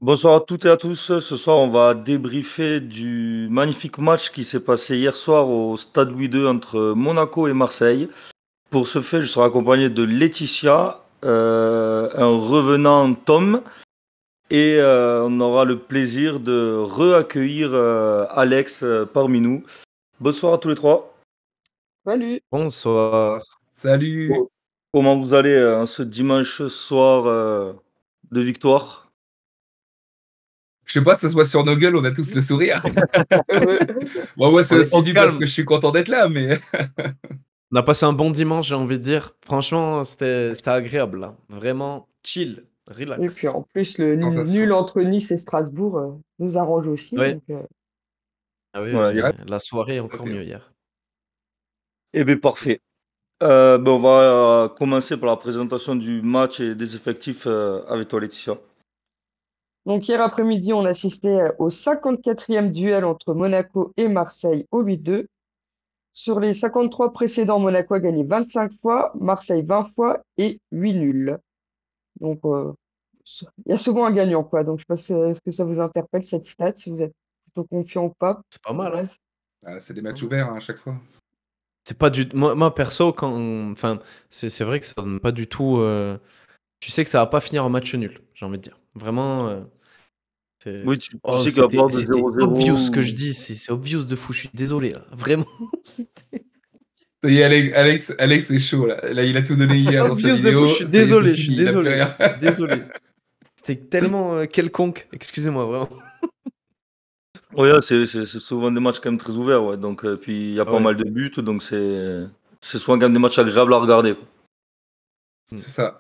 Bonsoir à toutes et à tous. Ce soir, on va débriefer du magnifique match qui s'est passé hier soir au Stade Louis II entre Monaco et Marseille. Pour ce fait, je serai accompagné de Laetitia, un revenant Tom, et on aura le plaisir de re-accueillir Alex parmi nous. Bonsoir à tous les trois. Salut. Bonsoir. Salut. Comment vous allez en ce dimanche soir de victoire? Je sais pas, ça se voit sur nos gueules, on a tous le sourire. Bon, moi, c'est On est aussi au dû parce calme. que je suis content d'être là, mais On a passé un bon dimanche, j'ai envie de dire. Franchement, c'était agréable, là. Vraiment chill, Et relax. puis en plus, le Sensation. nul entre Nice et Strasbourg nous arrange aussi. Ouais. Donc, Ah oui, Ouais, oui, direct. la soirée est encore Ok. mieux hier. Eh bien, parfait. On va commencer par la présentation du match et des effectifs avec toi, Laetitia. donc hier après-midi, on assistait au 54e duel entre Monaco et Marseille au 8-2. Sur les 53 précédents, Monaco a gagné 25 fois, Marseille 20 fois et 8 nuls. Donc, il y a souvent un gagnant, quoi. Donc, je sais pas est-ce que ça vous interpelle, cette stat, si vous êtes plutôt confiant ou pas. C'est pas mal, hein. Bref. Ah, c'est des matchs ouverts à chaque fois. C'est pas du... Moi, perso, enfin, c'est vrai que ça donne pas du tout... Tu sais que ça va pas finir en match nul, j'ai envie de dire. Vraiment... Oui, tu Oh, sais qu'il va y avoir de c'était obvious ce que 0-0. je dis, c'est obvious de fou, je suis désolé, là. Vraiment. Ça y est, Alex est chaud là. Là, il a tout donné hier dans sa Obvious de fou, vidéo. je suis Ça y est, c'est désolé, je fini, suis il a plus désolé. rien. Désolé. C'était tellement quelconque, excusez-moi, vraiment. Ouais, c'est souvent des matchs quand même très ouverts. Ouais. Donc, puis il y a pas Ouais. mal de buts, donc c'est souvent quand même des matchs agréables à regarder, quoi. C'est ça.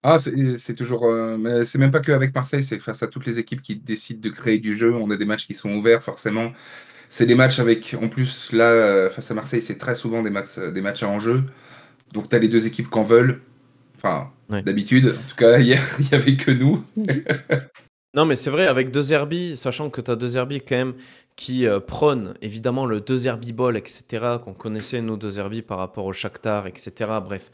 Ah, c'est toujours. Mais c'est même pas qu'avec Marseille, c'est face à toutes les équipes qui décident de créer du jeu. On a des matchs qui sont ouverts, forcément. C'est des matchs avec. En plus, là, face à Marseille, c'est très souvent des matchs à enjeu. Donc, tu as les deux équipes qu'en veulent. Enfin, Ouais. d'habitude. En tout cas, hier, il n'y avait que nous. Non, mais c'est vrai, avec De Zerbi, sachant que tu as De Zerbi quand même qui prône évidemment le De Zerbi Ball, etc., qu'on connaissait nous De Zerbi par rapport au Shakhtar, etc. Bref,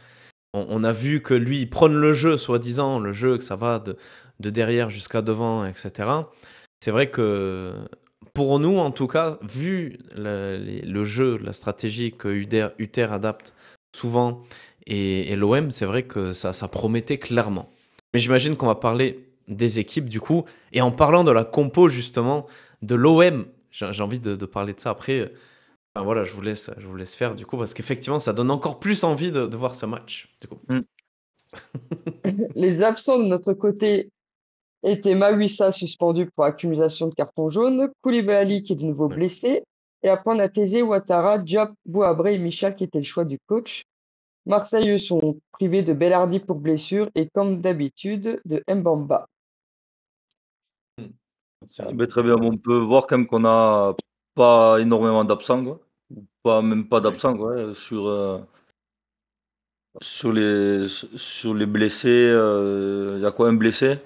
on a vu que lui, il prône le jeu, soi-disant, le jeu, que ça va de derrière jusqu'à devant, etc. C'est vrai que pour nous, en tout cas, vu le jeu, la stratégie que Uther adapte souvent et l'OM, c'est vrai que ça promettait clairement. Mais j'imagine qu'on va parler des équipes du coup. Et en parlant de la compo justement de l'OM, j'ai envie de parler de ça après. Enfin, voilà, je vous laisse faire du coup parce qu'effectivement, ça donne encore plus envie de voir ce match. Du coup. Les absents de notre côté étaient Mawissa suspendu pour accumulation de cartons jaunes, Koulibaly qui est de nouveau Ouais. blessé, et après on a Thésée, Ouattara, Diop, Bouabré et Michel qui étaient le choix du coach. Marseille, eux, sont privés de Bellardi pour blessure et comme d'habitude de Mbamba. Très bien, on peut voir quand même qu'on a pas énormément d'absents, quoi. Ou même pas d'absents, quoi, sur les blessés. Il y a quoi, un blessé?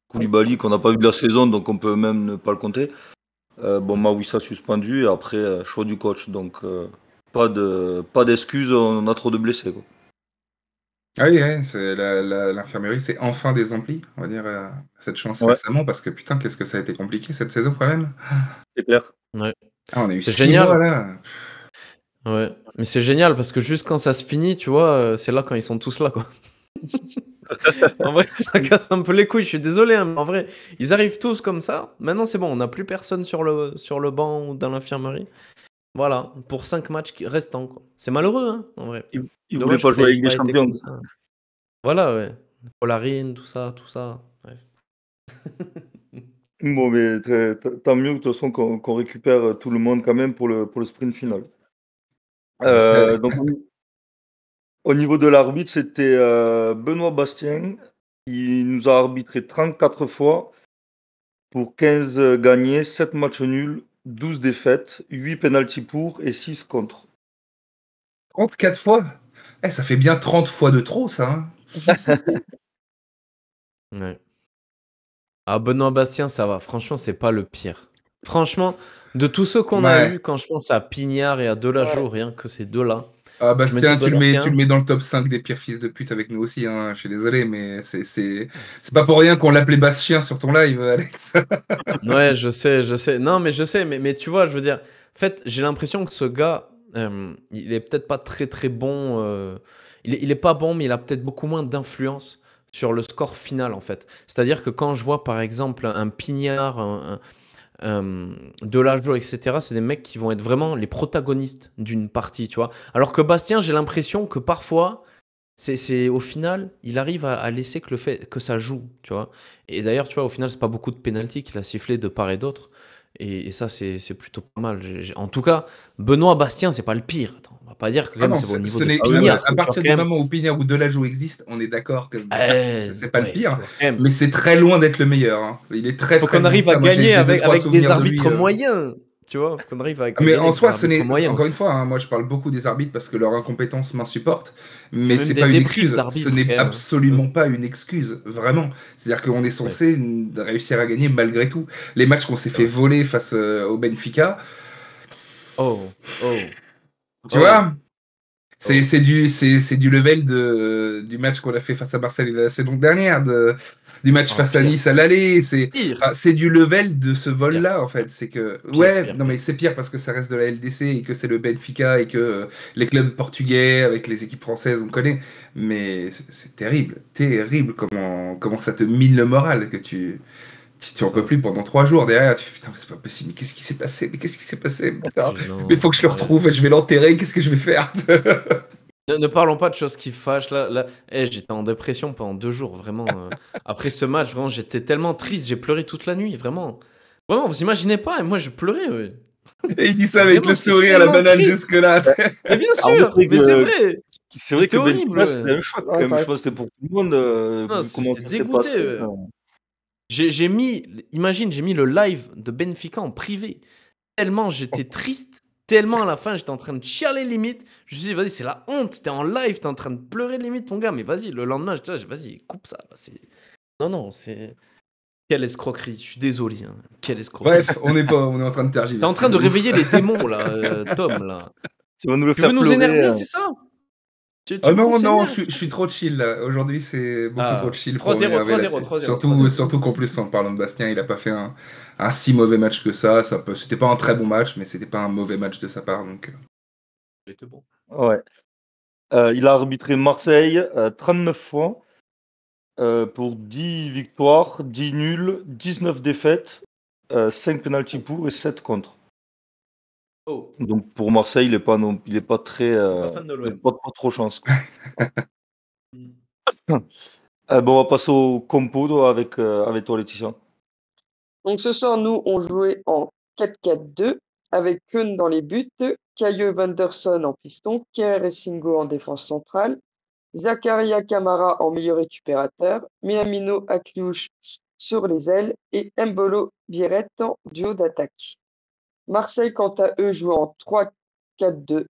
Koulibaly qu'on n'a pas vu de la saison, donc on peut même ne pas le compter. Mawissa suspendu et après choix du coach, donc pas d'excuses, on a trop de blessés, quoi. Ah oui, ouais, c'est l'infirmerie, c'est enfin des amplis, on va dire, cette chance Ouais, récemment, parce que putain, qu'est-ce que ça a été compliqué cette saison quand même. c'est clair. Ouais. Ah, on a eu C'est 6 mois génial. là. Ouais. Mais c'est génial parce que juste quand ça se finit, tu vois, c'est là quand ils sont tous là, quoi. En vrai, ça casse un peu les couilles, je suis désolé, hein, mais en vrai, ils arrivent tous comme ça. Maintenant, c'est bon, on n'a plus personne sur le banc ou dans l'infirmerie. Voilà, pour 5 matchs restants, quoi. C'est malheureux, hein, en vrai. Il voulait Dommage pas que ça jouer ait avec des pas été champions. comme ça. Voilà, ouais. Polarine, tout ça, bref. Bon, mais tant mieux de toute façon qu'on récupère tout le monde quand même pour le sprint final. Donc au niveau de l'arbitre, c'était Benoît Bastien. Il nous a arbitré 34 fois pour 15 gagnés, 7 matchs nuls, 12 défaites, 8 pénaltys pour et 6 contre. 34 fois. Ça fait bien 30 fois de trop, ça. Hein. Ouais. Ah, Benoît Bastien, ça va. Franchement, c'est pas le pire. Franchement, de tous ceux qu'on a Ouais. eu, quand je pense à Pignard et à Delageau, rien que ces deux-là, Ah, Je me dis, Bastien, tu le Bastien, mets dans le top 5 des pires fils de pute avec nous aussi, hein. Je suis désolé, mais c'est pas pour rien qu'on l'appelait Bastien sur ton live, Alex. ouais, je sais. Non, mais je sais, mais tu vois, je veux dire, en fait, j'ai l'impression que ce gars, il est peut-être pas très très bon. Il est pas bon, mais il a peut-être beaucoup moins d'influence sur le score final, en fait. C'est-à-dire que quand je vois, par exemple, un Pignard, Delageau, etc., c'est des mecs qui vont être vraiment les protagonistes d'une partie, tu vois. Alors que Bastien, j'ai l'impression que parfois, au final, il arrive à laisser que le fait que ça joue, tu vois. Et d'ailleurs, tu vois, au final, c'est pas beaucoup de pénalty qu'il a sifflé de part et d'autre. Et ça, c'est plutôt pas mal. En tout cas, Benoît Bastien, c'est pas le pire. Attends, on va pas dire que quand Ah même non, c'est au niveau ce de n'est Ah oui, Pignard. à Tu vois, partir quand du même. moment où Pignard ou Delageau existe, on est d'accord que c'est pas le Ouais, pire, tu vois, quand même. mais c'est très loin d'être le meilleur, hein. Il est très Faut très qu'on loin de arrive à ça. Moi, gagner j'ai deux, trois avec des souvenirs de lui. arbitres moyens. Tu vois, faut qu'on arrive à Mais gagner en avec des soi, arbitres moyens encore aussi. une fois, hein, moi je parle beaucoup des arbitres parce que leur incompétence m'insupporte, Puis mais même c'est des pas une débris excuse. Ce d'arbitres, n'est quand même, hein. absolument pas une excuse, vraiment. C'est-à-dire qu'on est Ouais, censé réussir à gagner malgré tout. Les matchs qu'on s'est c'est fait vrai. voler face au Benfica, Oh, oh, tu oh, vois, oh. c'est du level du match qu'on a fait face à Marseille la saison dernière, du match Oh, face à pire, Nice à l'aller. pire, C'est du level de ce pire, vol-là, en fait. C'est que, pire, ouais, pire, non, mais pire. c'est pire parce que ça reste de la LDC et que c'est le Benfica et que les clubs portugais avec les équipes françaises, on connaît. Mais c'est terrible, terrible comment ça te mine le moral que tu C'est en peux ça. plus pendant 3 jours derrière. Tu fais, putain, mais c'est pas possible, mais qu'est-ce qui s'est passé? Mais qu'est-ce qui s'est passé? Putain, mais il Non, faut que je le ouais. retrouve, je vais l'enterrer, qu'est-ce que je vais faire? Ne parlons pas de choses qui fâchent. Là, j'étais en dépression pendant 2 jours, vraiment. Après ce match, vraiment, j'étais tellement triste. J'ai pleuré toute la nuit, vraiment. Vraiment, vous imaginez pas, et moi, je pleurais. Ouais. Et il dit ça avec le Vraiment, c'était sourire, la tellement banane triste. jusque-là. Mais bien Alors, sûr, mais c'est vrai. c'est Mais vrai c'était que horrible. Benfica, Ouais. c'était un choc quand Ouais, même. c'est Je vrai pense que c'était pour tout le monde, Non, vu comment j'étais ça s'est dégoûté. passé. J'ai mis, imagine, j'ai mis le live de Benfica en privé. Tellement j'étais triste, tellement à la fin j'étais en train de chialer limite. Je me suis dit, vas-y, c'est la honte, t'es en live, t'es en train de pleurer limite, mon gars, mais vas-y, le lendemain, j'étais là, vas-y, coupe ça. Non, non, c'est. Quelle escroquerie, je suis désolé, hein. Quelle escroquerie. Bref, on est en train de T'es en tergiverser train de de ouf. réveiller les démons, là, Tom, là. Tu vas nous le Tu veux faire nous pleurer. énerver, c'est ça? Tu Ah veux qu'on non, non, s'énerve? je suis trop chill là. Aujourd'hui, c'est beaucoup trop Ah, chill pour 3-0, m'énerver 3-0, là-dessus. 3-0, Surtout, 3-0. surtout qu'en plus, en parlant de Bastien, il a pas fait un si mauvais match que ça. C'était pas un très bon match, mais c'était pas un mauvais match de sa part. Donc, C'était bon. Ouais. Il a arbitré Marseille 39 fois pour 10 victoires, 10 nuls, 19 défaites, 5 pénaltys pour et 7 contre. Oh, Donc pour Marseille, il est pas très, pas fan de il a l'OM. pas trop chance, quoi. Bon, on va passer au compo avec toi, Laetitia. Donc ce soir, nous, on jouait en 4-4-2 avec Keun dans les buts, Cailleux Vanderson en piston, Kerr et Singo en défense centrale, Zakaria Kamara en milieu récupérateur, Minamino Akliouche sur les ailes et Mbolo Biret en duo d'attaque. Marseille, quant à eux, joue en 3-4-2-1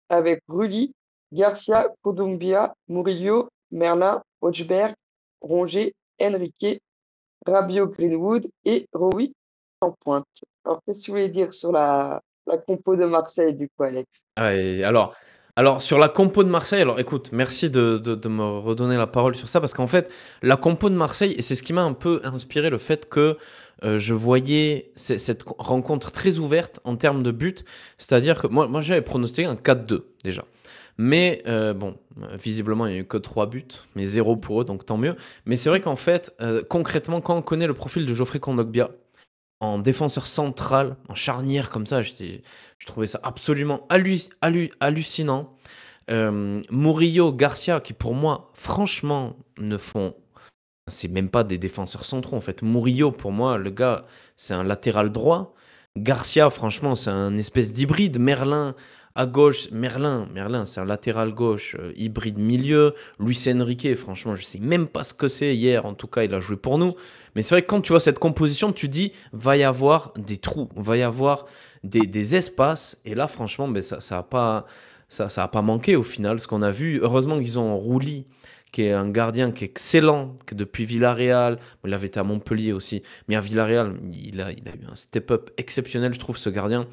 avec Rulli, Garcia, Kodoumbia, Murillo, Merlin, Hodgberg, Rongier, Henrique, Rabiot, Greenwood et Rowe en pointe. Alors, qu'est-ce que tu voulais dire sur la compo de Marseille, du coup, Alex? Ah, et alors, sur la compo de Marseille, alors écoute, merci de me redonner la parole sur ça, parce qu'en fait, la compo de Marseille, et c'est ce qui m'a un peu inspiré le fait que je voyais cette rencontre très ouverte en termes de but, c'est-à-dire que moi j'avais pronostiqué un 4-2 déjà. Mais bon, visiblement, il n'y a eu que 3 buts, mais 0 pour eux, donc tant mieux. Mais c'est vrai qu'en fait, concrètement, quand on connaît le profil de Geoffrey Kondogbia, en défenseur central, en charnière comme ça, je trouvais ça absolument hallucinant. Murillo, Garcia, qui pour moi, franchement, ne font. C'est même pas des défenseurs centraux en fait. Murillo, pour moi, le gars, c'est un latéral droit. Garcia, franchement, c'est un espèce d'hybride. Merlin à gauche, Merlin, c'est un latéral gauche, hybride milieu. Luis Enrique, franchement, je sais même pas ce que c'est hier. En tout cas, il a joué pour nous. Mais c'est vrai que quand tu vois cette composition, tu dis, va y avoir des trous, va y avoir des espaces. Et là, franchement, ben, ça a pas manqué au final. Ce qu'on a vu, heureusement qu'ils ont Rouli, qui est un gardien qui est excellent, que depuis Villarreal, il avait été à Montpellier aussi, mais à Villarreal, il a eu un step-up exceptionnel, je trouve, ce gardien.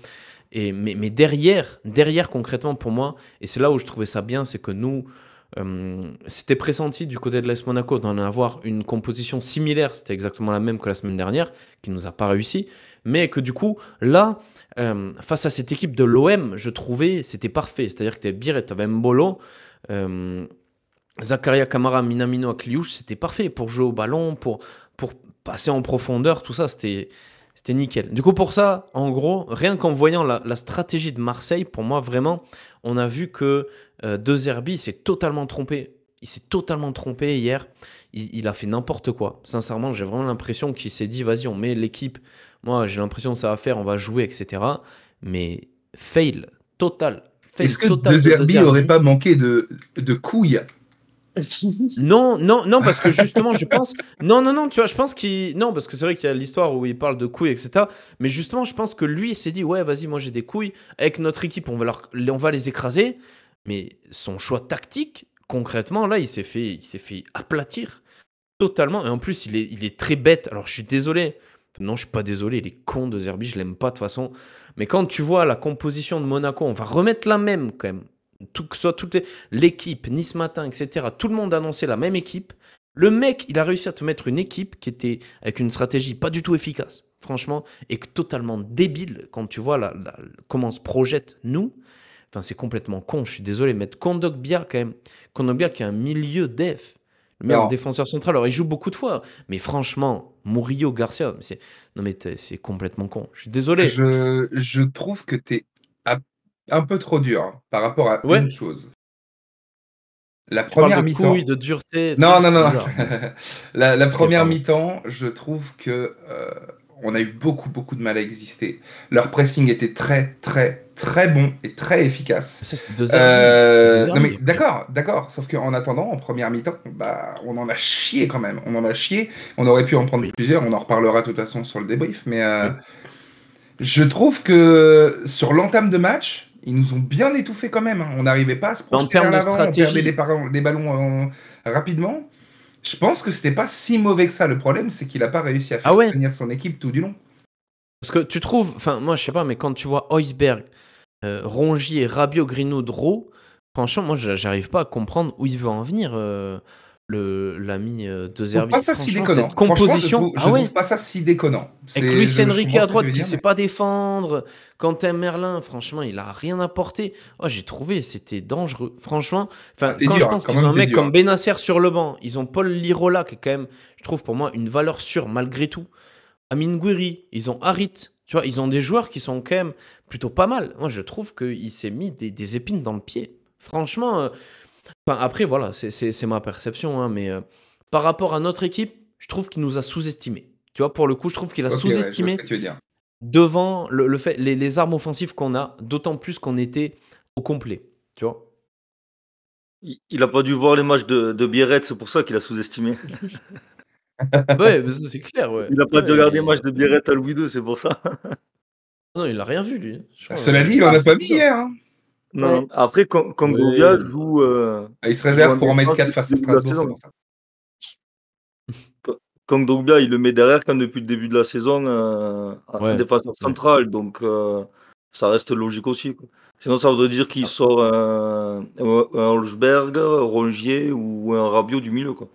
Mais derrière, concrètement, pour moi, et c'est là où je trouvais ça bien, c'est que nous, c'était pressenti du côté de l'AS Monaco d'en avoir une composition similaire, c'était exactement la même que la semaine dernière, qui nous a pas réussi, mais que du coup, là, face à cette équipe de l'OM, je trouvais c'était parfait. C'est-à-dire que tu avais Biret, tu avais Mbolo, Zakaria Kamara, Minamino Akliouche, c'était parfait pour jouer au ballon, pour passer en profondeur, tout ça, c'était nickel. Du coup, pour ça, en gros, rien qu'en voyant la stratégie de Marseille, pour moi, vraiment, on a vu que De Zerbi s'est totalement trompé. Il s'est totalement trompé hier. Il a fait n'importe quoi. Sincèrement, j'ai vraiment l'impression qu'il s'est dit, vas-y, on met l'équipe. Moi, j'ai l'impression que ça va faire, on va jouer, etc. Mais fail total. Fail Est-ce que total De de Zerbi aurait Zerbi. pas manqué de couilles? Non, non, non, parce que justement, je pense. Non, non, non, tu vois, je pense qu'il. Non, parce que c'est vrai qu'il y a l'histoire où il parle de couilles, etc. Mais justement, je pense que lui, il s'est dit, ouais, vas-y, moi j'ai des couilles. Avec notre équipe, on va les écraser. Mais son choix tactique, concrètement, là, il s'est fait aplatir totalement. Et en plus, il est très bête. Alors, je suis désolé. Non, je suis pas désolé. Il est con de Zerbi, je l'aime pas de toute façon. Mais quand tu vois la composition de Monaco, on va remettre la même quand même. Que ce soit l'équipe, Nice Matin, etc. Tout le monde a annoncé la même équipe. Le mec, il a réussi à te mettre une équipe qui était avec une stratégie pas du tout efficace, franchement, et totalement débile quand tu vois comment on se projette nous. Enfin, c'est complètement con, je suis désolé. Mettre Kondogbia quand même. Kondogbia qui est un milieu def. Le meilleur Alors, défenseur central. Alors, il joue beaucoup de fois. Mais franchement, Murillo, Garcia, non mais c'est complètement con. Je suis désolé. je trouve que tu es un peu trop dur par rapport à Ouais, une chose. La tu parles de première couilles, mi-temps. de dureté et Non, tout. non, C'est non, non. bizarre. La Ok, première pardon. mi-temps, je trouve que on a eu beaucoup, beaucoup de mal à exister. Leur pressing était très, très, très bon et très efficace. Ça, c'est deux Zerbi. C'est deux Non mais Zerbi après. d'accord, d'accord. Sauf qu'en attendant, en première mi-temps, bah, on en a chié quand même. On en a chié. On aurait pu en prendre Oui. plusieurs. On en reparlera de toute façon sur le débrief. Mais Oui. je trouve que sur l'entame de match, ils nous ont bien étouffé quand même, hein. On n'arrivait pas à se Mais en projeter vers termes de l'avant. On perdait stratégie, des ballons rapidement. Je pense que c'était pas si mauvais que ça. Le problème, c'est qu'il n'a pas réussi à ah faire ouais, tenir son équipe tout du long. parce que tu trouves, enfin moi je sais pas, mais quand tu vois Heusberg, Rongier, Rabiot, Greenwood, Rowe, franchement moi j'arrive pas à comprendre où il veut en venir l'ami De Je trouve pas Zerbi. ça si Franchement déconnant. cette Franchement, composition, je ah ouais, trouve pas ça si déconnant. avec Luis Je Enrique comprends à ce que tu droite veux qui dire, sait mais pas défendre, Quentin Merlin, franchement il a rien apporté. Oh, j'ai trouvé c'était dangereux. Franchement, ah, enfin t'es quand je dur, hein. pense Quand qu'ils ont même un t'es mec dur. comme Benasser sur le banc, ils ont Paul Lirola qui est quand même, je trouve pour moi une valeur sûre malgré tout. Amin Gouiri, ils ont Harit, tu vois, ils ont des joueurs qui sont quand même plutôt pas mal. Moi, je trouve qu'il s'est mis des épines dans le pied. Franchement, enfin, après, voilà, c'est ma perception, hein, mais par rapport à notre équipe, je trouve qu'il nous a sous-estimés. Tu vois, pour le coup, je trouve qu'il a Ok, ouais, je vois ce sous-estimé que tu veux dire. devant le fait, les armes offensives qu'on a, d'autant plus qu'on était au complet. Tu vois. Il a pas dû voir les matchs de Biarritz, c'est pour ça qu'il a sous-estimé. Ouais, mais ça, c'est clair, ouais. Il a pas dû Ouais, regarder les matchs de Biarritz à Louis II, c'est pour ça. non, il a rien vu, lui. Je crois, Cela dit, il en Ah, a pas c'est mis bizarre. hier, hein. Non, ouais. non. Après, Kondogbia Ouais. joue Il se joue en réserve pour en mettre défense 4 depuis face le à début de la Strasbourg, c'est saison. pour ça. Kondogbia, il le met derrière quand depuis le début de la saison en Ouais, défenseur ouais, central, donc ça reste logique aussi, quoi. Sinon, ça voudrait dire c'est qu'il ça. sort un Holzberg, Rongier ou un Rabiot du milieu, quoi.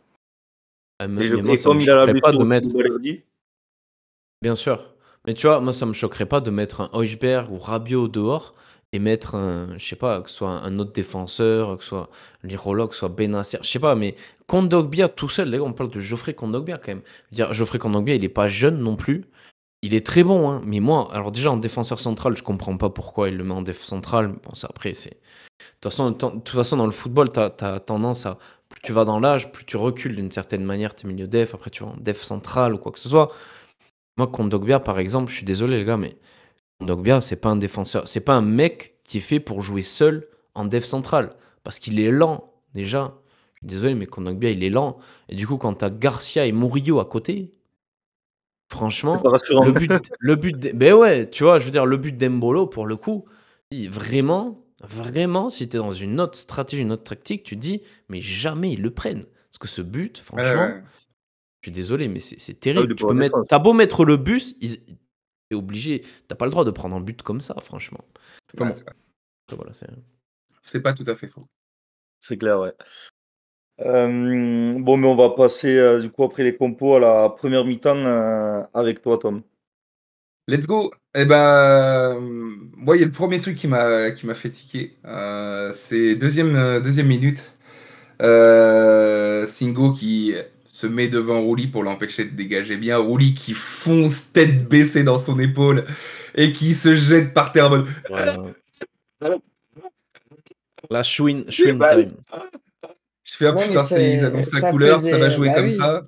Mais moi, Et ça me comme il a la choquerait pas blessure de de mettre. Balerdi, Bien sûr. Mais tu vois, moi, ça me choquerait pas de mettre un Højbjerg ou Rabiot dehors et mettre un, je sais pas, que ce soit un autre défenseur, que ce soit Lirola, que ce soit Benasser, je sais pas, mais Kondogbia tout seul, les gars, on parle de Geoffrey Kondogbia quand même. Je veux dire, Geoffrey Kondogbia, il est pas jeune non plus. Il est très bon, hein. Mais moi, alors déjà en défenseur central, je comprends pas pourquoi il le met en déf central. Mais bon, ça après, c'est. De toute façon, dans le football, t'as tendance à. Plus tu vas dans l'âge, plus tu recules d'une certaine manière tes milieux def. Après, tu vas en def central ou quoi que ce soit. Moi, Kondogbia, par exemple, je suis désolé, les gars, mais Kondogbia, c'est pas un défenseur. C'est pas un mec qui est fait pour jouer seul en def central. Parce qu'il est lent, déjà. Je suis désolé, mais Kondogbia, il est lent. Et du coup, quand t'as Garcia et Murillo à côté, c'est pas franchement, rassurant. ben ouais, tu vois, je veux dire, le but d'Embolo, pour le coup, vraiment, vraiment, si t'es dans une autre stratégie, une autre tactique, tu te dis, mais jamais ils le prennent. Parce que ce but, Ouais, franchement, ouais. je suis désolé, mais c'est Ah oui, il terrible. est pas en défense. T'as beau mettre le bus, t'es obligé. T'as pas le droit de prendre un but comme ça, franchement. Enfin Ouais, bon, c'est vrai. voilà, C'est pas tout à fait faux. C'est clair, ouais. Bon, mais on va passer, du coup, après les compos à la première mi-temps avec toi, Tom. Let's go. Eh ben, moi, il y a le premier truc qui m'a fait tiquer. C'est deuxième minute. Singo qui se met devant Rouli pour l'empêcher de dégager bien. Rouli qui fonce tête baissée dans son épaule et qui se jette par terre en mode voilà. La Schwinn j'ai mal. time. Je fais ah Non, mais putain, ils annoncent la ça peut couleur, ça va jouer bah comme oui. ça.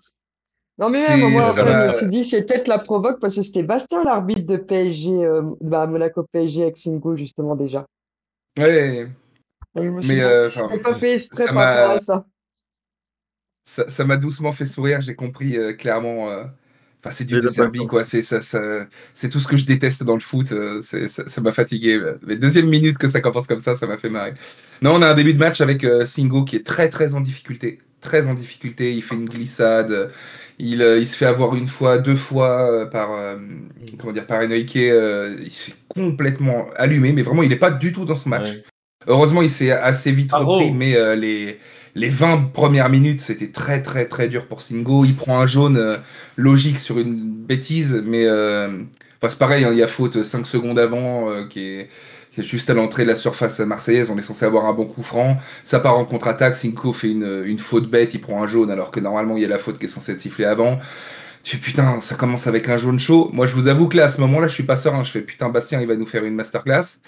Non, mais même, moi, Ça après, je me m'a. suis dit, c'est peut-être la provoque parce que c'était Bastien, l'arbitre de PSG, Monaco PSG avec Singo, justement, déjà. Ouais, Donc, je me suis mais demandé si enfin, c'était pas fait exprès ça par rapport à m'a ça. ça m'a doucement fait sourire. J'ai compris clairement. Enfin, c'est du Les De Zerbi, intentions. quoi. C'est tout ce que je déteste dans le foot. Ça m'a fatigué. Les deuxième minutes que ça commence comme ça m'a fait marrer. Non, on a un début de match avec Singo qui est très très en difficulté. Très en difficulté. Il fait une glissade. Il se fait avoir une fois, deux fois comment dire, par Enrique. Il se fait complètement allumer, mais vraiment, il n'est pas du tout dans son match. Ouais. Heureusement, il s'est assez vite repris, Bravo. mais les 20 premières minutes, c'était très très très dur pour Singo. Il prend un jaune logique sur une bêtise, mais enfin, c'est pareil, hein, il y a faute 5 secondes avant qui est juste à l'entrée de la surface marseillaise. On est censé avoir un bon coup franc. Ça part en contre-attaque. Singo fait une faute bête, il prend un jaune alors que normalement il y a la faute qui est censée être sifflée avant. Tu fais putain, ça commence avec un jaune chaud. Moi, je vous avoue que là, à ce moment-là, je suis pas serein. Je fais putain, Bastien, il va nous faire une masterclass.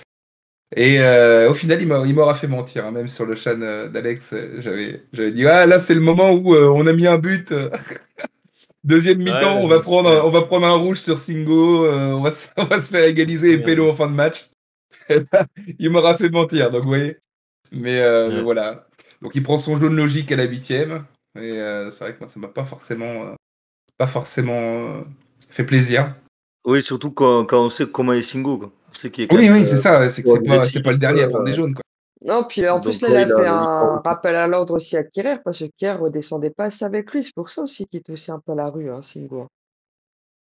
Et au final, il m'aura fait mentir, hein. Même sur le chan d'Alex, j'avais dit ah là c'est le moment où on a mis un but. Deuxième mi-temps, Ouais, je me souviens. on va prendre un rouge sur Singo, on va se faire égaliser et pélo en fin de match. Il m'aura fait mentir, donc vous voyez. Mais Ouais. voilà. Donc il prend son jaune logique à la 8e. Et c'est vrai que moi ça m'a pas forcément fait plaisir. Oui, surtout quand on sait comment est Singo, quoi. On sait qu'il est quand Oui, même oui, c'est ça. C'est que trop c'est pas agressif. le dernier à prendre des jaunes, quoi. Non, puis en plus, Donc là, il là, a fait il a un repris. rappel à l'ordre aussi à Kerrer parce que Kerrer redescendait pas assez avec lui. C'est pour ça aussi qu'il était aussi un peu à la rue, hein, Singo.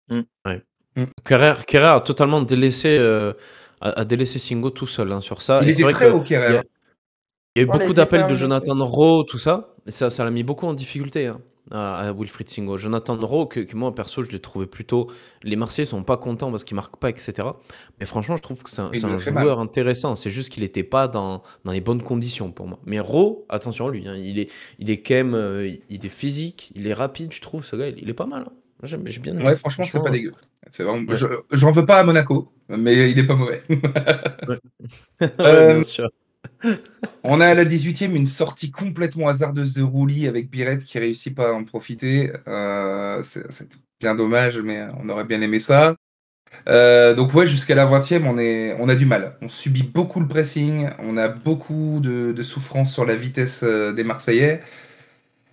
Ouais. Mm. Kerrer a totalement délaissé, a délaissé Singo tout seul hein, sur ça. Il Et c'est était vrai très haut, qu'il y Kerrer. a, il y a eu Oh, il a beaucoup été d'appels pas de mal dessus. Jonathan Rowe, tout ça. Et ça l'a mis beaucoup en difficulté hein, à Wilfried Singo. Jonathan Rowe, que moi perso, je l'ai trouvé plutôt. Les Marseillais sont pas contents parce qu'il marque pas, etc. Mais franchement, je trouve que Il c'est nous un a fait mal. joueur intéressant. C'est juste qu'il n'était pas dans les bonnes conditions pour moi. Mais Rowe, attention à lui. Hein, il est quand même. Il est physique, il est rapide, je trouve. Ce gars, il est pas mal. Hein. J'ai bien Ouais, aimé. franchement, c'est pas Franchement, dégueu. C'est vraiment... ouais. J'en veux pas à Monaco, mais il est pas mauvais. Ouais, ouais, bien Euh, sûr. on a à la 18e une sortie complètement hasardeuse de Rouli avec Biret qui réussit pas à en profiter. C'est bien dommage, mais on aurait bien aimé ça. Donc ouais, jusqu'à la 20e, on a du mal. On subit beaucoup le pressing, on a beaucoup de souffrance sur la vitesse des Marseillais.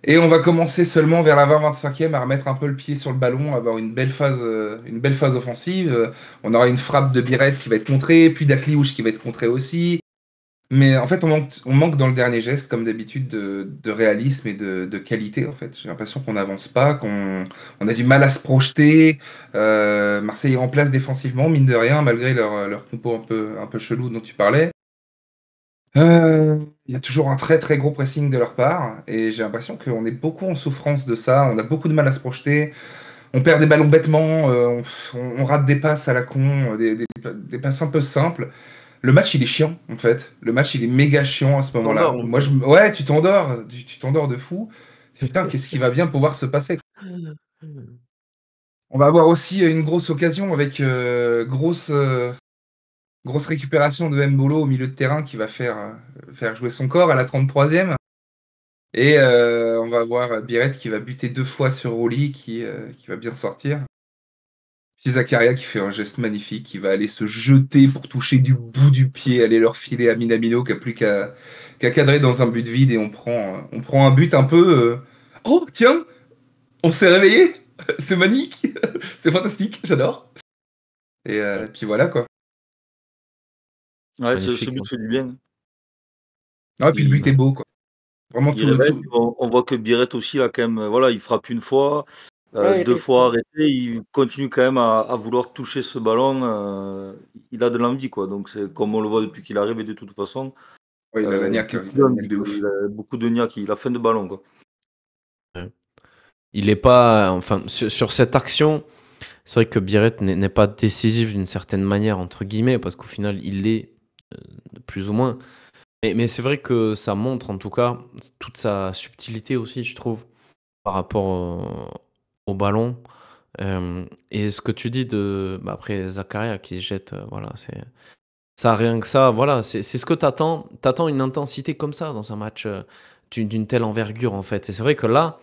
Et on va commencer seulement vers la 20-25e à remettre un peu le pied sur le ballon, à avoir une belle phase offensive. On aura une frappe de Biret qui va être contrée, puis d'Akliouche qui va être contrée aussi. Mais en fait, on manque dans le dernier geste, comme d'habitude, de réalisme et de qualité. En fait, j'ai l'impression qu'on n'avance pas, on a du mal à se projeter. Marseille est en place défensivement, mine de rien, malgré leur compo un peu chelou dont tu parlais. Il y a toujours un très très gros pressing de leur part, et j'ai l'impression qu'on est beaucoup en souffrance de ça. On a beaucoup de mal à se projeter. On perd des ballons bêtement, on rate des passes à la con, des passes un peu simples. Le match, il est chiant, en fait. Le match, il est méga chiant à ce moment-là. T'endors un Moi, peu. ouais, tu t'endors, tu t'endors de fou. Putain, qu'est-ce qui va bien pouvoir se passer? On va avoir aussi une grosse occasion avec grosse récupération de Mbolo au milieu de terrain qui va faire jouer son corps à la 33e. Et on va avoir Biret qui va buter 2 fois sur Roli qui va bien sortir. Puis Zakaria qui fait un geste magnifique, qui va aller se jeter pour toucher du bout du pied, aller leur filer à Minamino qui a plus qu'à cadrer dans un but vide et on prend un but un peu. Oh tiens, on s'est réveillé, c'est magnifique, c'est fantastique, j'adore. Et puis voilà quoi. Ouais, ce Magnifique. but fait du bien. Ah, et puis le but est Il, beau quoi. Vraiment il réveille. tout. On voit que Biret aussi, là, quand même, voilà, il frappe une fois. Ouais, 2 fois arrêté, il continue quand même à vouloir toucher ce ballon. Il a de l'envie, quoi. Donc, c'est comme on le voit depuis qu'il est arrivé, de toute façon. Ouais, il a la Il niaque, touche il a bien, la niaque de ouf. il a beaucoup de niaque, il a faim de ballon, quoi. Ouais. Il est pas, enfin, sur cette action, c'est vrai que Biret n'est pas décisif d'une certaine manière, entre guillemets, parce qu'au final, il l'est, plus ou moins. Mais c'est vrai que ça montre, en tout cas, toute sa subtilité aussi, je trouve, par rapport au ballon. Et ce que tu dis après Zakaria qui se jette, voilà, c'est ça, rien que ça, voilà, c'est ce que t'attends. T'attends une intensité comme ça dans un match d'une telle envergure, en fait. Et c'est vrai que là,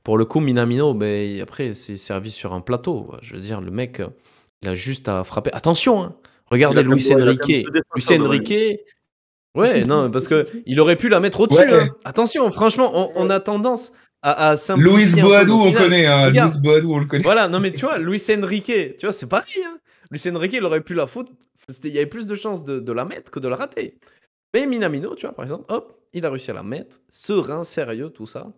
pour le coup, Minamino, ben, après, c'est servi sur un plateau. Je veux dire, le mec, il a juste à frapper. Attention, hein, regardez Luis Il a quand Enrique. même 2 Luis défenseurs devant lui. Enrique, ouais, non, parce que il aurait pu la mettre au-dessus, Ouais, hein. Attention, franchement, on a tendance à Louis simplifier un peu, mais Boadou, au on final, connaît, hein. regarde, Louis Boadou, on le connaît. voilà, non, mais tu vois, Luis Enrique, tu vois, c'est pareil, hein. Luis Enrique, il aurait pu la foutre. Il y avait plus de chances de la mettre que de la rater. Mais Minamino, tu vois, par exemple, hop, il a réussi à la mettre. Serein, sérieux, tout ça.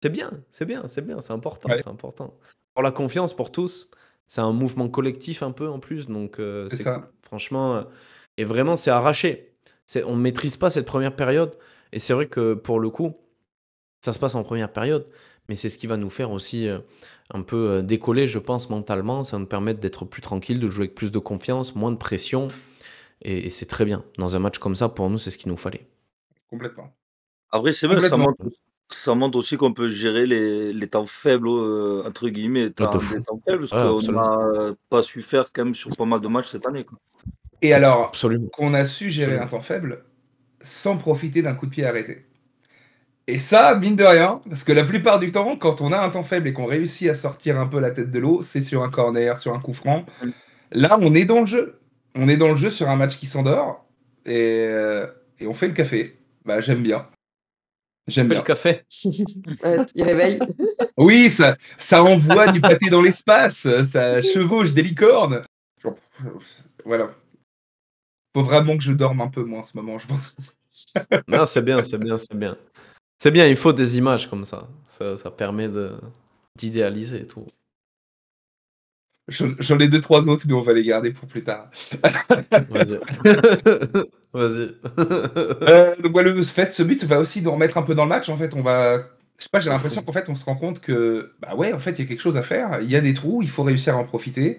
C'est bien, c'est bien, c'est bien, c'est important, Ouais, c'est important. Pour la confiance, pour tous, c'est un mouvement collectif un peu en plus, donc c'est c'est cool. ça. Franchement, et vraiment, c'est arraché. On ne maîtrise pas cette première période. Et c'est vrai que pour le coup, ça se passe en première période, mais c'est ce qui va nous faire aussi un peu décoller, je pense, mentalement. Ça va nous permettre d'être plus tranquille, de jouer avec plus de confiance, moins de pression. Et c'est très bien. Dans un match comme ça, pour nous, c'est ce qu'il nous fallait. Complètement. Après, c'est bien, Complètement. ça montre aussi qu'on peut gérer les temps faibles, entre guillemets, Ouais, de des fou. temps faibles, parce Ouais, qu'on absolument. n'a pas su faire quand même sur pas mal de matchs cette année, quoi. Et alors, Absolument. qu'on a su gérer un Absolument. temps faible sans profiter d'un coup de pied arrêté. Et ça, mine de rien, parce que la plupart du temps, quand on a un temps faible et qu'on réussit à sortir un peu la tête de l'eau, c'est sur un corner, sur un coup franc. Mmh. Là, on est dans le jeu. On est dans le jeu sur un match qui s'endort et on fait le café. Bah, j'aime bien. J'aime Fais le bien. café. Ouais, il réveille. Oui, ça envoie du pâté dans l'espace, ça chevauche des licornes. Genre, voilà. Faut vraiment que je dorme un peu, moi, en ce moment, je pense. Non, c'est bien, c'est bien, c'est bien. C'est bien, il faut des images comme ça. Ça permet d'idéaliser et tout. J'en ai 2-3 autres, mais on va les garder pour plus tard. Vas-y. Vas-y. Donc, ouais, le fait, ce but va aussi nous remettre un peu dans le match. En fait, je sais pas, j'ai l'impression qu'en fait, on se rend compte que, bah ouais, en fait, il y a quelque chose à faire. Il y a des trous, il faut réussir à en profiter.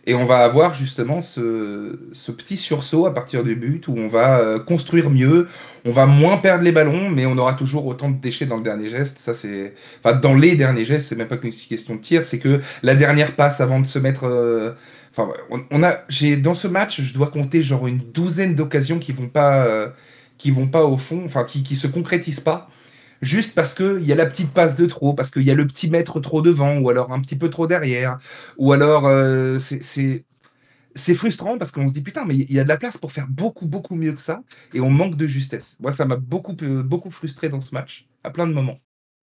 Et on va avoir justement ce petit sursaut à partir du but où on va construire mieux, on va moins perdre les ballons, mais on aura toujours autant de déchets dans le dernier geste. Ça, c'est, enfin, dans les derniers gestes, c'est même pas qu'une question de tir, c'est que la dernière passe avant de se mettre. Enfin, dans ce match, je dois compter genre une douzaine d'occasions qui vont pas au fond, enfin, qui se concrétisent pas. Juste parce qu'il y a la petite passe de trop, parce qu'il y a le petit mètre trop devant, ou alors un petit peu trop derrière, ou alors c'est frustrant parce qu'on se dit putain, mais il y a de la place pour faire beaucoup, beaucoup mieux que ça, et on manque de justesse. Moi, ça m'a beaucoup frustré dans ce match, à plein de moments.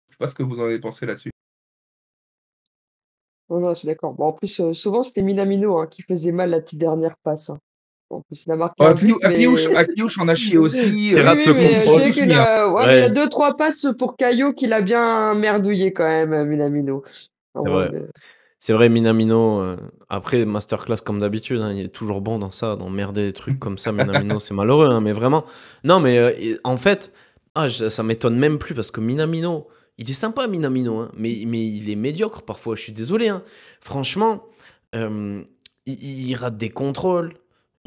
Je sais pas ce que vous en avez pensé là-dessus. Non, non, je suis d'accord. Bon, en plus, souvent, c'était Minamino qui faisait mal la petite dernière passe. En plus, il a marqué un but, mais. Akliouche en a chié aussi, Il Oui, rate oui, le mais tu on a contrôle. sais tous qu'il mis, hein. a. Ouais, mais il y a Ouais, 2-3 passes pour Caillot qu'il a bien merdouillé quand même, Minamino. c'est Vraiment, vrai. C'est vrai, Minamino, après, masterclass comme d'habitude, hein, il est toujours bon dans ça, dans merder des trucs comme ça. Minamino, c'est malheureux, hein, mais vraiment. Non, mais en fait, ça m'étonne même plus parce que Minamino, il est sympa, Minamino, hein, mais il est médiocre parfois, je suis désolé, hein. Franchement, euh, il rate des contrôles,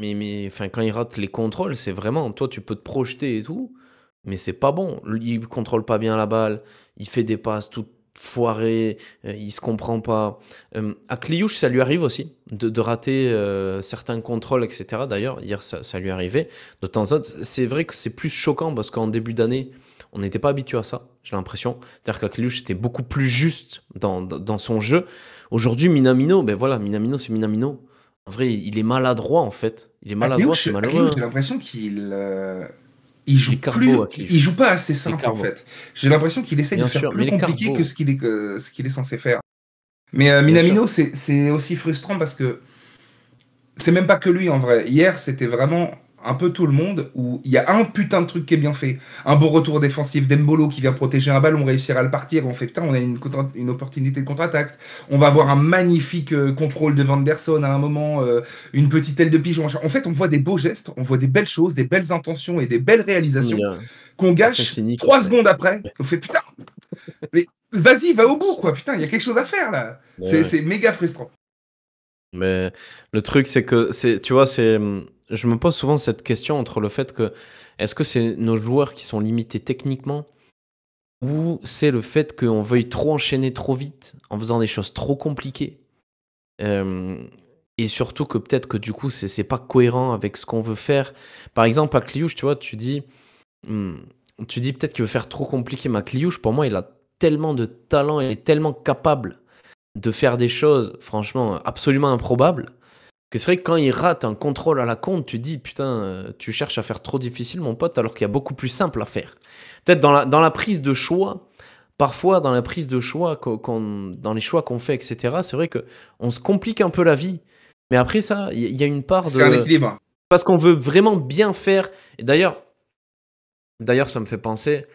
enfin, quand il rate les contrôles, c'est vraiment, toi, tu peux te projeter et tout, mais c'est pas bon. Il contrôle pas bien la balle, il fait des passes toutes foirées, il se comprend pas. À Kliouche, ça lui arrive aussi de rater certains contrôles, etc. D'ailleurs, hier, ça lui arrivait de temps en temps. C'est vrai que c'est plus choquant parce qu'en début d'année, on n'était pas habitué à ça, j'ai l'impression. C'est-à-dire qu'Akliouche était beaucoup plus juste dans son jeu. Aujourd'hui, Minamino, ben voilà, Minamino, c'est Minamino. En vrai, il est maladroit en fait. Il est maladroit, c'est Akliouche, malheureux, j'ai hein. l'impression qu'il Il joue est carbo, il Akliouche. joue pas assez Il est simple en carbo. fait. J'ai l'impression qu'il essaye de Bien faire sûr, mais plus il est compliqué que carbo. ce qu'il est censé faire. Mais Bien sûr. Minamino, c'est aussi frustrant parce que c'est même pas que lui en vrai. Hier, c'était vraiment un peu tout le monde, où il y a un putain de truc qui est bien fait. Un bon retour défensif d'Embolo qui vient protéger un ballon, réussir à le partir, on fait putain, on a une opportunité de contre-attaque. On va avoir un magnifique contrôle de Vanderson à un moment, une petite aile de pigeon. En fait, on voit des beaux gestes, on voit des belles choses, des belles intentions et des belles réalisations qu'on gâche 3 secondes après. On fait putain, mais vas-y, va au bout, quoi. Putain, il y a quelque chose à faire là. C'est méga frustrant. Mais le truc, c'est que, tu vois, je me pose souvent cette question entre le fait que, est-ce que c'est nos joueurs qui sont limités techniquement ou c'est le fait qu'on veuille trop enchaîner trop vite en faisant des choses trop compliquées et surtout que peut-être que du coup, c'est pas cohérent avec ce qu'on veut faire. Par exemple, à Cliouche, tu vois, tu dis peut-être qu'il veut faire trop compliqué. Mais Cliouche, pour moi, il a tellement de talent, il est tellement capable de faire des choses, franchement, absolument improbables, que c'est vrai que quand il rate un contrôle à la con, tu dis, putain, tu cherches à faire trop difficile, mon pote, alors qu'il y a beaucoup plus simple à faire. Peut-être dans la prise de choix, parfois dans la prise de choix, dans les choix qu'on fait, etc., c'est vrai qu'on se complique un peu la vie. Mais après ça, il y a une part C'est un équilibre. Parce qu'on veut vraiment bien faire. Et d'ailleurs, ça me fait penser...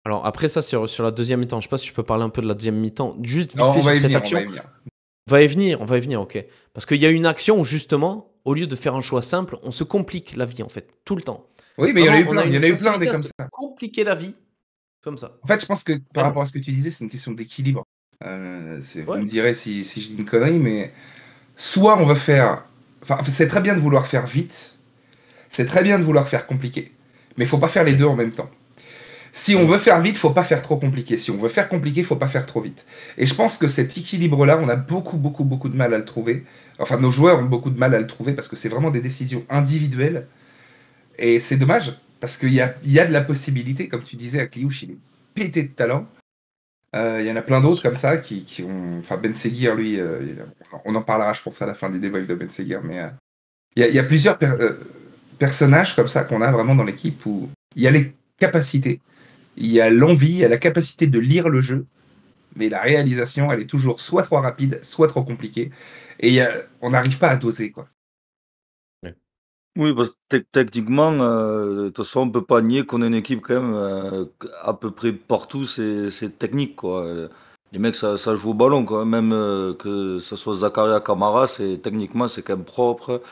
Alors après ça, sur la deuxième mi-temps, je sais pas si je peux parler un peu de la deuxième mi-temps, juste vite fait sur cette action. On va y venir, ok. Parce qu'il y a une action où justement, au lieu de faire un choix simple, on se complique la vie en fait, tout le temps. Oui, mais il y en a eu plein des comme ça. Compliquer la vie, comme ça. En fait, je pense que par rapport à ce que tu disais, c'est une question d'équilibre. Vous me direz si je dis une connerie, mais soit on va faire... Enfin, c'est très bien de vouloir faire vite, c'est très bien de vouloir faire compliqué, mais il faut pas faire les deux en même temps. Si on veut faire vite, faut pas faire trop compliqué. Si on veut faire compliqué, faut pas faire trop vite. Et je pense que cet équilibre-là, on a beaucoup de mal à le trouver. Enfin, nos joueurs ont beaucoup de mal à le trouver parce que c'est vraiment des décisions individuelles. Et c'est dommage parce qu'il y a de la possibilité, comme tu disais, à Cliouche, il est pété de talent. Il y en a plein d'autres comme ça qui ont... Enfin, Ben Seguir, lui, on en parlera, je pense, à la fin du débrief de Ben Seguir. Mais il y a plusieurs personnages comme ça qu'on a vraiment dans l'équipe où il y a les capacités. Il y a l'envie, il y a la capacité de lire le jeu, mais la réalisation, elle est toujours soit trop rapide, soit trop compliquée. Et on n'arrive pas à doser, quoi. Oui, parce que techniquement, de toute façon, on peut pas nier qu'on a une équipe quand même, à peu près partout, c'est technique, quoi. Les mecs, ça joue au ballon, quoi. Même que ce soit Zakaria Kamara, techniquement, c'est quand même propre.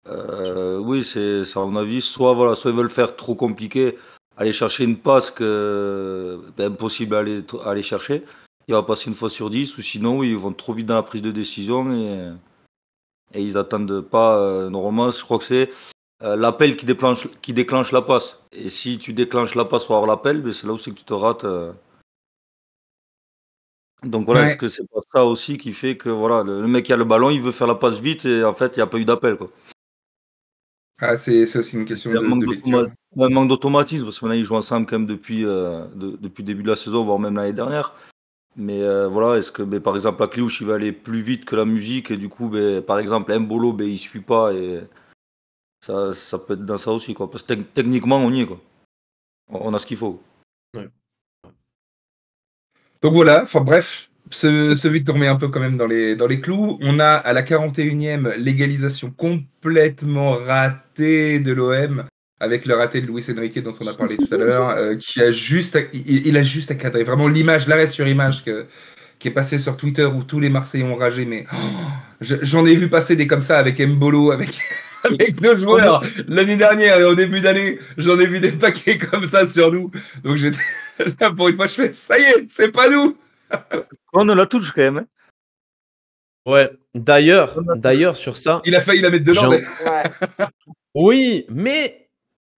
Oui, c'est à mon avis, soit ils veulent faire trop compliqué, aller chercher une passe que impossible à aller chercher. Il va passer une fois sur 10, ou sinon ils vont trop vite dans la prise de décision et ils attendent pas. Normalement, je crois que c'est l'appel qui déclenche la passe. Et si tu déclenches la passe pour avoir l'appel, c'est là où c'est que tu te rates. Donc voilà, est-ce que c'est pas ça aussi qui fait que voilà, le mec qui a le ballon, il veut faire la passe vite et en fait il n'y a pas eu d'appel, quoi. Ah, c'est aussi une question de lecture. Un manque d'automatisme, parce que maintenant ils jouent ensemble quand même depuis le début de la saison, voire même l'année dernière. Mais voilà, est-ce que par exemple la Cliouche il va aller plus vite que la musique et du coup par exemple Mbolo il suit pas et ça peut être dans ça aussi, quoi. Parce que techniquement on y est, quoi. On a ce qu'il faut. Ouais. Donc voilà, enfin bref, ce but tournait un peu quand même dans les clous. On a à la 41e l'égalisation complètement ratée de l'OM avec le raté de Luis Enrique dont on a parlé tout à l'heure, qui a juste il a juste à cadrer. Vraiment l'image, l'arrêt sur image qui est passé sur Twitter où tous les Marseillais ont ragé, mais j'en ai vu passer des comme ça avec Mbolo, avec nos joueurs l'année dernière et au début d'année, j'en ai vu des paquets comme ça sur nous. Donc j'étais là pour une fois, je fais ça y est, c'est pas nous. On la touche quand même. Hein. Ouais, d'ailleurs sur ça, il a failli la mettre dedans. Oui, mais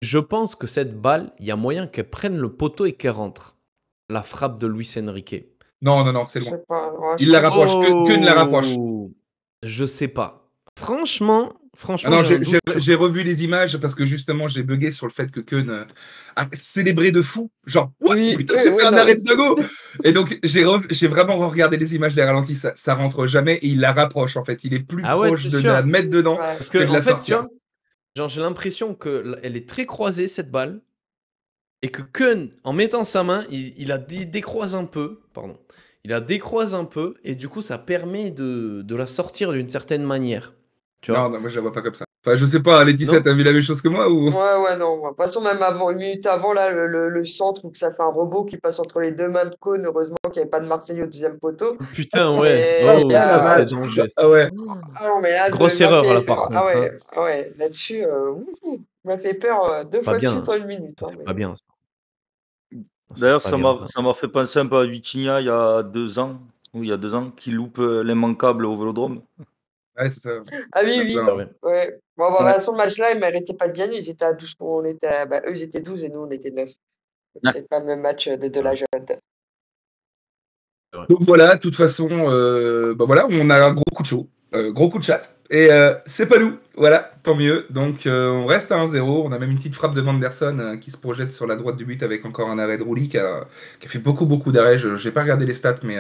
je pense que cette balle, il y a moyen qu'elle prenne le poteau et qu'elle rentre. La frappe de Luis Enrique. Non, c'est loin. Il la rapproche, que ne la rapproche. Je sais pas. Franchement. Ah non, j'ai revu les images parce que justement j'ai bugué sur le fait que Keun a célébré de fou. Genre, putain, j'ai fait un arrêt de go. Et donc j'ai vraiment regardé les images, les ralentis, ça rentre jamais et il la rapproche en fait. Il est plus proche de la mettre dedans que de la sortir. Genre, j'ai l'impression qu'elle est très croisée cette balle et que Keun, en mettant sa main, il a décroise un peu. Pardon. Il la décroise un peu et du coup ça permet de la sortir d'une certaine manière. Tu vois non, moi je la vois pas comme ça. Enfin, je sais pas, Laetitia, Non? t'as vu la même chose que moi ou? Ouais, non. De toute façon, même avant, une minute avant, là, le centre où que ça fait un robot qui passe entre les deux mains de Cône. Heureusement qu'il n'y avait pas de Marseillais au deuxième poteau. Putain, ouais. Et Oh, Ah la ça, c'était vache! danger, ça. Ah ouais. Ah non, mais là, Grosse il m'a erreur, fait. là, par Ah contre, hein. ouais, là-dessus, il m'a fait peur deux C'est pas fois de bien. suite en une minute. Ça, Hein, c'est pas mais... bien, ça. Ça, c'est D'ailleurs, pas bien, ça. ça m'a fait penser un peu à Vitinha il y a 2 ans, ou il y a 2 ans, qui loupe l'immanquable au Vélodrome. Ouais, c'est ça. Ah Il y en a oui. C'est plein. vrai. Ouais. Bon, bah, Ouais. sur le match-là, ils ne méritaient pas de gagner. Ils étaient à 12. Eux, ils étaient 12 et nous, on était 9. Donc, Ouais. c'est pas le même match de la Ouais, jeune. c'est vrai. Donc voilà, de toute façon, bah voilà, on a un gros coup de chaud, gros coup de chat. Et c'est pas nous, voilà, tant mieux. Donc on reste à 1-0. On a même une petite frappe de Vanderson qui se projette sur la droite du but avec encore un arrêt de Rouli qui a fait beaucoup d'arrêts. Je n'ai pas regardé les stats, mais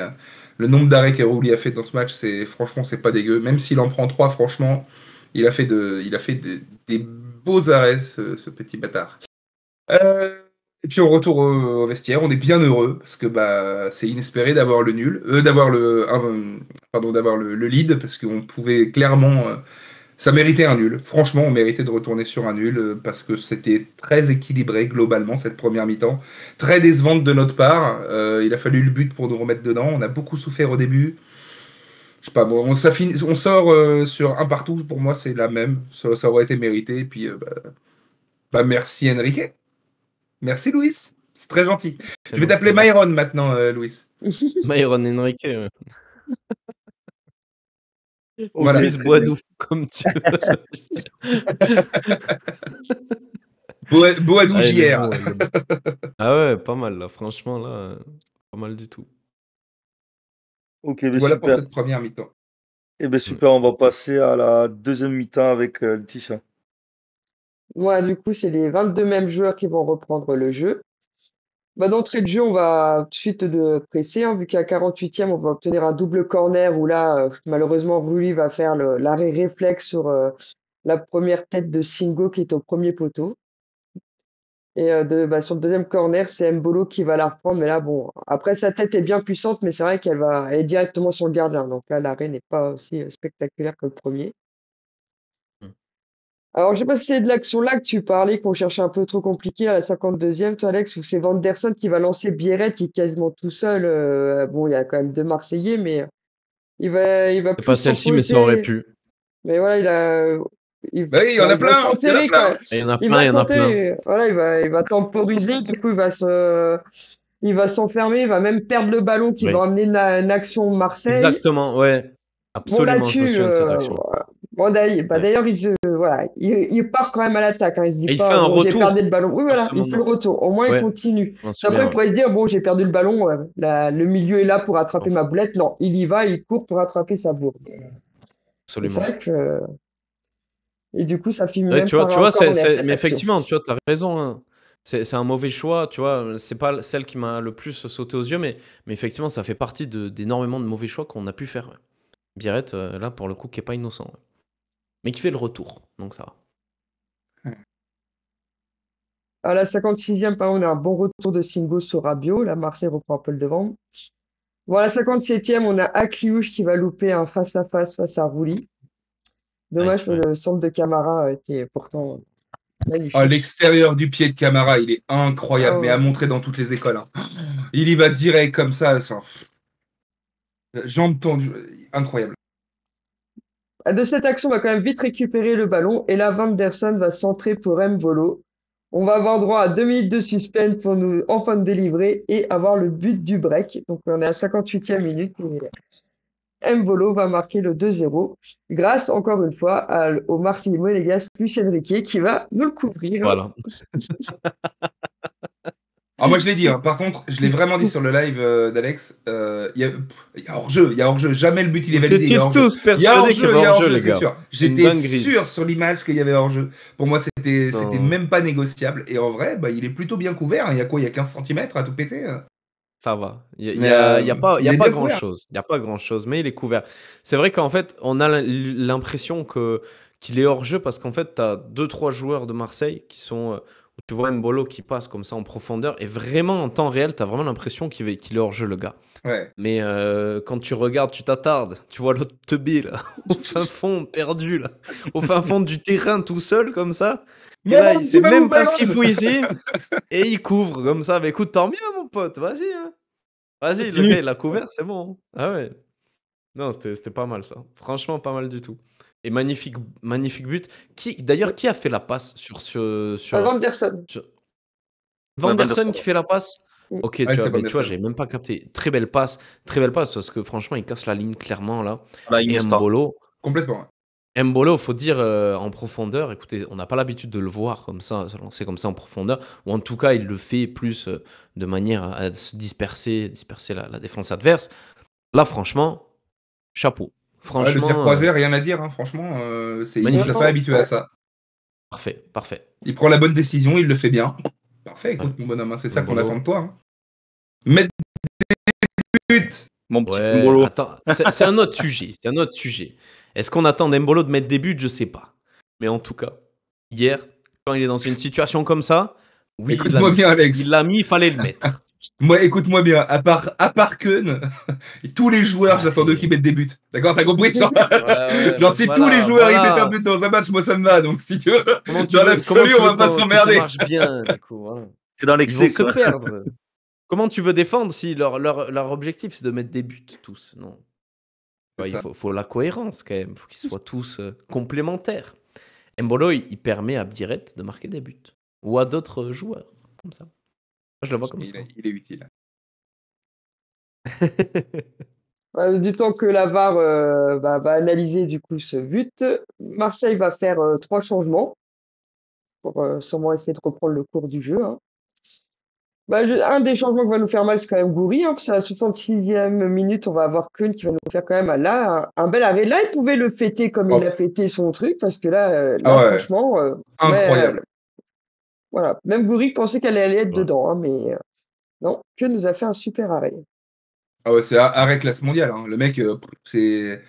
le nombre d'arrêts que Rouli a fait dans ce match, franchement, c'est pas dégueu. Même s'il en prend 3, franchement, il a fait des beaux arrêts, ce petit bâtard. Et puis on retourne au vestiaire, on est bien heureux parce que bah c'est inespéré d'avoir le nul, d'avoir le lead parce qu'on pouvait clairement, ça méritait un nul. Franchement, on méritait de retourner sur un nul parce que c'était très équilibré globalement cette première mi-temps, très décevante de notre part. Il a fallu le but pour nous remettre dedans. On a beaucoup souffert au début. Je sais pas, bon, on sort sur un partout. Pour moi, c'est la même. Ça aurait été mérité. Et puis bah, merci Enrique. Merci Louis, c'est très gentil. Je vais t'appeler Myron maintenant, Louis. Myron Henrique, ouais. Voilà. Louis Boisdoux, comme tu veux. Boadou Ah, il est JR. bon, il est bon. Ah ouais, pas mal là, franchement là, pas mal du tout. Ok, mais Voilà pour super. cette première mi-temps. Eh ben super, on va passer à la deuxième mi-temps avec Laetitia. Moi, du coup, c'est les 22 mêmes joueurs qui vont reprendre le jeu. Bah, d'entrée de jeu, on va tout de suite de presser, hein, vu qu'à 48e, on va obtenir un double corner où là, malheureusement, Rulli va faire l'arrêt réflexe sur la première tête de Singo qui est au premier poteau. Et sur le deuxième corner, c'est Mbolo qui va la reprendre. Mais là, bon, après, sa tête est bien puissante, mais c'est vrai elle est directement sur le gardien. Donc là, l'arrêt n'est pas aussi spectaculaire que le premier. Mm. Alors, je sais pas si c'est de l'action-là que tu parlais, qu'on cherchait un peu trop compliqué à la 52e, toi, Alex, où c'est Vanderson qui va lancer Biarrette, qui est quasiment tout seul. Bon, il y a quand même deux Marseillais, mais il va C'est plus pas celle-ci, mais ça aurait s'enfoncer. pu. Mais voilà, Bah oui, il y en a il va plein, il y en a s'enterrer quand plein. même. Et il y en a Il plein, va il y en a plein. s'enterrer. Voilà, il va temporiser. Du coup, il va s'enfermer. Il va même perdre le ballon qui va Oui. amener une action Marseille. Exactement, ouais. Bon, Absolument, je me là-dessus, souviens de cette action. bon, Ouais. d'ailleurs, voilà, il part quand même à l'attaque. Hein. Il se dit Et il fait pas, un bon, j'ai perdu retour le ballon. Oui, sur voilà, ce il fait le moment. retour. Au moins, il Ouais, continue. je m'en Après, il souviens, ouais. pourrait se dire, bon, j'ai perdu le ballon. Le milieu est là pour attraper Non, ma boulette. Non, il y va, il court pour attraper sa bourre. Et c'est absolument. vrai que. Et du coup, ça finit Ouais, même tu vois, par un corner, mais cette action. effectivement, tu vois, t'as raison, hein. C'est un mauvais choix, tu vois. C'est pas celle qui m'a le plus sauté aux yeux, mais effectivement, ça fait partie d'énormément de mauvais choix qu'on a pu faire. Ouais. Biarrette, là, pour le coup, qui est pas innocent. Ouais. Mais qui fait le retour, donc ça va. À la 56e, par contre, on a un bon retour de Singo sur Rabiot. Là, Marseille reprend un peu le devant. Bon, à la 57e, on a Akliouche qui va louper un face-à-face face à Rouli. Dommage que Ouais. le centre de Camara était pourtant Ah, magnifique. l'extérieur du pied de Camara, il est incroyable, Ah mais à ouais. montrer dans toutes les écoles. Hein. Il y va direct comme ça, jambes tendues, incroyable. De cette action, on va quand même vite récupérer le ballon. Et là, Vanderson va centrer pour Mbolo. On va avoir droit à 2 minutes de suspense pour nous enfin délivrer et avoir le but du break. Donc, on est à 58e minute. Et Mbolo va marquer le 2-0 grâce, encore une fois, au Marseillais monégasque Lucien Riquet qui va nous le couvrir. Voilà. Alors moi je l'ai dit, hein. Par contre, je l'ai vraiment dit sur le live d'Alex, il y a hors-jeu, il y a hors-jeu, jamais le but il est Vous validé, il y étiez a hors-jeu. tous Il y a persuadés qu'il y hors-jeu, avait il y a hors-jeu, hors-jeu, les c'est gars. sûr. C'est une J'étais dinguerie. sûr sur l'image qu'il y avait hors-jeu. Pour moi, c'était Non. même pas négociable. Et en vrai, bah, il est plutôt bien couvert. Il y a quoi? Il y a 15 cm à tout péter. Ça va. Il y Mais a, y a pas, il y a est pas bien couvert. grand-chose. Il y a pas grand-chose, mais il est couvert. C'est vrai qu'en fait, on a l'impression qu'il est hors jeu parce qu'en fait, tu as 2-3 joueurs de Marseille qui sont Tu vois Mbolo qui passe comme ça en profondeur et vraiment en temps réel, tu as vraiment l'impression qu'il est hors jeu le gars. Ouais. Mais quand tu regardes, tu t'attardes, tu vois l'autre teubé là, au fin fond, perdu là, au fin fond du terrain tout seul comme ça. Et là, il sait même pas ce qu'il fout ici et il couvre comme ça. Mais écoute, tant mieux mon pote, vas-y, hein. Vas-y, le gars il a couvert, c'est bon. Ah ouais. Non, c'était pas mal ça. Franchement, pas mal du tout. Et magnifique, magnifique but. D'ailleurs, qui a fait la passe sur Anderson. Vanderson qui fait la passe? Mm. Ok, Ouais, tu vois, c'est mais tu vois, Vanderson. j'avais même pas capté. Très belle passe parce que franchement, il casse la ligne clairement là. Là, Et Iniesta. Complètement. Mbolo, faut dire en profondeur. Écoutez, on n'a pas l'habitude de le voir comme ça, se lancer comme ça en profondeur, ou en tout cas, il le fait plus de manière à se disperser la défense adverse. Là, franchement, chapeau. Ouais, le tir Franchement, croisé, rien à dire, hein, franchement. Il nous a magnifique. pas habitués à ça. Parfait, parfait. Il prend la bonne décision, il le fait bien. Parfait, écoute, Ouais. mon bonhomme, hein, c'est ça qu'on Mbolo. attend de toi. Hein. Mettre des buts. Mon petit Ouais, Mbolo. attends, c'est un autre sujet. C'est un autre sujet. Est-ce qu'on attend d'Embolo de mettre des buts? Je sais pas. Mais en tout cas, hier, quand il est dans une situation comme ça, oui, il l'a Écoute-moi mis. bien, Alex. Il l'a mis, il fallait le mettre. Moi, écoute-moi bien. À part Keun, tous les joueurs, Ouais. j'attends d'eux qu'ils mettent des buts. D'accord, t'as compris? Genre, Ouais, genre si voilà, tous les joueurs ils mettent un voilà. but dans un match, moi ça me va. Donc si tu veux, Comment tu dans veux, l'absolu, on va pas que ça s'emmerder. marche bien, du coup, voilà. C'est dans Ils vont l'excès, se quoi. perdre. Comment tu veux défendre si leur objectif c'est de mettre des buts tous? Non. C'est Ouais, il ça. faut la cohérence quand même. Il faut qu'ils soient tous complémentaires. Mbolo, il permet à Biret de marquer des buts. Ou à d'autres joueurs, comme ça. Moi, je le vois comme ça. Il est utile. Du temps que la VAR va analyser du coup ce but, Marseille va faire 3 changements pour sûrement essayer de reprendre le cours du jeu. Hein. Un des changements qui va nous faire mal, c'est quand même Goury, hein, parce qu'à la 66e minute, on va avoir Keun qui va nous faire quand même un bel arrêt. Là, il pouvait le fêter comme il a fêté son truc, parce que là, Ouais. franchement, Incroyable. voilà. Même Goury pensait qu'elle allait être Ouais. dedans, hein, mais non, Keun nous a fait un super arrêt. Ah ouais, c'est arrêt classe mondiale. Hein. Le mec, c'est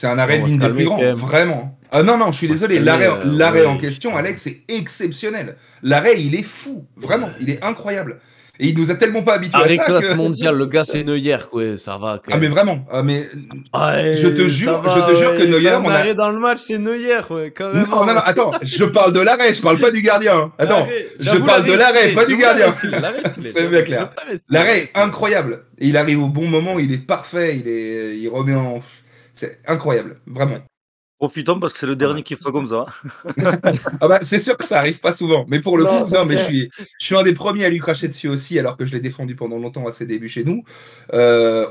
un arrêt On va digne se des plus calmer quand grands, même. vraiment. Ah non, je suis On va se désolé. calmer, L'arrêt en ouais, question, Alex, c'est exceptionnel. L'arrêt, il est fou, vraiment. Il est incroyable. Et il nous a tellement pas habitués à Arrêt ça classe que. mondiale, le gars c'est Neuer, quoi, ça va quand Ah mais même. vraiment. Ah, mais Ouais, je te ça jure va, que ouais. Neuer, Un on a. arrêt dans le match, c'est Neuer, ouais, carrément. Non, attends, je parle de l'arrêt, je parle pas du gardien. Attends, L'arrêt, je j'avoue, parle de l'arrêt, pas du j'avoue, gardien. l'arrêt stylé, C'est bien j'avoue, clair. l'arrêt stylé, L'arrêt stylé. incroyable. Et il arrive au bon moment, il est parfait, il remet en. C'est incroyable, vraiment. Profitons parce que c'est le dernier qui fera comme ça. Ah bah, c'est sûr que ça arrive pas souvent. Mais pour le Non, coup, c'est non, mais clair. je suis un des premiers à lui cracher dessus aussi, alors que je l'ai défendu pendant longtemps à ses débuts chez nous.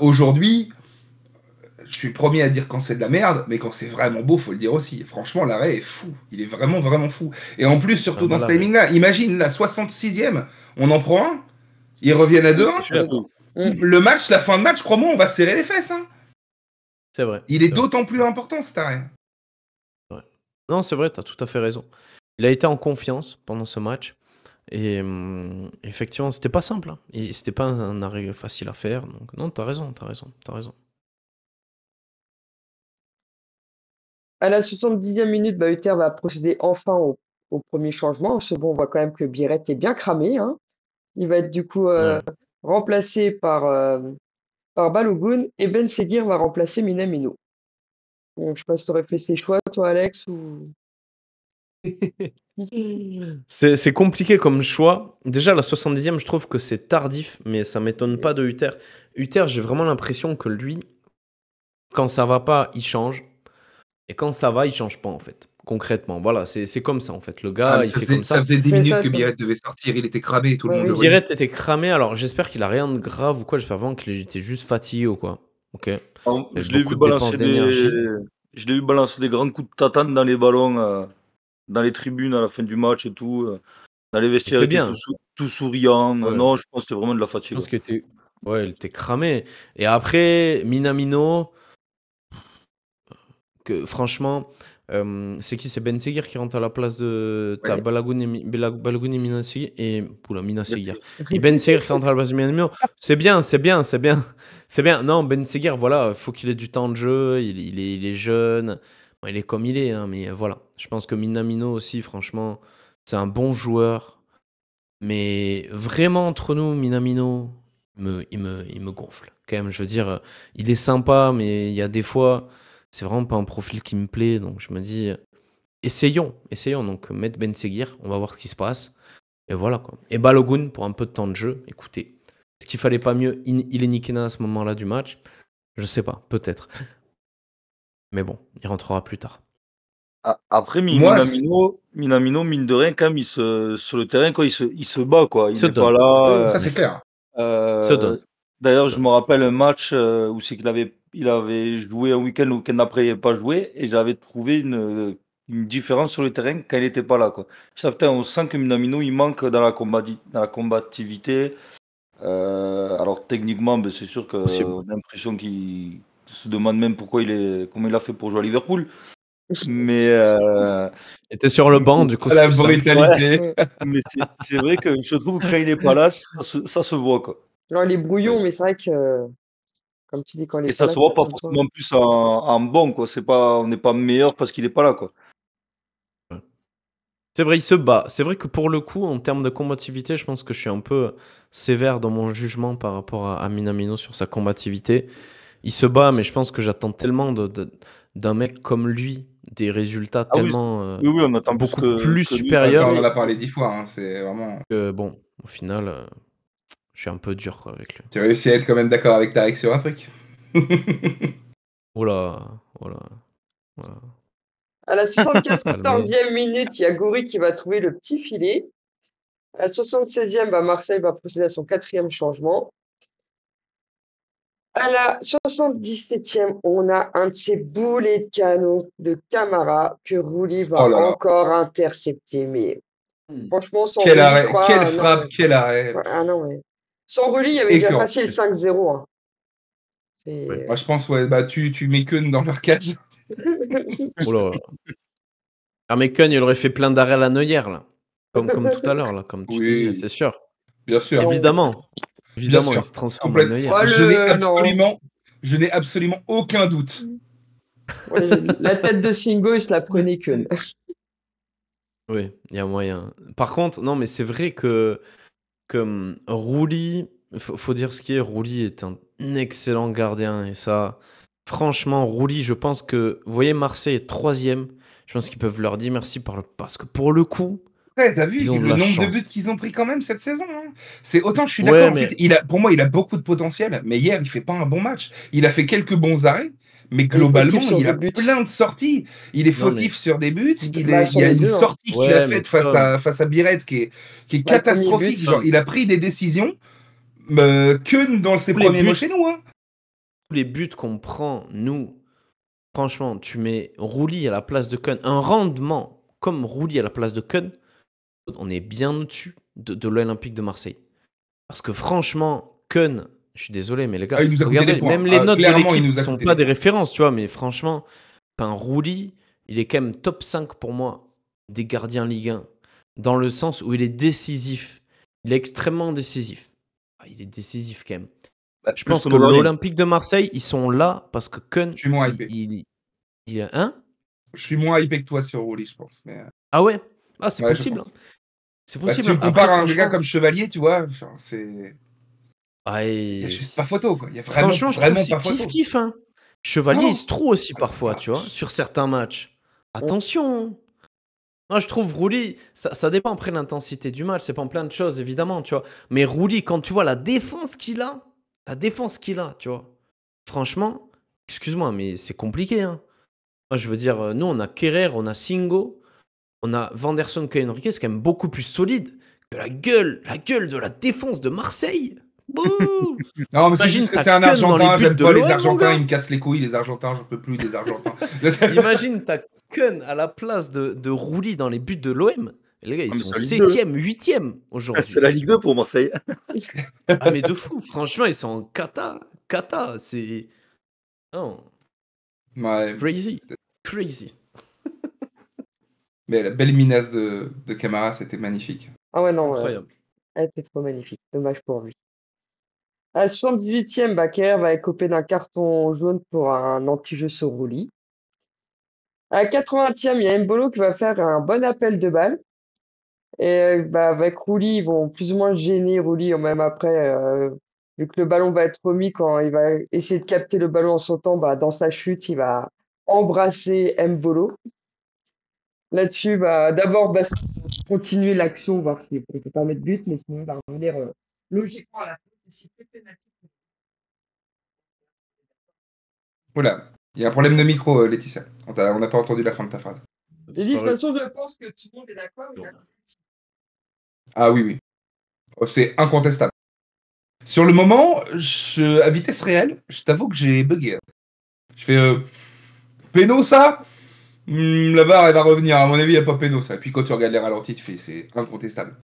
Aujourd'hui, je suis le premier à dire quand c'est de la merde, mais quand c'est vraiment beau, faut le dire aussi. Franchement, l'arrêt est fou. Il est vraiment, vraiment fou. Et en plus, surtout dans ce timing-là, imagine la 66e, on en prend un, ils reviennent à 2-1. Le match, la fin de match, crois-moi, on va serrer les fesses. Hein. C'est vrai. Il est d'autant plus important cet arrêt. Ouais. Non, c'est vrai, tu as tout à fait raison. Il a été en confiance pendant ce match. Et effectivement, c'était pas simple. Hein. Et c'était pas un arrêt facile à faire. Donc, non, t'as raison. À la 70e minute, Uther va procéder enfin au premier changement. Ce bon, on voit quand même que Biret est bien cramé. Hein. Il va être du coup remplacé par Balogun et Ben Seguir va remplacer Minamino. Bon, je sais pas si tu aurais fait ces choix, toi, Alex, ou... C'est compliqué comme choix. Déjà, la 70e, je trouve que c'est tardif, mais ça m'étonne pas de Uther. Uther, j'ai vraiment l'impression que lui, quand ça va pas, il change. Et quand ça va, il change pas, en fait. Concrètement, voilà, c'est comme ça, en fait. Le gars, il fait comme ça. Ça faisait 10 minutes que Biret devait sortir, il était cramé et tout le monde le voyait. Biret était cramé, alors j'espère qu'il a rien de grave ou quoi. J'espère vraiment qu'il était juste fatigué ou quoi. Ok. Je l'ai vu balancer des grands coups de tatane dans les ballons, dans les tribunes à la fin du match et tout. Dans les vestiaires, il était tout souriant. Ouais. Non, je pense que c'était vraiment de la fatigue. Je pense qu'il était... Ouais, il était cramé. Et après, Minamino, que franchement, c'est qui? C'est Ben Seguir qui rentre à la place de Balogun et Mina Seguir. Et Mina Seguir. Et Ben Seguir qui rentre à la place de Minamino. C'est bien. Non, Ben Seguir, voilà, faut qu'il ait du temps de jeu. Il est jeune. Bon, il est comme il est, hein, mais voilà. Je pense que Minamino aussi, franchement, c'est un bon joueur. Mais vraiment, entre nous, Minamino, il me gonfle. Quand même, je veux dire, il est sympa, mais il y a des fois, c'est vraiment pas un profil qui me plaît. Donc je me dis, essayons. Donc mettre Ben Seguir, on va voir ce qui se passe. Et voilà quoi. Et Balogun pour un peu de temps de jeu. Écoutez, est-ce qu'il fallait pas mieux Ilenikena à ce moment-là du match? Je sais pas, peut-être. Mais bon, il rentrera plus tard. Après, Moi, Minamino, mine de rien, quand même, sur le terrain, quoi, il se bat, quoi. Il Il se n'est pas donne. là. ça c'est clair. Il se donne. D'ailleurs, Il se je me donne. rappelle un match où c'est qu'il avait joué un week-end, le week-end après, il n'avait pas joué, et j'avais trouvé une différence sur le terrain quand il n'était pas là, quoi. Putain, on sent que Minamino, il manque dans la combativité. Alors, techniquement, ben, c'est sûr Possible. qu'on a l'impression qu'il se demande même comment il a fait pour jouer à Liverpool. Mais, Il était sur le banc, du coup, À c'est la plus simple. brutalité. Ouais. mais c'est vrai que je trouve que quand il n'est pas là, ça se voit, quoi. Non, il est brouillon, mais c'est vrai que, comme tu dis, quand il Et est pas ça là, se voit ça pas se voit. forcément plus en bon, quoi. On n'est pas meilleur parce qu'il est pas là, quoi. C'est vrai, il se bat. C'est vrai que pour le coup, en termes de combativité, je pense que je suis un peu sévère dans mon jugement par rapport à Minamino sur sa combativité. Il se bat, mais je pense que j'attends tellement d'un mec comme lui, des résultats Ah oui, tellement oui, on attend plus beaucoup plus que lui. Ouais, ça, supérieurs on en Mais a parlé 10 fois. C'est vraiment. que, bon, au final, je suis un peu dur quoi, avec lui. Tu as réussi à être quand même d'accord avec Tarek sur un truc. Oh là, oh là, oh là. à la On va se calmer. 74e minute, il y a Goury qui va trouver le petit filet. À la 76e, bah, Marseille va procéder à son 4e changement. À la 77e, on a un de ces boulets de canon de Camara que Rouli Oh va là là. encore intercepter. Mais franchement, sans Quel Rouli, je arrêt, crois. quelle Non, frappe, mais, quel arrêt. ouais, ah non, mais. Sans Rouli, il y avait déjà Écœurant. passé le 5-0. Hein. Ouais. Moi, C'est. je pense, ouais, bah, tu mets Keun dans leur cage. Oh là. Ah mais Kun, il aurait fait plein d'arrêts à la Neuer là. Comme tout à l'heure là, comme tu disais, Oui, c'est sûr. bien sûr. Non. Évidemment. Bien Évidemment, il sûr. se transforme en Complète. Neuer. Oh, non. Je n'ai absolument aucun doute. Ouais, la tête de Singo, il se la prenait que. Oui, il y a moyen. Par contre, non, mais c'est vrai que Rouli, faut dire ce qui est, Rouli est un excellent gardien. Et ça, franchement, Rouli, je pense que, vous voyez, Marseille est 3e. Je pense qu'ils peuvent leur dire merci parce que pour le coup, Ouais, t'as vu ils ont de le la nombre de buts chance. qu'ils ont pris quand même cette saison. Hein. C'est autant je suis d'accord. Ouais, En fait, mais pour moi, il a beaucoup de potentiel, mais hier, il fait pas un bon match. Il a fait quelques bons arrêts, mais Il est fautif globalement, sur il deux a buts. plein de sorties. Il est non, mais fautif sur des buts. Bah, Il sur y a les une deux. Hein. sortie qu'il a ouais, mais faite face Tom, à Biret qui est Bah, le premier catastrophique. but. Genre, Tom, il a pris des décisions que dans ses tous les premiers mots buts, chez nous. Hein. tous les buts qu'on prend, nous, franchement, tu mets Rouli à la place de Kun, un rendement comme Rouli à la place de Kun, on est bien au-dessus de l'Olympique de Marseille. Parce que franchement, Kun, je suis désolé, mais les gars, Ah, il nous a coûté des regardez, points. même les Ah, notes de clairement, il l'équipe nous ne a sont coûté pas des des points. références, tu vois, mais franchement, Rouli, il est quand même top 5 pour moi des gardiens Ligue 1, dans le sens où il est décisif. Il est extrêmement décisif. Ah, il est décisif quand même. Je Plus pense que que nos gardiens. l'Olympique de Marseille, ils sont là parce que Kun, Je suis moins hypé. hein? Je suis moins hypé que toi sur Rouli, je pense. Mais... Ah ouais? Ah, c'est Ouais, je possible. pense. C'est Bah, possible. tu le Après, compares à un gars franchement, comme Chevalier, tu vois, genre, c'est. ah, Il y a juste pas photo, quoi. Il y a vraiment, franchement, je trouve que vraiment c'est pas photo. kiff-kiff. Hein. Chevalier, il Oh, se trouve aussi oh la parfois, tu vois, vache. sur certains matchs. Attention. Moi, je trouve Rouli, ça dépend après de l'intensité du match. C'est pas en plein de choses, évidemment, tu vois. Mais Rouli, quand tu vois la défense qu'il a, tu vois. Franchement, excuse-moi, mais c'est compliqué. Hein. Moi, je veux dire, nous, on a Kerrer, on a Singo, on a Vanderson, Caio Henrique, c'est quand même beaucoup plus solide que la gueule de la défense de Marseille. Bouh. Non, mais c'est Imagine, juste que t'as c'est un Kun dans les Argentin, buts j'aime de pas les l'OM, mon Argentins, gars. ils me cassent les couilles, les Argentins, j'en peux plus des Argentins. Imagine, t'as Kun à la place de Rouli dans les buts de l'OM. Les gars, ils Ah, mais sont c'est la Ligue 2. 7e, 8e C'est aujourd'hui. la Ligue 2 pour Marseille. Ah, mais de fou, franchement, ils sont en cata. C'est. Oh, Ouais. crazy. Crazy. Mais la belle minace de Camara, c'était magnifique. Ah ouais, non, Incroyable. elle était trop magnifique. Dommage pour lui. À la 78e, Bakker va écoper d'un carton jaune pour un anti-jeu sur Rouli. À la 80e, il y a Mbolo qui va faire un bon appel de balle. Et avec Rouli, ils vont plus ou moins gêner Rouli, même après, vu que le ballon va être remis, quand il va essayer de capter le ballon en sautant, dans sa chute, il va embrasser Mbolo. Là-dessus, d'abord continuer l'action, voir s'il ne peut pas mettre but, mais sinon, il va revenir logiquement à la fin et siffler pénalty. Oula, il y a un problème de micro, Laetitia. On n'a pas entendu la fin de ta phrase. Et de toute façon, je pense que tout le monde est d'accord. Ah oui, oui. Oh, c'est incontestable. Sur le moment, à vitesse réelle, je t'avoue que j'ai bugué. Je fais péno ça la barre elle va revenir. À mon avis, il n'y a pas péno ça. Et puis quand tu regardes les ralentis, tu fais c'est incontestable.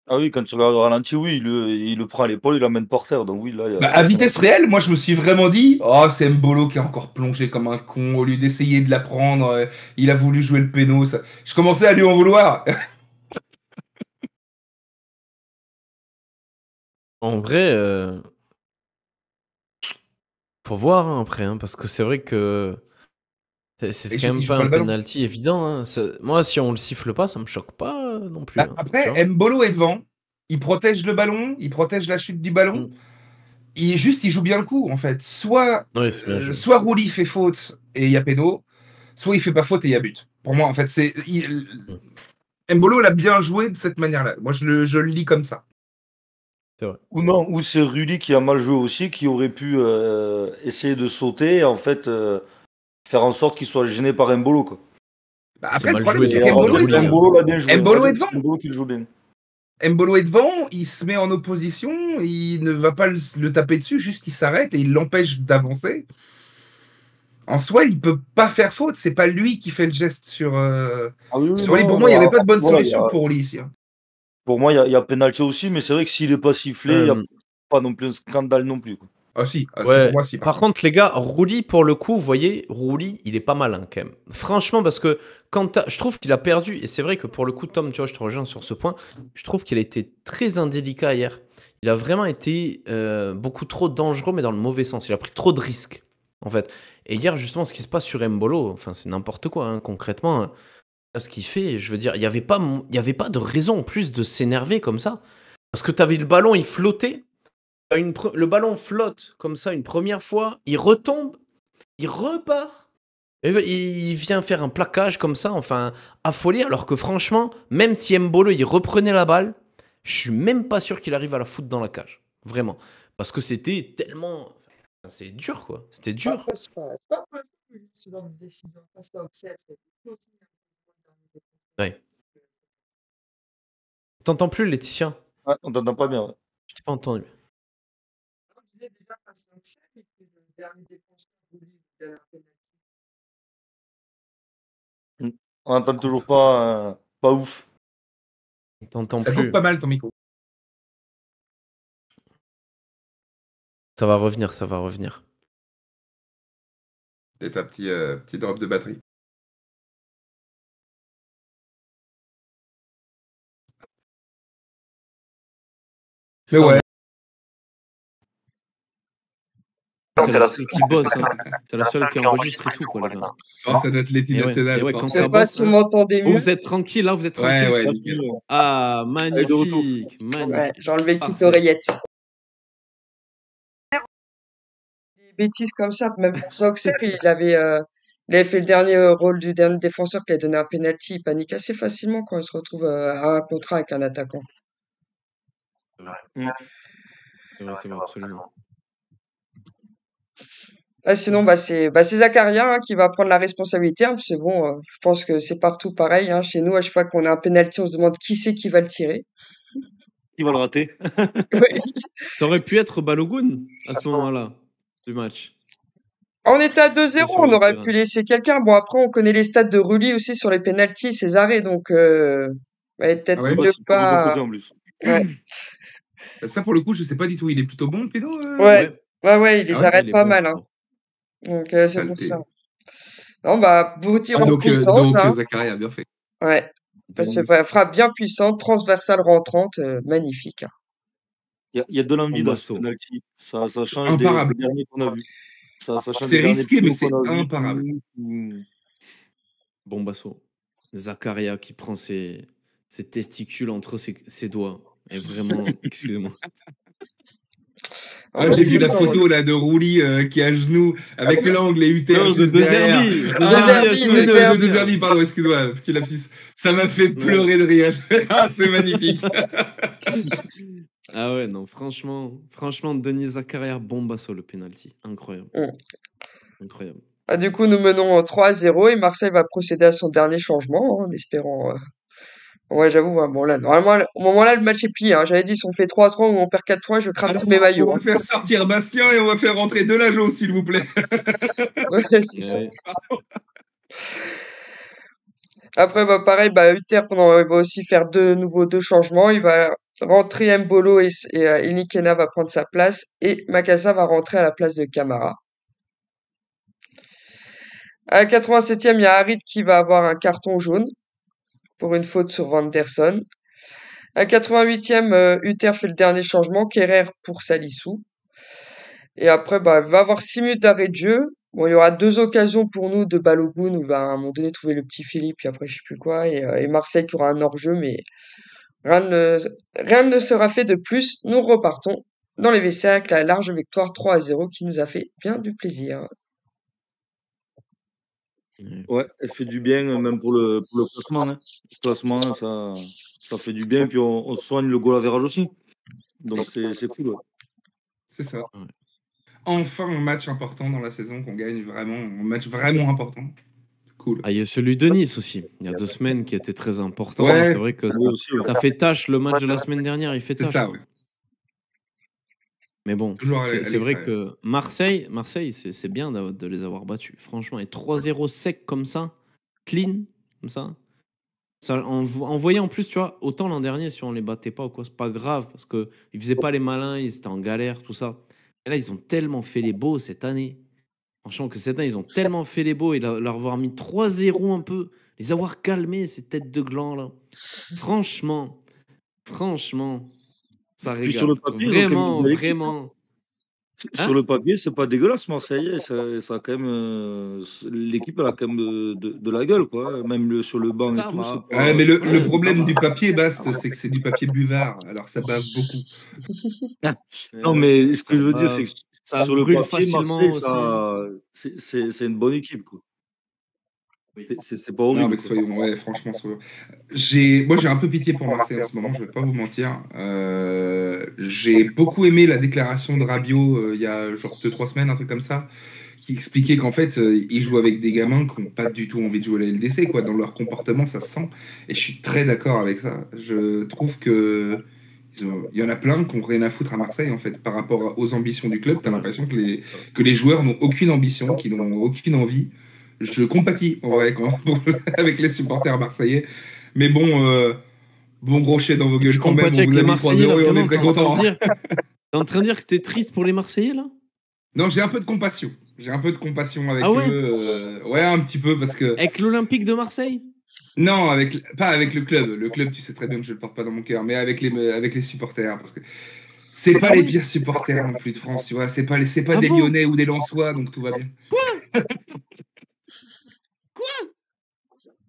Ah oui, quand tu regardes le ralenti, oui, il le prend à l'épaule, il l'emmène par terre. Donc oui, là, À vitesse réelle, moi je me suis vraiment dit, oh c'est Mbolo qui est encore plongé comme un con. Au lieu d'essayer de la prendre, il a voulu jouer le péno. Ça. Je commençais à lui en vouloir. En vrai, faut voir après, parce que c'est vrai que c'est Et quand même il joue pas pas un le ballon. penalty évident. Moi, si on le siffle pas, ça me choque pas non plus. Après, Mbolo est devant. Il protège le ballon, il protège la chute du ballon. Il joue bien le coup en fait. Soit Rouli fait faute et il y a péno, soit il fait pas faute et il y a but. Pour moi, en fait, Mbolo l'a bien joué de cette manière-là. Moi, je le lis comme ça. C'est vrai. Ou non, ou c'est Rudy qui a mal joué aussi, qui aurait pu essayer de sauter et en fait faire en sorte qu'il soit gêné par Mbolo, quoi. Après, le problème, c'est qu'Mbolo est devant. Mbolo l'a bien joué. Mbolo est devant. Mbolo qui le joue bien. Mbolo est devant, il se met en opposition, il ne va pas le taper dessus, juste il s'arrête et il l'empêche d'avancer. En soi, il peut pas faire faute, c'est pas lui qui fait le geste sur Rouli. Pour moi, il n'y avait pas de bonne solution pour Rouli ici. Pour moi, il y a pénalty aussi, mais c'est vrai que s'il n'est pas sifflé, il n'y a pas non plus un scandale non plus, quoi. Ah si, ouais. pour moi, si. Par contre, les gars, Rouli, pour le coup, vous voyez, Rouli, il est pas malin quand même. Franchement, parce que je trouve qu'il a perdu, et c'est vrai que pour le coup, Tom, tu vois, je te rejoins sur ce point, je trouve qu'il a été très indélicat hier. Il a vraiment été beaucoup trop dangereux, mais dans le mauvais sens. Il a pris trop de risques, en fait. Et hier, justement, ce qui se passe sur Mbolo, enfin, c'est n'importe quoi, concrètement. Ce qu'il fait, je veux dire, il n'y avait pas de raison en plus de s'énerver comme ça. Parce que tu avais le ballon, il flottait. Le ballon flotte comme ça une première fois, il retombe, il repart, et il vient faire un plaquage comme ça, enfin affolé, alors que franchement, même si Mbolo il reprenait la balle, je suis même pas sûr qu'il arrive à la foutre dans la cage, vraiment, parce que c'était tellement, c'est dur quoi, c'était dur. C'est pas ce genre de décision face à Auxerre, c'est aussi. Ouais. T'entends plus, Laetitia? Ouais, on t'entend pas bien. Ouais. Je t'ai pas entendu. Déjà face à Auxerre, et puis le dernier défenseur de Lille, il a la pénalité. On n'entend toujours pas ouf. On t'entend Ça plus. coupe pas mal ton micro. Ça va revenir, ça va revenir. Peut-être un petit drop de batterie. Mais ouais. C'est la seule qui bosse, hein. C'est la seule qui enregistre et tout, quoi, les gars. Grâce à notre Letty nationale. Ouais, quand Je sais ça pas bosse, si vous m'entendez mieux. vous êtes tranquille, là, vous êtes tranquille. Ouais, nickel. Ah, magnifique, magnifique. Ouais, j'ai enlevé le kit oreillette. Des bêtises comme ça, même pour ça, il avait fait le dernier rôle du dernier défenseur qui a donné un penalty. Il panique assez facilement quand il se retrouve à un contre un avec un attaquant. C'est vrai, absolument. Sinon, c'est Zakaria qui va prendre la responsabilité. Parce que bon, je pense que c'est partout pareil. Chez nous, à chaque fois qu'on a un penalty, on se demande qui c'est qui va le tirer. Qui va le rater? Oui. Ça aurait pu être Balogun à ce moment-là du match. On était à 2-0, on aurait pu laisser quelqu'un. Bon, après, on connaît les stats de Rulli aussi sur les penalties et ses arrêts, donc peut-être mieux pas. En plus. Ouais. Ça, pour le coup, je sais pas du tout. Il est plutôt bon, le pédo Ouais, il les arrête pas mal. Donc, c'est pour ça. Non, beau tir en puissante. Donc, Zakaria a bien fait. Ouais. Frappe bien puissante, transversale rentrante, magnifique. Il y a de l'envie dans ce penalty. Ça change imparable. des derniers qu'on a vus. C'est risqué, mais c'est imparable. Bon Basso. Zakaria qui prend ses ses testicules entre ses doigts. Et vraiment, excusez-moi. Ah, j'ai vu la photo là de Rouli qui est à genoux avec l'angle et Uther Non, juste de derrière. De Zerbi, pardon, excuse-moi, petit lapsus. Ça m'a fait pleurer de rire. Ah, c'est magnifique. Ah ouais, non, franchement, Denis Zakaria bombasso le penalty. Incroyable. Incroyable. Ah, du coup, nous menons 3-0 et Marseille va procéder à son dernier changement en espérant. Ouais, j'avoue, hein, bon là, normalement, au moment-là, le match est plié. Hein. J'avais dit, si on fait 3-3 ou on perd 4-3, je crame tous mes maillots. On va faire sortir Bastien et on va faire rentrer Delageau, s'il vous plaît. Ouais, c'est ça. Après, bah, pareil, bah, Uther, il va aussi faire deux changements. Il va rentrer Mbolo et Elnikena va prendre sa place et Makassa va rentrer à la place de Camara. À la 87e, il y a Harit qui va avoir un carton jaune pour une faute sur Vanderson. À la 88e, Uther fait le dernier changement, Kerrer pour Salissou. Et après, bah, il va avoir 6 minutes d'arrêt de jeu. Bon, il y aura 2 occasions pour nous de Balogun où il va à un moment donné trouver le petit Philippe, puis après je sais plus quoi, et Marseille qui aura un hors-jeu, mais rien ne sera fait de plus. Nous repartons dans les vestiaires avec la large victoire 3-0 qui nous a fait bien du plaisir. Ouais, elle fait du bien, même pour le classement. Hein. Le classement, ça fait du bien, puis on soigne le goal average aussi. Donc c'est cool. Ouais. C'est ça. Enfin, un match important dans la saison qu'on gagne vraiment, un match vraiment important. Cool. Ah, il y a celui de Nice aussi, il y a 2 semaines qui était très important. Ouais. C'est vrai que ça fait tâche, le match de la semaine dernière, il fait tâche. C'est ça, ouais. Mais bon, c'est vrai que Marseille, c'est bien de les avoir battus. Franchement, et 3-0 sec comme ça, clean, comme ça. En voyant en plus, tu vois, autant l'an dernier, si on les battait pas ou quoi, c'est pas grave, parce qu'ils faisaient pas les malins, ils étaient en galère, tout ça. Et là, ils ont tellement fait les beaux cette année. Franchement, que cette année, ils ont tellement fait les beaux et leur avoir mis 3-0 un peu, les avoir calmés, ces têtes de gland là. Franchement, ça régale. Puis sur le papier, vraiment. Sur le papier, c'est pas dégueulasse, Marseille. Ça a quand même. L'équipe, elle a quand même de la gueule, quoi. Même sur le banc et tout. Pas... mais le problème du papier, Bast, c'est que c'est du papier buvard. Alors ça bave beaucoup. Non, mais ce que je veux dire, c'est que ça sur le brûle papier, facilement Marseille, c'est une bonne équipe, quoi. C'est pas horrible. Non, mais soyons, ouais, franchement, moi j'ai un peu pitié pour Marseille en ce moment, je vais pas vous mentir. J'ai beaucoup aimé la déclaration de Rabiot il y a genre 2-3 semaines, un truc comme ça, qui expliquait qu'en fait, ils jouent avec des gamins qui n'ont pas du tout envie de jouer à la LDC, quoi. Dans leur comportement, ça se sent. Et je suis très d'accord avec ça. Je trouve que il y en a plein qui n'ont rien à foutre à Marseille, en fait, par rapport aux ambitions du club. Tu as l'impression que les joueurs n'ont aucune ambition, qu'ils n'ont aucune envie. Je compatis, en vrai, avec les supporters marseillais. Mais bon, bon gros chais dans vos gueules quand même. On vous a mis 3-0 et on est très contents. T'es en train de dire que t'es triste pour les Marseillais, là? Non, j'ai un peu de compassion. J'ai un peu de compassion avec eux. Ouais, un petit peu, parce que... Avec l'Olympique de Marseille? Non, pas avec le club. Le club, tu sais très bien que je le porte pas dans mon cœur, mais avec les supporters, parce que c'est pas les pires supporters non plus de France, tu vois. C'est pas des Lyonnais ou des Lensois, donc tout va bien. Quoi?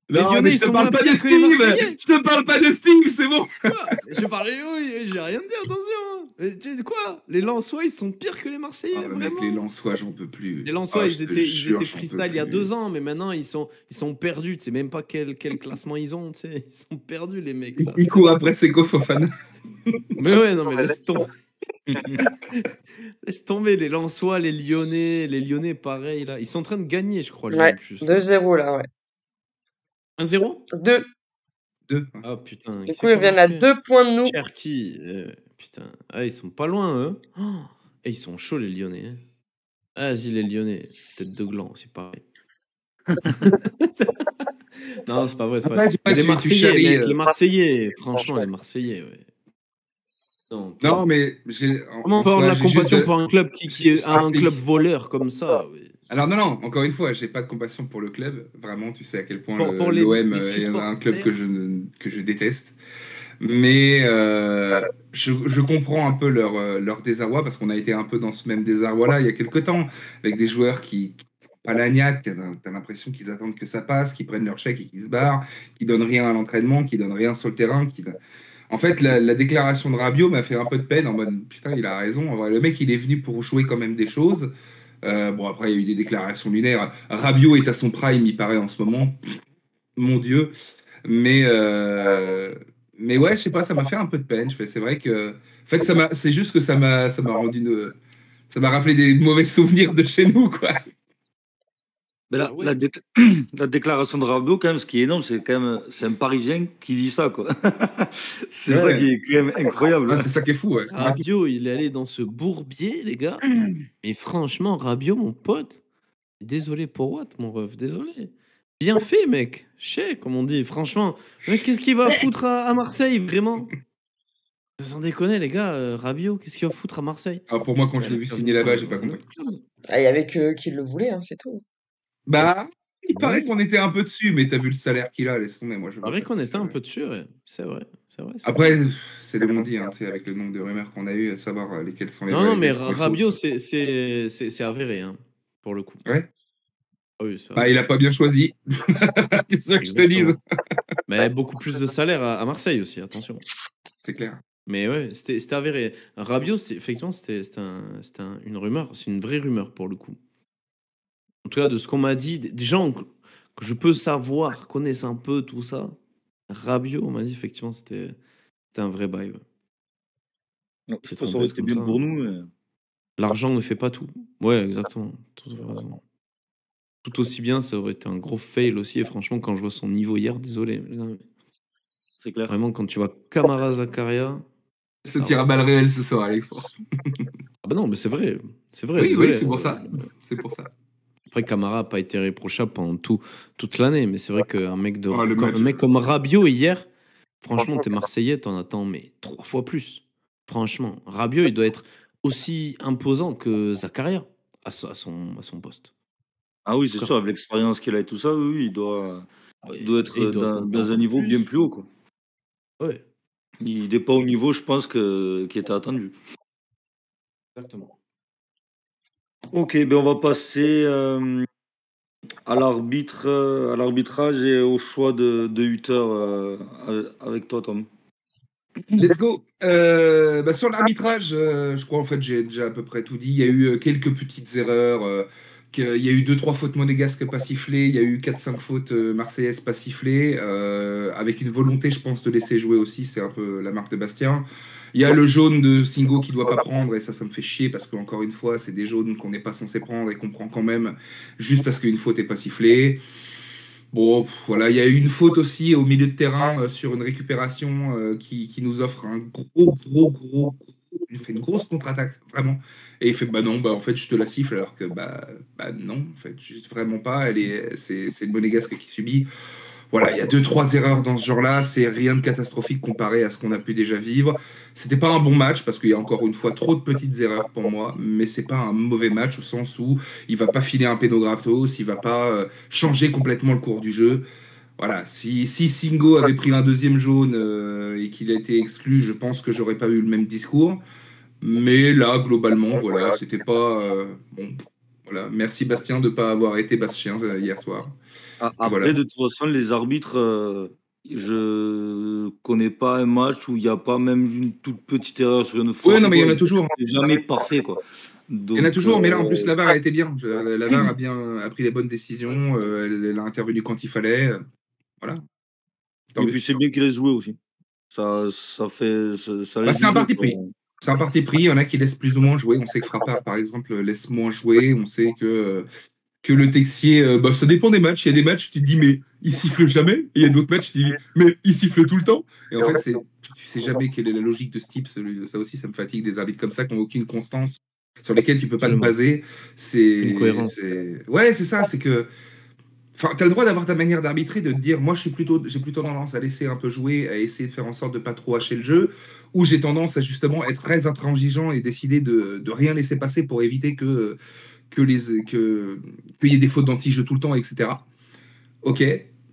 Non, mais je te parle pas de Steve. Je te parle pas de Steve, c'est bon. Je parlais, oui, j'ai rien dit, attention. Mais tu sais quoi? Les Lensois, ils sont pires que les Marseillais. Ah, mec, les Lensois, j'en peux plus. Les Lensois, ils étaient freestyle il y a 2 ans, mais maintenant ils sont perdus. Tu sais même pas quel classement ils ont. Tu sais, ils sont perdus, les mecs. Là. Ils courent après Seko Fofana. Mais ouais, non, mais laisse tomber. Laisse tomber les Lensois, les Lyonnais, pareil là. Ils sont en train de gagner, je crois. Ouais, 2-0 là, ouais. 1-0 2. Ah putain. Du coup, ils reviennent à 2 points de nous. Cherki, putain. Ah, ils sont pas loin, eux. Oh, et ils sont chauds, les Lyonnais. Hein. Ah, vas-y, les Lyonnais. Tête de gland, c'est pareil. Non, c'est pas vrai. C'est pas vrai. Les Marseillais, mec, les Marseillais. Franchement, les Marseillais, ouais. Non, mais comment on peut avoir de la compassion pour un club qui est un club voleur comme ça? Oui. Alors non, encore une fois, j'ai pas de compassion pour le club. Vraiment, tu sais à quel point l'OM est un club que je déteste. Mais je comprends un peu leur désarroi, parce qu'on a été un peu dans ce même désarroi-là il y a quelques temps, avec des joueurs qui Palagnac, t'as l'impression qu'ils attendent que ça passe, qu'ils prennent leur chèque et qu'ils se barrent, qu'ils donnent rien à l'entraînement, qu'ils donnent rien sur le terrain. En fait, la déclaration de Rabiot m'a fait un peu de peine en mode putain, il a raison. En vrai, le mec, il est venu pour jouer quand même des choses. Bon, après, il y a eu des déclarations lunaires. Rabiot est à son prime, il paraît, en ce moment. Mon Dieu. Mais, mais ouais, je sais pas, ça m'a fait un peu de peine. C'est vrai que. En fait, c'est juste que ça m'a rendu ça m'a rappelé des mauvais souvenirs de chez nous, quoi. Mais Ah ouais. la déclaration de Rabiot, quand même, ce qui est énorme, c'est un Parisien qui dit ça, quoi. C'est Ouais. ça qui est quand même incroyable. Ouais, c'est ça qui est fou, ouais. Rabiot, il est allé dans ce bourbier, les gars. Et franchement, Rabiot, mon pote, désolé pour Watt, mon ref, désolé. Bien fait, mec. Chez, comme on dit. Franchement, mec, qu'est-ce qu'il va foutre à Marseille, vraiment? Sans déconner, les gars, Rabiot, qu'est-ce qu'il va foutre à Marseille? Alors pour moi, quand je l'ai vu signer là-bas, j'ai pas compris. Ah, il y avait que qui le voulait, hein, c'est tout. Bah, il paraît Ouais. qu'on était un peu dessus, mais t'as vu le salaire qu'il a, laisse tomber. Moi, je Il vois paraît pas qu'on si était ça- un peu dessus, ouais. C'est vrai. C'est vrai. Après, c'est le monde-dit, hein, tu sais, avec le nombre de rumeurs qu'on a eu, à savoir lesquelles sont les Non, vraies, non, mais lesquelles sont les Rabiot, fausses. c'est avéré, hein, pour le coup. Ouais. Ah oui, ça. Bah, il a pas bien choisi. Qu'est-ce que je te dise? Mais beaucoup plus de salaire à Marseille aussi, attention. C'est clair. Mais ouais, c'était avéré. Rabiot, effectivement, c'était une rumeur. C'est une vraie rumeur, pour le coup. En tout cas, de ce qu'on m'a dit, des gens que je peux savoir, connaissent un peu tout ça. Rabiot, on m'a dit, effectivement, c'était un vrai bail. Ouais. Non, C'est ça aurait trompé été comme bien ça. pour nous, mais... L'argent ne fait pas tout. Ouais, exactement. Tout à fait raison. Tout aussi bien, ça aurait été un gros fail aussi. Et franchement, quand je vois son niveau hier, désolé. Les gars, C'est clair. vraiment, quand tu vois Camara Zakaria. Ce tir à balles réelles ce soir, Alexandre. Ah bah non, mais c'est vrai. C'est vrai. Oui, désolé. oui, c'est pour ça. C'est pour ça. Après, Camara n'a pas été réprochable pendant toute l'année. Mais c'est vrai qu'un mec, Oh, le un match. mec comme Rabiot hier, franchement, t'es Marseillais, t'en attends mais 3 fois plus. Franchement, Rabiot, il doit être aussi imposant que Zakaria à son poste. Ah oui, c'est sûr, avec l'expérience qu'il a et tout ça, oui, il doit être Et il doit dans un niveau bien plus haut, quoi. Ouais, Il n'est pas au niveau, je pense, qui était attendu. exactement. Ok, ben on va passer à l'arbitrage et au choix de Hutter avec toi, Tom. Let's go. Sur l'arbitrage, je crois en fait j'ai déjà à peu près tout dit. Il y a eu quelques petites erreurs. Il y a eu 2-3 fautes monégasques pas sifflées. Il y a eu 4-5 fautes marseillaises pas sifflées. Avec une volonté, je pense, de laisser jouer aussi. C'est un peu la marque de Bastien. Il y a le jaune de Singo qui doit pas prendre. Et ça me fait chier parce qu'encore une fois, c'est des jaunes qu'on n'est pas censé prendre et qu'on prend quand même juste parce qu'une faute n'est pas sifflée. Bon, voilà, il y a eu une faute aussi au milieu de terrain sur une récupération qui nous offre un gros. Il fait une grosse contre-attaque, vraiment. Et il fait, bah non, bah en fait, je te la siffle, alors que, bah non, en fait, juste vraiment pas. C'est le Monégasque qui subit. Voilà, il y a 2-3 erreurs dans ce genre-là. C'est rien de catastrophique comparé à ce qu'on a pu déjà vivre. C'était pas un bon match parce qu'il y a encore une fois trop de petites erreurs pour moi, mais c'est pas un mauvais match au sens où il va pas filer un péno gratos, il va pas changer complètement le cours du jeu. Voilà, si Singo avait pris un deuxième jaune et qu'il a été exclu, je pense que j'aurais pas eu le même discours. Mais là, globalement, voilà, c'était pas bon. Voilà, merci Bastien de pas avoir été Bastien hier soir. Après, Voilà. de toute façon, les arbitres, je connais pas un match où il n'y a pas même une toute petite erreur sur une faute. Oui, non, mais il y en a toujours. C'est jamais parfait, quoi. Il y en a toujours, mais là, en plus, la VAR a été bien. La VAR a pris les bonnes décisions. Elle a intervenu quand il fallait. Voilà. Et puis, c'est bien qu'il ait joué aussi. Ça fait. Ça laisse C'est un du jeu, parti quoi. pris. C'est un parti pris. Il y en a qui laissent plus ou moins jouer. On sait que Frappard, par exemple, laisse moins jouer. On sait que le Texier, ça dépend des matchs. Il y a des matchs, tu te dis, mais il siffle jamais. Et il y a d'autres matchs, tu te dis, mais il siffle tout le temps. Et en fait, tu sais jamais quelle est la logique de ce type. Ça aussi, ça me fatigue, des arbitres comme ça qui n'ont aucune constance, sur lesquels tu peux pas te baser. Une cohérence. Ouais, c'est ça. C'est que. Enfin, tu as le droit d'avoir ta manière d'arbitrer, de te dire, moi, j'ai plutôt tendance à laisser un peu jouer, à essayer de faire en sorte de pas trop hacher le jeu, ou j'ai tendance à justement être très intransigeant et décider de rien laisser passer pour éviter qu'il y ait des fautes d'anti-jeu tout le temps, etc. Ok,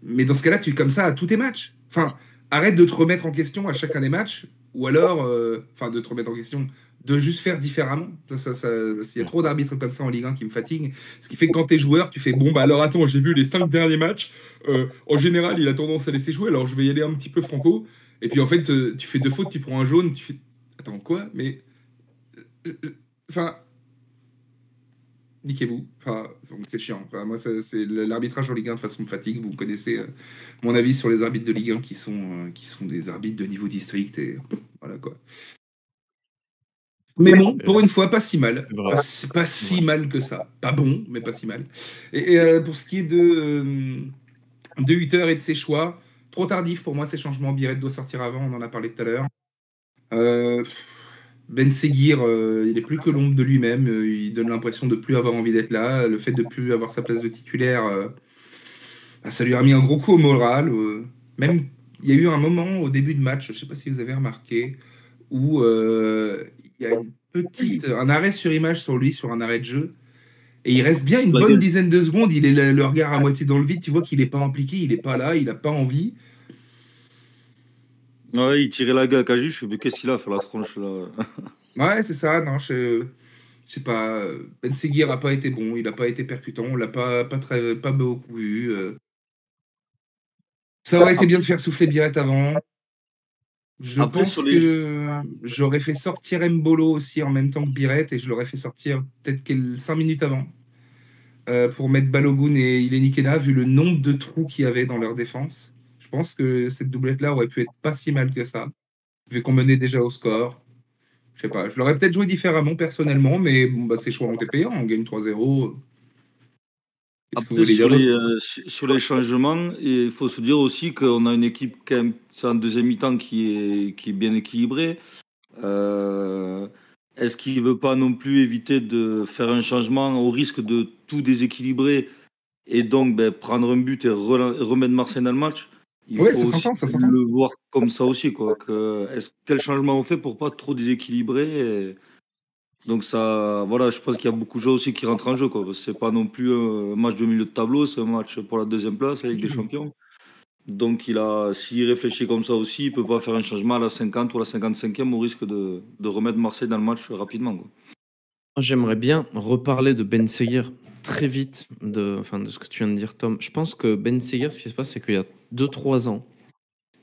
mais dans ce cas-là, tu es comme ça à tous tes matchs. Enfin, arrête de te remettre en question à chacun des matchs, ou alors, de te remettre en question, de juste faire différemment. Il y a trop d'arbitres comme ça en Ligue 1 qui me fatiguent. Ce qui fait que quand tu es joueur, tu fais bon, bah alors attends, j'ai vu les 5 derniers matchs. En général, il a tendance à laisser jouer, alors je vais y aller un petit peu franco. Et puis en fait, tu fais 2 fautes, tu prends un jaune, tu fais. Attends, quoi? Mais. Enfin. Niquez-vous. Enfin, donc c'est chiant. Enfin, moi, c'est l'arbitrage en Ligue 1 de toute façon me fatigue. Vous connaissez mon avis sur les arbitres de Ligue 1 qui sont des arbitres de niveau district et voilà quoi. Mais bon, pour une fois, pas si mal. C'est vrai. C'est pas si mal que ça. Pas bon, mais pas si mal. Et pour ce qui est de Hutter et de ses choix, trop tardif pour moi ces changements. Biret doit sortir avant, on en a parlé tout à l'heure. Ben Seguir, il est plus que l'ombre de lui-même. Il donne l'impression de plus avoir envie d'être là. Le fait de plus avoir sa place de titulaire, ça lui a mis un gros coup au moral. Même, il y a eu un moment au début de match, je ne sais pas si vous avez remarqué, où il y a un arrêt sur image sur lui, sur un arrêt de jeu. Et il reste bien une bonne dizaine de secondes. Il est le regard à moitié dans le vide. Tu vois qu'il n'est pas impliqué, il n'est pas là, il n'a pas envie. Ouais, il tirait la gueule à Kaju. Je sais, mais qu'est-ce qu'il a fait la tronche là? Ouais, c'est ça. Non, je sais pas. Ben Seguir n'a pas été bon. Il n'a pas été percutant. On l'a pas beaucoup vu. Ça aurait été bien de faire souffler Biret avant. Je Après, pense que j'aurais fait sortir Mbolo aussi en même temps que Biret et je l'aurais fait sortir peut-être 5 minutes avant pour mettre Balogun et Ilenikena vu le nombre de trous qu'il y avait dans leur défense. Je pense que cette doublette-là aurait pu être pas si mal que ça, vu qu'on menait déjà au score. Je sais pas, je l'aurais peut-être joué différemment personnellement, mais bon, bah, ces choix ont été payants, on gagne 3-0. Qu'est-ce que vous Après, voulez dire d'autre sur les changements, il faut se dire aussi qu'on a une équipe quand même, c'est en deuxième mi-temps qui est bien équilibrée. Est-ce qu'il ne veut pas non plus éviter de faire un changement au risque de tout déséquilibrer et donc prendre un but et remettre Marseille dans le match? Il Ouais, faut ça aussi s'entend. le voir comme ça aussi, quoi. Quel changement on fait pour pas trop déséquilibrer Donc ça, voilà, je pense qu'il y a beaucoup de joueurs aussi qui rentrent en jeu, quoi. Parce que c'est pas non plus un match de milieu de tableau, c'est un match pour la deuxième place avec des champions. Donc s'il réfléchit comme ça aussi, il peut pas faire un changement à la 50 ou à la 55e au risque de remettre Marseille dans le match rapidement, quoi. J'aimerais bien reparler de Ben Seguir très vite, de ce que tu viens de dire, Tom. Je pense que Ben Seguir, ce qui se passe, c'est qu'il y a 2-3 ans,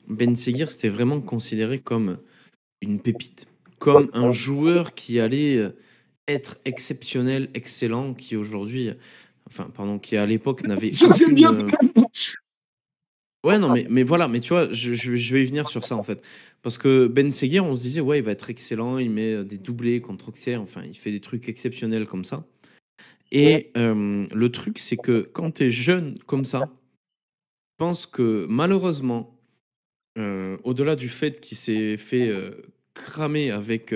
Ben Seguir, c'était vraiment considéré comme une pépite, comme un joueur qui allait être exceptionnel, excellent, qui aujourd'hui, qui à l'époque n'avait aucune... Ouais, non, mais voilà, mais tu vois, je vais y venir sur ça en fait. Parce que Ben Seguir, on se disait, ouais, il va être excellent, il met des doublés contre Auxerre, enfin, il fait des trucs exceptionnels comme ça. Et le truc, c'est que quand tu es jeune comme ça, je pense que malheureusement, au-delà du fait qu'il s'est fait cramer avec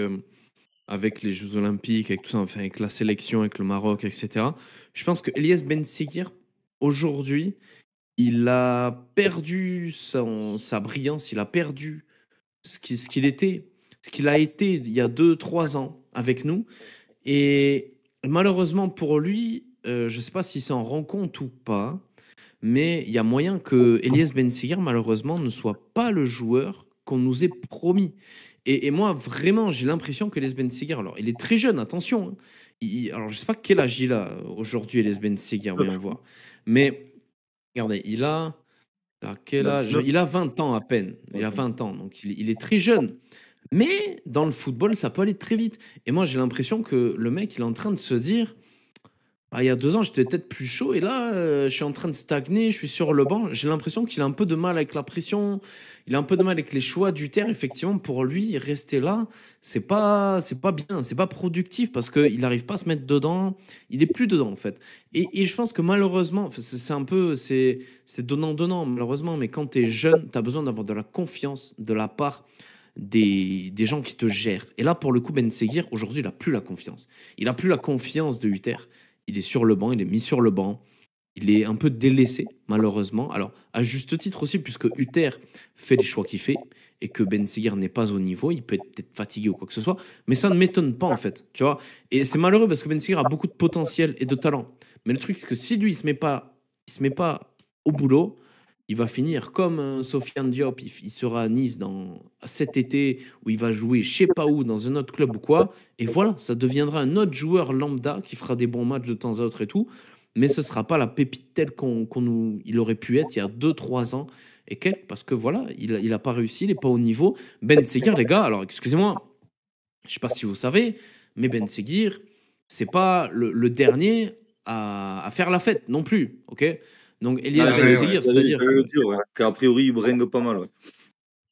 les Jeux Olympiques, avec tout ça, enfin, avec la sélection, avec le Maroc, etc., je pense que Elias Ben Seguir, aujourd'hui, il a perdu sa brillance, il a perdu ce qu'il était, ce qu'il a été il y a 2-3 ans avec nous. Et malheureusement pour lui, je ne sais pas s'il s'en rend compte ou pas, mais il y a moyen que Elias Ben Seguir, malheureusement, ne soit pas le joueur qu'on nous ait promis. Et moi, vraiment, j'ai l'impression que Elias Ben Seguir, alors il est très jeune, attention, hein. Alors je ne sais pas quel âge il a aujourd'hui, Elias Ben Seguir, voyons voir. Mais regardez, il a quel âge? Il a 20 ans à peine. Il a 20 ans, donc il est très jeune. Mais dans le football, ça peut aller très vite. Et moi, j'ai l'impression que le mec, il est en train de se dire, ah, il y a 2 ans, j'étais peut-être plus chaud, et là, je suis en train de stagner, je suis sur le banc. J'ai l'impression qu'il a un peu de mal avec la pression, il a un peu de mal avec les choix d'Hutter. Effectivement, pour lui, rester là, c'est pas bien, c'est pas productif, parce qu'il n'arrive pas à se mettre dedans, il est plus dedans, en fait. Et je pense que malheureusement, c'est un peu, c'est donnant-donnant, malheureusement, mais quand tu es jeune, tu as besoin d'avoir de la confiance de la part des gens qui te gèrent. Et là, pour le coup, Ben Seguir, aujourd'hui, il n'a plus la confiance. Il n'a plus la confiance de Hutter. Il est sur le banc, il est mis sur le banc. Il est un peu délaissé, malheureusement. Alors, à juste titre aussi, puisque Hutter fait les choix qu'il fait et que Ben Seguir n'est pas au niveau. Il peut être peut-être fatigué ou quoi que ce soit. Mais ça ne m'étonne pas, en fait. Tu vois. Et c'est malheureux parce que Ben Seguir a beaucoup de potentiel et de talent. Mais le truc, c'est que si lui, il se met pas au boulot, il va finir comme Sofiane Diop. Il sera à Nice cet été, où il va jouer je sais pas où, dans un autre club ou quoi. Et voilà, ça deviendra un autre joueur lambda qui fera des bons matchs de temps à autre et tout. Mais ce sera pas la pépite telle il aurait pu être il y a 2-3 ans et quelques, parce que voilà, il a pas réussi, il n'est pas au niveau. Ben Seguir, les gars, alors excusez-moi, je sais pas si vous savez, mais Ben Seguir, c'est pas le dernier à faire la fête non plus, ok? Donc Elias Ben ouais, Seguir, c'est-à-dire, J'allais le dire, ouais, qu'a priori, il bringue pas mal. Ouais.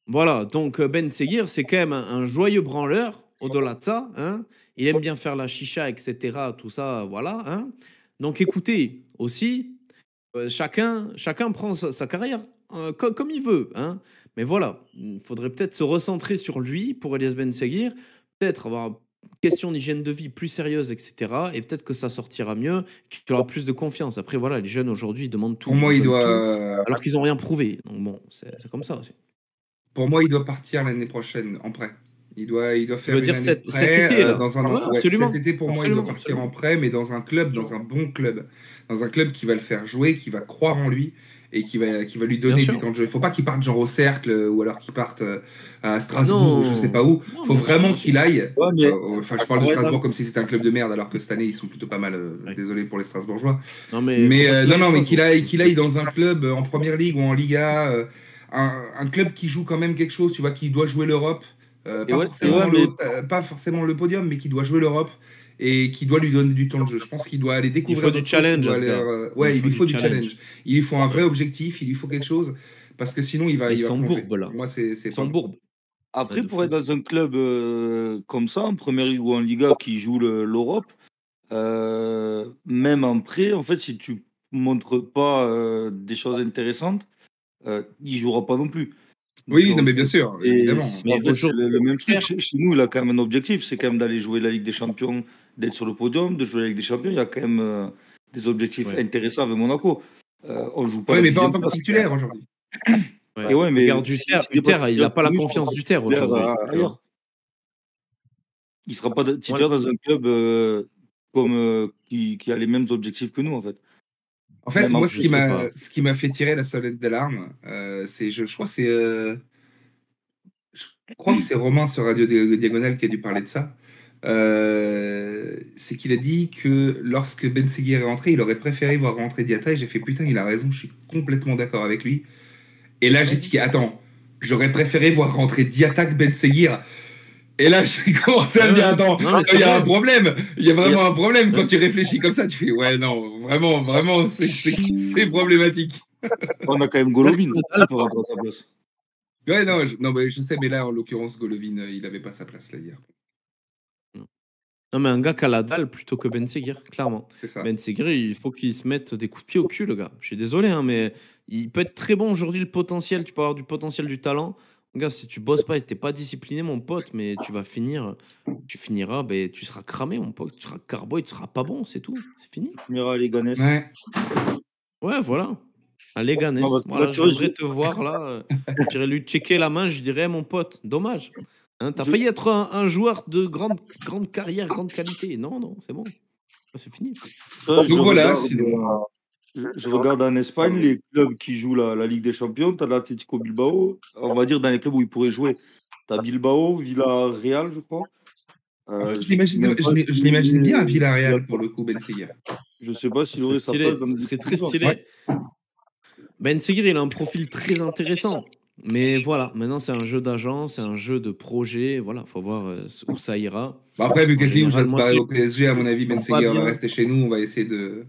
voilà, donc Ben Seguir, c'est quand même un joyeux branleur, au-delà de ça, hein. Il aime bien faire la chicha, etc., tout ça, voilà, hein. Donc écoutez, aussi, chacun prend sa carrière comme il veut, hein. Mais voilà, il faudrait peut-être se recentrer sur lui pour Elias Ben Seguir, peut-être avoir une question d'hygiène de vie plus sérieuse, etc. Et peut-être que ça sortira mieux, qu'il aura plus de confiance. Après, voilà, les jeunes aujourd'hui, ils demandent tout, Pour moi, ils il veulent tout, doit, alors qu'ils n'ont rien prouvé. Donc bon, c'est comme ça aussi. pour moi, il doit partir l'année prochaine en prêt. Il doit Tu faire veux une dire année de cet prêt été, là? dans un Ouais, an. Ouais, cet absolument. été, pour moi, il doit partir en prêt, mais dans un club, dans un bon club. Dans un club qui va le faire jouer, qui va croire en lui et qui va lui Bien donner du sûr. temps de jeu. Il ne faut pas qu'il parte genre au Cercle ou alors qu'il parte à Strasbourg ou je ne sais pas où. Non, Il faut bien sûr, vraiment bien sûr. qu'il aille. Ouais, mais Enfin, je parle de Strasbourg comme si c'était un club de merde, alors que cette année, ils sont plutôt pas mal. Ouais. Désolé pour les Strasbourgeois. Non, mais Mais faut pas non, mais Strasbourg. qu'il aille dans un club en première ligue ou en Liga, un club qui joue quand même quelque chose, tu vois, qui doit jouer l'Europe, et ouais, mais pas forcément le podium, mais qui doit jouer l'Europe et qui doit lui donner du temps de jeu. Je pense qu'il doit aller Il découvrir faut du d'autres choses, qu'il challenge doit à ce aller, gars. ouais, il lui faut du challenge. challenge. Il lui faut un vrai objectif, il lui faut quelque chose, parce que sinon il va Ils sont plonger. bourbes, là. Pour moi, c'est Ils pas sont bon. bourbes. après, de pour fou. être dans un club comme ça, en première ligue ou en Liga, qui joue l'Europe, même en prêt, en fait, si tu montres pas des choses intéressantes, il jouera pas non plus. Oui, non, Donc, mais bien sûr, évidemment. Mais en fait, c'est aujourd'hui, le même truc. Chez nous, il a quand même un objectif, c'est quand même d'aller jouer la Ligue des Champions, d'être sur le podium, de jouer la Ligue des Champions. Il y a quand même des objectifs Ouais. intéressants avec Monaco. On joue pas Oui, la mais pas en dixième tant que place. titulaire aujourd'hui. ouais. Et ouais, mais Regarde si Duterre, il est pas il n'a pas la titulaire, confiance il du sera terre pas titulaire aujourd'hui. tu vois. ailleurs. Il sera pas titulaire dans un club comme qui a les mêmes objectifs que nous, en fait. En fait, Même en moi, Je sais pas. ce qui m'a fait tirer la sonnette d'alarme, c'est, je crois que c'est je crois que c'est Romain sur Radio Diagonale qui a dû parler de ça. C'est qu'il a dit que lorsque Ben Seguir est rentré, il aurait préféré voir rentrer Diatta. Et j'ai fait putain, il a raison, je suis complètement d'accord avec lui. Et là, j'ai dit attends, j'aurais préféré voir rentrer Diatta que Ben Seguir. Et là, j'ai commencé à me dire attends, Non, mais il y a vrai. un problème. Il y a vraiment un problème quand Ouais. tu réfléchis comme ça. Tu fais ouais, non, vraiment, c'est problématique. On a quand même Golovin qui peut rentrer à sa place. Ouais, non, mais je sais, mais là, en l'occurrence, Golovin, il avait pas sa place là hier. Non, mais un gars qui a la dalle plutôt que Ben Seguir, clairement. C'est ça. Ben Seguir, il faut qu'il se mette des coups de pied au cul, le gars. Je suis désolé, hein, mais il peut être très bon aujourd'hui, le potentiel. Tu peux avoir du potentiel, du talent. Gars, si tu bosses pas et t'es pas discipliné, mon pote, mais tu finiras, ben, tu seras cramé, mon pote. Tu seras carbo et tu seras pas bon, c'est tout. C'est fini. Mira Leganés. Ouais. Ouais, voilà. Allez, Ganes. Non, parce que Voilà, là, tu je vois, viendrai te voir là. J'irai lui checker la main, je dirais, mon pote, dommage. Hein, t'as failli être un joueur de grande carrière, grande qualité. Non, c'est bon. C'est fini. Donc voilà, regarde, sinon. je regarde en Espagne les clubs qui jouent la Ligue des Champions. Tu as l'Atlético Bilbao. On va dire dans les clubs où ils pourraient jouer. Tu as Bilbao, Villarreal, je crois. Je l'imagine bien à Villarreal pour le coup, Ben Seguir. Je sais pas Ça s'il aurait sa serait place dans stylé. le Ça serait groupe très de stylé. Ouais. Ben Seguir, il a un profil très intéressant. Mais voilà, maintenant c'est un jeu d'agent, c'est un jeu de projet. Voilà, faut voir où ça ira. Bon, après, vu En qu'Etliouche va général, se moi, barrer si au PSG, à mon avis, ils Ben sont pas Seguir va bien. rester chez nous. On va essayer de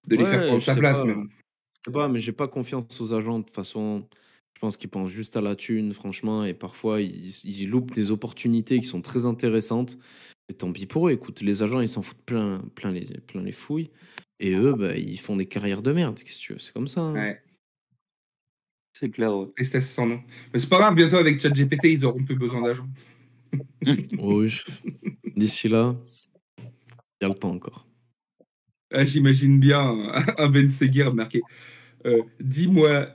lui faire Ouais, prendre je sa sais place. pas. Mais bon. Je sais pas, mais j'ai pas confiance aux agents. De toute façon, je pense qu'ils pensent juste à la thune, franchement. Et parfois, ils loupent des opportunités qui sont très intéressantes. Et tant pis pour eux. Écoute, les agents, ils s'en foutent plein les fouilles. Et eux, bah, ils font des carrières de merde. Qu'est-ce que tu veux? C'est comme ça. Hein. Ouais. C'est clair. Ouais. Tristesse sans nom. Mais c'est pas grave, bientôt avec ChatGPT, ils auront plus besoin d'agents. Oui. D'ici là, il y a le temps encore. Ah, j'imagine bien un Ben Seguir marqué. Dis-moi,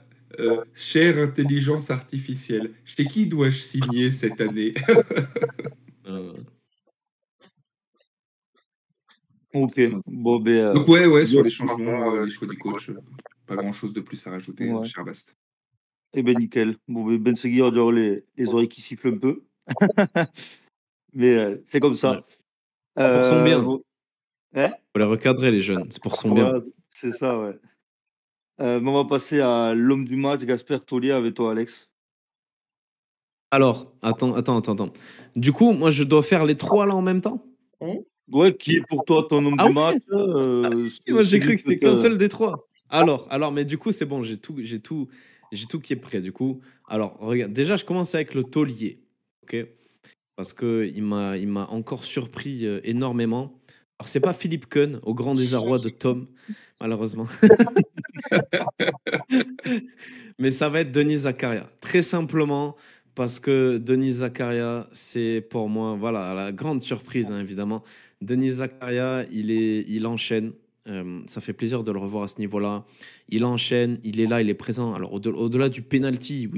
chère intelligence artificielle, chez qui dois-je signer cette année? Ok. Bon, ben, Donc ouais, sur les changements, les choix du coach. Pas grand-chose de plus à rajouter, Ouais. cher Bast. Eh ben nickel. Bon, Ben Seguir doit avoir les oreilles qui sifflent un peu. Mais c'est comme Ouais. ça. Pour son bien. Bon. Hein Faut les recadrer, les jeunes. C'est pour son bien. Voilà, c'est ça, ouais. On va passer à l'homme du match, Gasper Taulier, avec toi, Alex. Alors, attends. Du coup, moi, je dois faire les 3 là en même temps? Ouais, qui est pour toi ton homme Ah du ouais? match Moi, j'ai cru celui que c'était que qu'un t'as- seul des 3. Alors, mais du coup, c'est bon, j'ai tout qui est prêt, du coup. Alors, regarde, déjà, je commence avec le taulier, ok? Parce que il m'a encore surpris énormément. Alors, c'est pas Philippe Keun, au grand désarroi de Tom, malheureusement. Mais ça va être Denis Zakaria. Très simplement, parce que Denis Zakaria, c'est pour moi, voilà, la grande surprise, hein, évidemment. Denis Zakaria, il enchaîne. Ça fait plaisir de le revoir à ce niveau-là. Il enchaîne, il est là, il est présent. Alors, au-delà du penalty où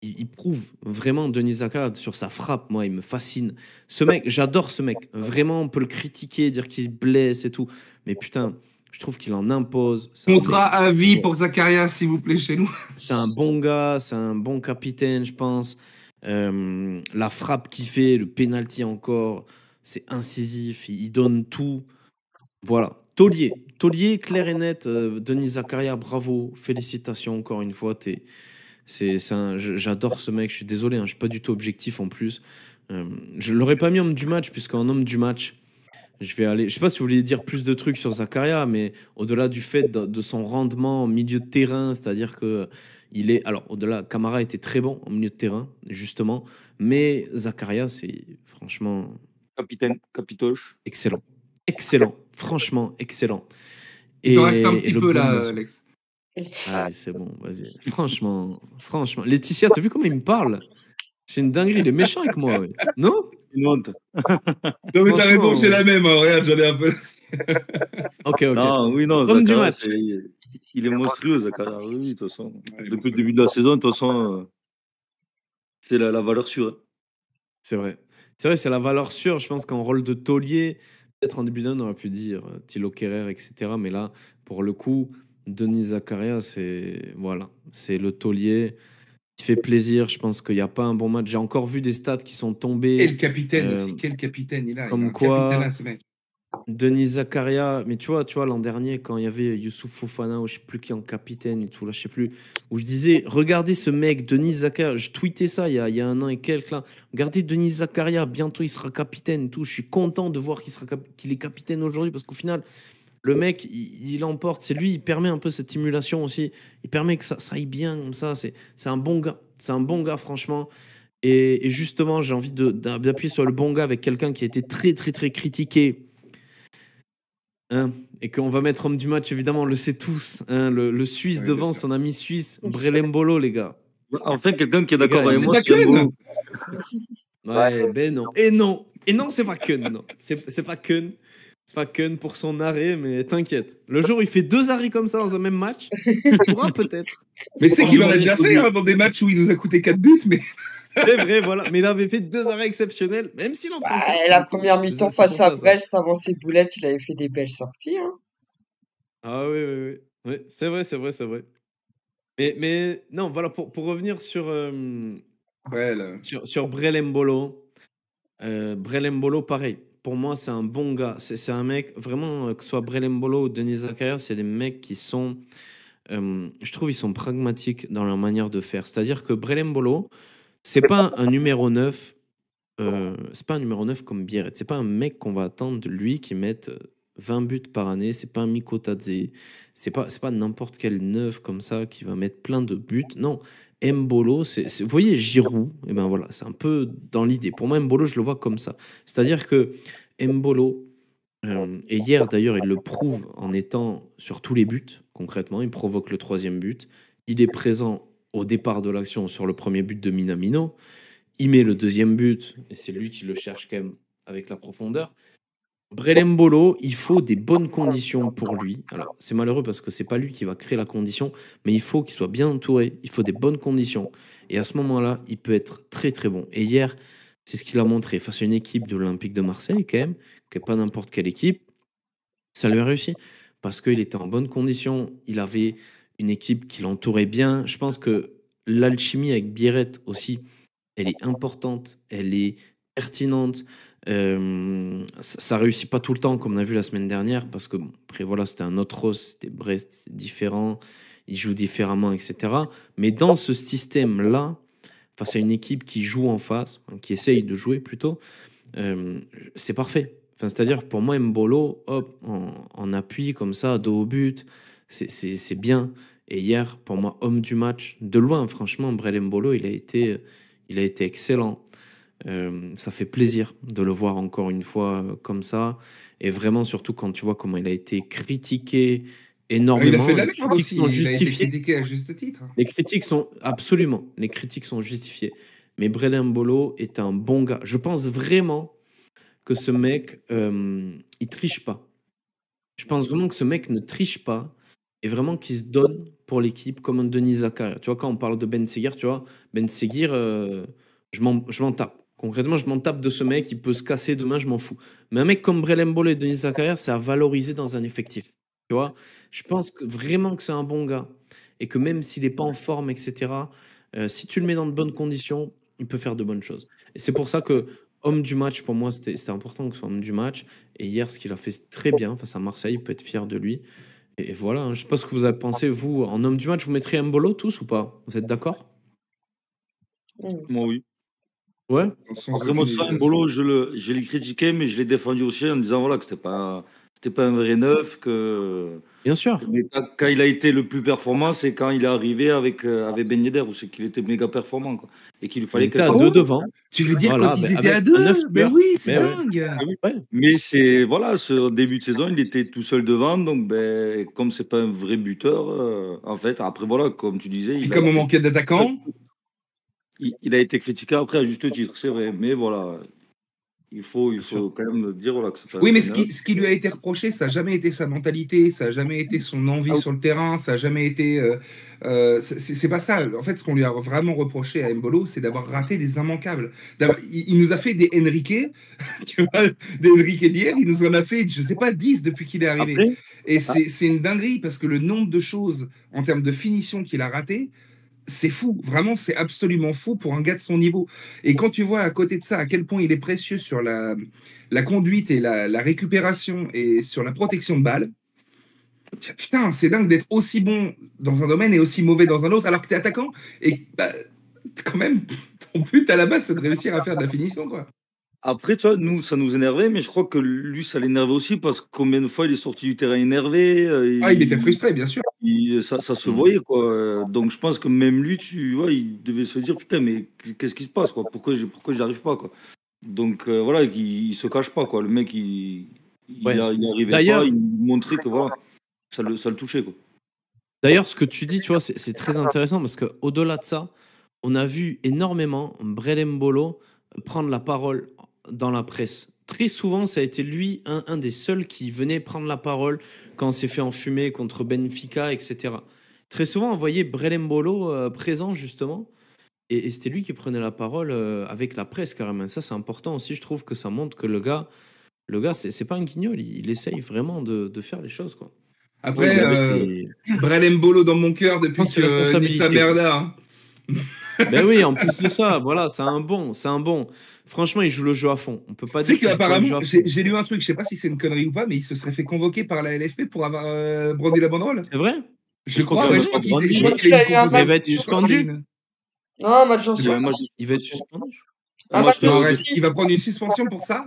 il prouve vraiment Denis Zakaria sur sa frappe. Moi, il me fascine. Ce mec, j'adore ce mec. Vraiment, on peut le critiquer, dire qu'il blesse et tout. Mais putain, je trouve qu'il en impose. C'est un Contrat mec- à vie pour Zakaria, s'il vous plaît, chez nous. c'est un bon gars, c'est un bon capitaine, je pense. La frappe qu'il fait, le penalty encore, c'est incisif, il donne tout. Voilà. Taulier, clair et net. Denis Zakaria, bravo, félicitations encore une fois. J'adore ce mec, je suis désolé, hein, je suis pas du tout objectif en plus. Je l'aurais pas mis homme du match, puisqu'en homme du match, je vais aller. Je sais pas si vous voulez dire plus de trucs sur Zakaria, mais au-delà du fait de son rendement au milieu de terrain, c'est-à-dire que il est. Alors, au-delà, Camara était très bon au milieu de terrain, justement, mais Zakaria, c'est franchement Capitaine, capitoche. excellent. Excellent. Franchement, excellent. Il t'en reste un Et petit le peu bon là, morceau. Alex. Allez, c'est bon, vas-y. Franchement. Laetitia, t'as vu comment il me parle? C'est une dinguerie, il est méchant avec moi, ouais. Non? Une honte. Non, mais t'as Franchement, raison, j'ai la même. Hein. Regarde, j'en ai un peu. Ok. Non, oui, non, Homme du Zakaria, match. il est monstrueux, Zakaria. Oui, de toute façon. Ouais, Depuis le début de la saison, de toute façon, c'est la valeur sûre. Hein. C'est vrai. C'est la valeur sûre. Je pense qu'en rôle de taulier, peut-être en début d'année, on aurait pu dire Thilo Kehrer, etc. Mais là, pour le coup, Denis Zakaria, c'est le taulier qui fait plaisir. Je pense qu'il n'y a pas un bon match. J'ai encore vu des stats qui sont Et tombés. le capitaine aussi. Quel capitaine il a. Il a Comme un quoi, capitaine, ce mec. Denis Zakaria, mais tu vois, l'an dernier, quand il y avait Youssouf Fofana, ou je sais plus qui en capitaine et tout, là, je sais plus, où je disais, regardez ce mec, Denis Zakaria, je tweetais ça il y a un an et quelques, là. Regardez Denis Zakaria, bientôt il sera capitaine et tout. Je suis content de voir qu'il est capitaine aujourd'hui, parce qu'au final, le mec, il emporte, c'est lui, il permet un peu cette émulation aussi, il permet que ça aille bien comme ça, c'est un bon gars, franchement. Et justement, j'ai envie d'appuyer sur le bon gars avec quelqu'un qui a été très, très, très critiqué. Hein, et qu'on va mettre homme du match, évidemment, on le sait tous. Hein, le Suisse Ouais, devant, bien sûr. son ami suisse, Brelembolo, les gars. Enfin, quelqu'un qui est Les d'accord gars, avec c'est moi pas sur un Keun. mot. Ouais, ben non. Et non, c'est pas Keun, non. C'est pas Keun. C'est pas Keun pour son arrêt, mais t'inquiète. Le jour où il fait 2 arrêts comme ça dans un même match, il pourra peut-être. Mais tu sais qu'il en a Ouais, déjà faut fait dire. hein, dans des matchs où il nous a coûté 4 buts, mais C'est vrai, voilà. Mais il avait fait 2 arrêts exceptionnels, même s'il en prend Bah, 4. la première mi-temps C'est face pour à ça, ça. Brest, avant ses boulettes, il avait fait des belles sorties. Hein. Ah oui, oui, oui. Oui, c'est vrai, c'est vrai, c'est vrai. Mais non, voilà, pour revenir sur, ouais, là. sur Brelembolo. Brelembolo, pareil. Pour moi, c'est un bon gars. C'est un mec, vraiment, que ce soit Brelembolo ou Denis Zakaria, c'est des mecs qui sont, je trouve, ils sont pragmatiques dans leur manière de faire. C'est-à-dire que Brelembolo, c'est pas un numéro 9, c'est pas un numéro 9 comme Biarritz. C'est pas un mec qu'on va attendre de lui qui mette 20 buts par année. C'est pas un Miko Tadze. C'est pas n'importe quel neuf comme ça qui va mettre plein de buts. Non. Mbolo, vous voyez Giroud, et ben voilà, c'est un peu dans l'idée. Pour moi, Mbolo, je le vois comme ça. C'est-à-dire que Mbolo, et hier d'ailleurs, il le prouve en étant sur tous les buts, concrètement. Il provoque le 3e but. Il est présent au départ de l'action sur le premier but de Minamino. Il met le 2e but, et c'est lui qui le cherche quand même avec la profondeur. Brelembolo, il faut des bonnes conditions pour lui. Alors, c'est malheureux parce que c'est pas lui qui va créer la condition, mais il faut qu'il soit bien entouré. Il faut des bonnes conditions. Et à ce moment-là, il peut être très très bon. Et hier, c'est ce qu'il a montré face à une équipe de l'Olympique de Marseille, quand même, qui n'est pas n'importe quelle équipe. Ça lui a réussi. parce qu'il était en bonne condition. Il avait une équipe qui l'entourait bien. Je pense que l'alchimie avec Biret aussi, elle est importante, elle est pertinente. Ça réussit pas tout le temps, comme on a vu la semaine dernière, parce que bon, après voilà, c'était un autre Ross, c'était Brest, c'est différent, ils jouent différemment, etc. Mais dans ce système-là, face à une équipe qui joue en face, enfin, qui essaye de jouer plutôt, euh, c'est parfait. Enfin, c'est-à-dire, pour moi, Mbolo, hop, en appui, comme ça, dos au but, c'est bien. Et hier, pour moi, homme du match, de loin, franchement, Brel Mbolo, il a été excellent. Ça fait plaisir de le voir encore une fois comme ça. Et vraiment, surtout quand tu vois comment il a été critiqué Il a énormément. fait de la Les merde critiques aussi. sont Il a été justifiées. critiqué à juste titre. Les critiques sont absolument, les critiques sont justifiées. Mais Brel Mbolo est un bon gars. Je pense vraiment que ce mec, il triche pas. Je pense vraiment que ce mec ne triche pas et vraiment qu'il se donne pour l'équipe comme un Denis Zakaria. Tu vois, quand on parle de Ben Seguir, tu vois, Ben Seguir, je m'en tape. Concrètement, je m'en tape de ce mec, il peut se casser demain, je m'en fous. Mais un mec comme Brel Mbolo et Denis Zakaria, c'est à valoriser dans un effectif. Tu vois, je pense vraiment que c'est un bon gars et que même s'il n'est pas en forme, etc., si tu le mets dans de bonnes conditions, il peut faire de bonnes choses. Et c'est pour ça que homme du match, pour moi, c'était important que ce soit homme du match. Et hier, ce qu'il a fait c'est très bien face à Marseille, il peut être fier de lui. Et voilà, hein. Je sais pas ce que vous avez pensé, vous, en homme du match, vous mettriez Mbolo tous ou pas? Vous êtes d'accord? Moi, oui. Ouais? Sans Après, moi, aucune de ça, hésitation. Mbolo, je l'ai critiqué, mais je l'ai défendu aussi en disant voilà, que c'était pas un vrai neuf, que. Bien sûr. Mais quand il a été le plus performant, c'est quand il est arrivé avec Ben Yedder, où c'est qu'il était méga performant, quoi. Et qu'il lui Ils fallait étaient à quelqu'un. deux Oh, devant. tu veux dire Voilà, quand ils ben, étaient à avec un neuf deux? Mais tueur. oui, c'est Mais ouais, dingue. Ah oui. ouais. Mais c'est voilà, ce début de saison, il était tout seul devant, donc ben comme c'est pas un vrai buteur, en fait, après voilà, comme tu disais, Et comme on manquait d'attaquants. il a été critiqué après à juste titre, c'est vrai, mais voilà, il faut sûr. quand même dire voilà que c'est pas un Oui, mais vrai neuf. ce qui lui a été reproché, ça n'a jamais été sa mentalité, ça n'a jamais été son envie Ah, sur le terrain, ça n'a jamais été. C'est pas ça. En fait, ce qu'on lui a vraiment reproché à Mbolo, c'est d'avoir raté des immanquables. Il nous a fait des Enrique, tu vois, des Enrique d'hier, il nous en a fait, je sais pas, 10 depuis qu'il est arrivé. Après, Et c'est une dinguerie parce que le nombre de choses en termes de finition qu'il a raté, c'est fou, vraiment, c'est absolument fou pour un gars de son niveau. Et quand tu vois à côté de ça à quel point il est précieux sur la conduite et la récupération et sur la protection de balle, putain, c'est dingue d'être aussi bon dans un domaine et aussi mauvais dans un autre alors que t'es attaquant. Et bah, quand même, ton but à la base, c'est de réussir à faire de la finition, quoi. Après, tu vois, nous, ça nous énervait, mais je crois que lui, ça l'énervait aussi parce que combien de fois il est sorti du terrain énervé, Ah, il était frustré, bien sûr. ça se voyait, quoi. Donc, je pense que même lui, tu vois, il devait se dire, putain, mais qu'est-ce qui se passe, quoi? Pourquoi j'y arrive pas, quoi? Donc, voilà, il se cache pas, quoi. Le mec, Ouais. il arrivait pas, D'ailleurs, il montrait que, voilà, ça le touchait, quoi. D'ailleurs, ce que tu dis, tu vois, c'est très intéressant parce qu'au-delà de ça, on a vu énormément Brel Mbolo prendre la parole dans la presse. Très souvent, ça a été lui, un des seuls qui venait prendre la parole quand on s'est fait enfumer contre Benfica, etc. Très souvent, on voyait Brel Mbolo présent, justement, et c'était lui qui prenait la parole avec la presse, carrément. Ça, c'est important aussi. Je trouve que ça montre que le gars c'est pas un guignol. Il essaye vraiment de faire les choses, quoi. Oui, Après, il Donc, c'est. Brel Mbolo dans mon cœur Je depuis pense que c'est que Nissa responsabilité, quoi. Merda. Hein. Ben oui, en plus de ça, voilà, c'est un bon, c'est un bon. Franchement, il joue le jeu à fond. On peut pas Tu sais dire qu'il joue pas le qu'apparemment, jeu à fond. j'ai lu un truc, je sais pas si c'est une connerie ou pas, mais il se serait fait convoquer par la LFP pour avoir brandi la banderole. C'est vrai? Je crois crois, qu'il ouais, a je crois même pas qu'il brandi. je crois Mais qu'il il a a une eu un Mais il va match être composition sur. suspendu. Non, un match en Il y a un sursis. match, Il va être suspendu, un Un match match de Non, de arrête, sursis. il va prendre une suspension pour ça?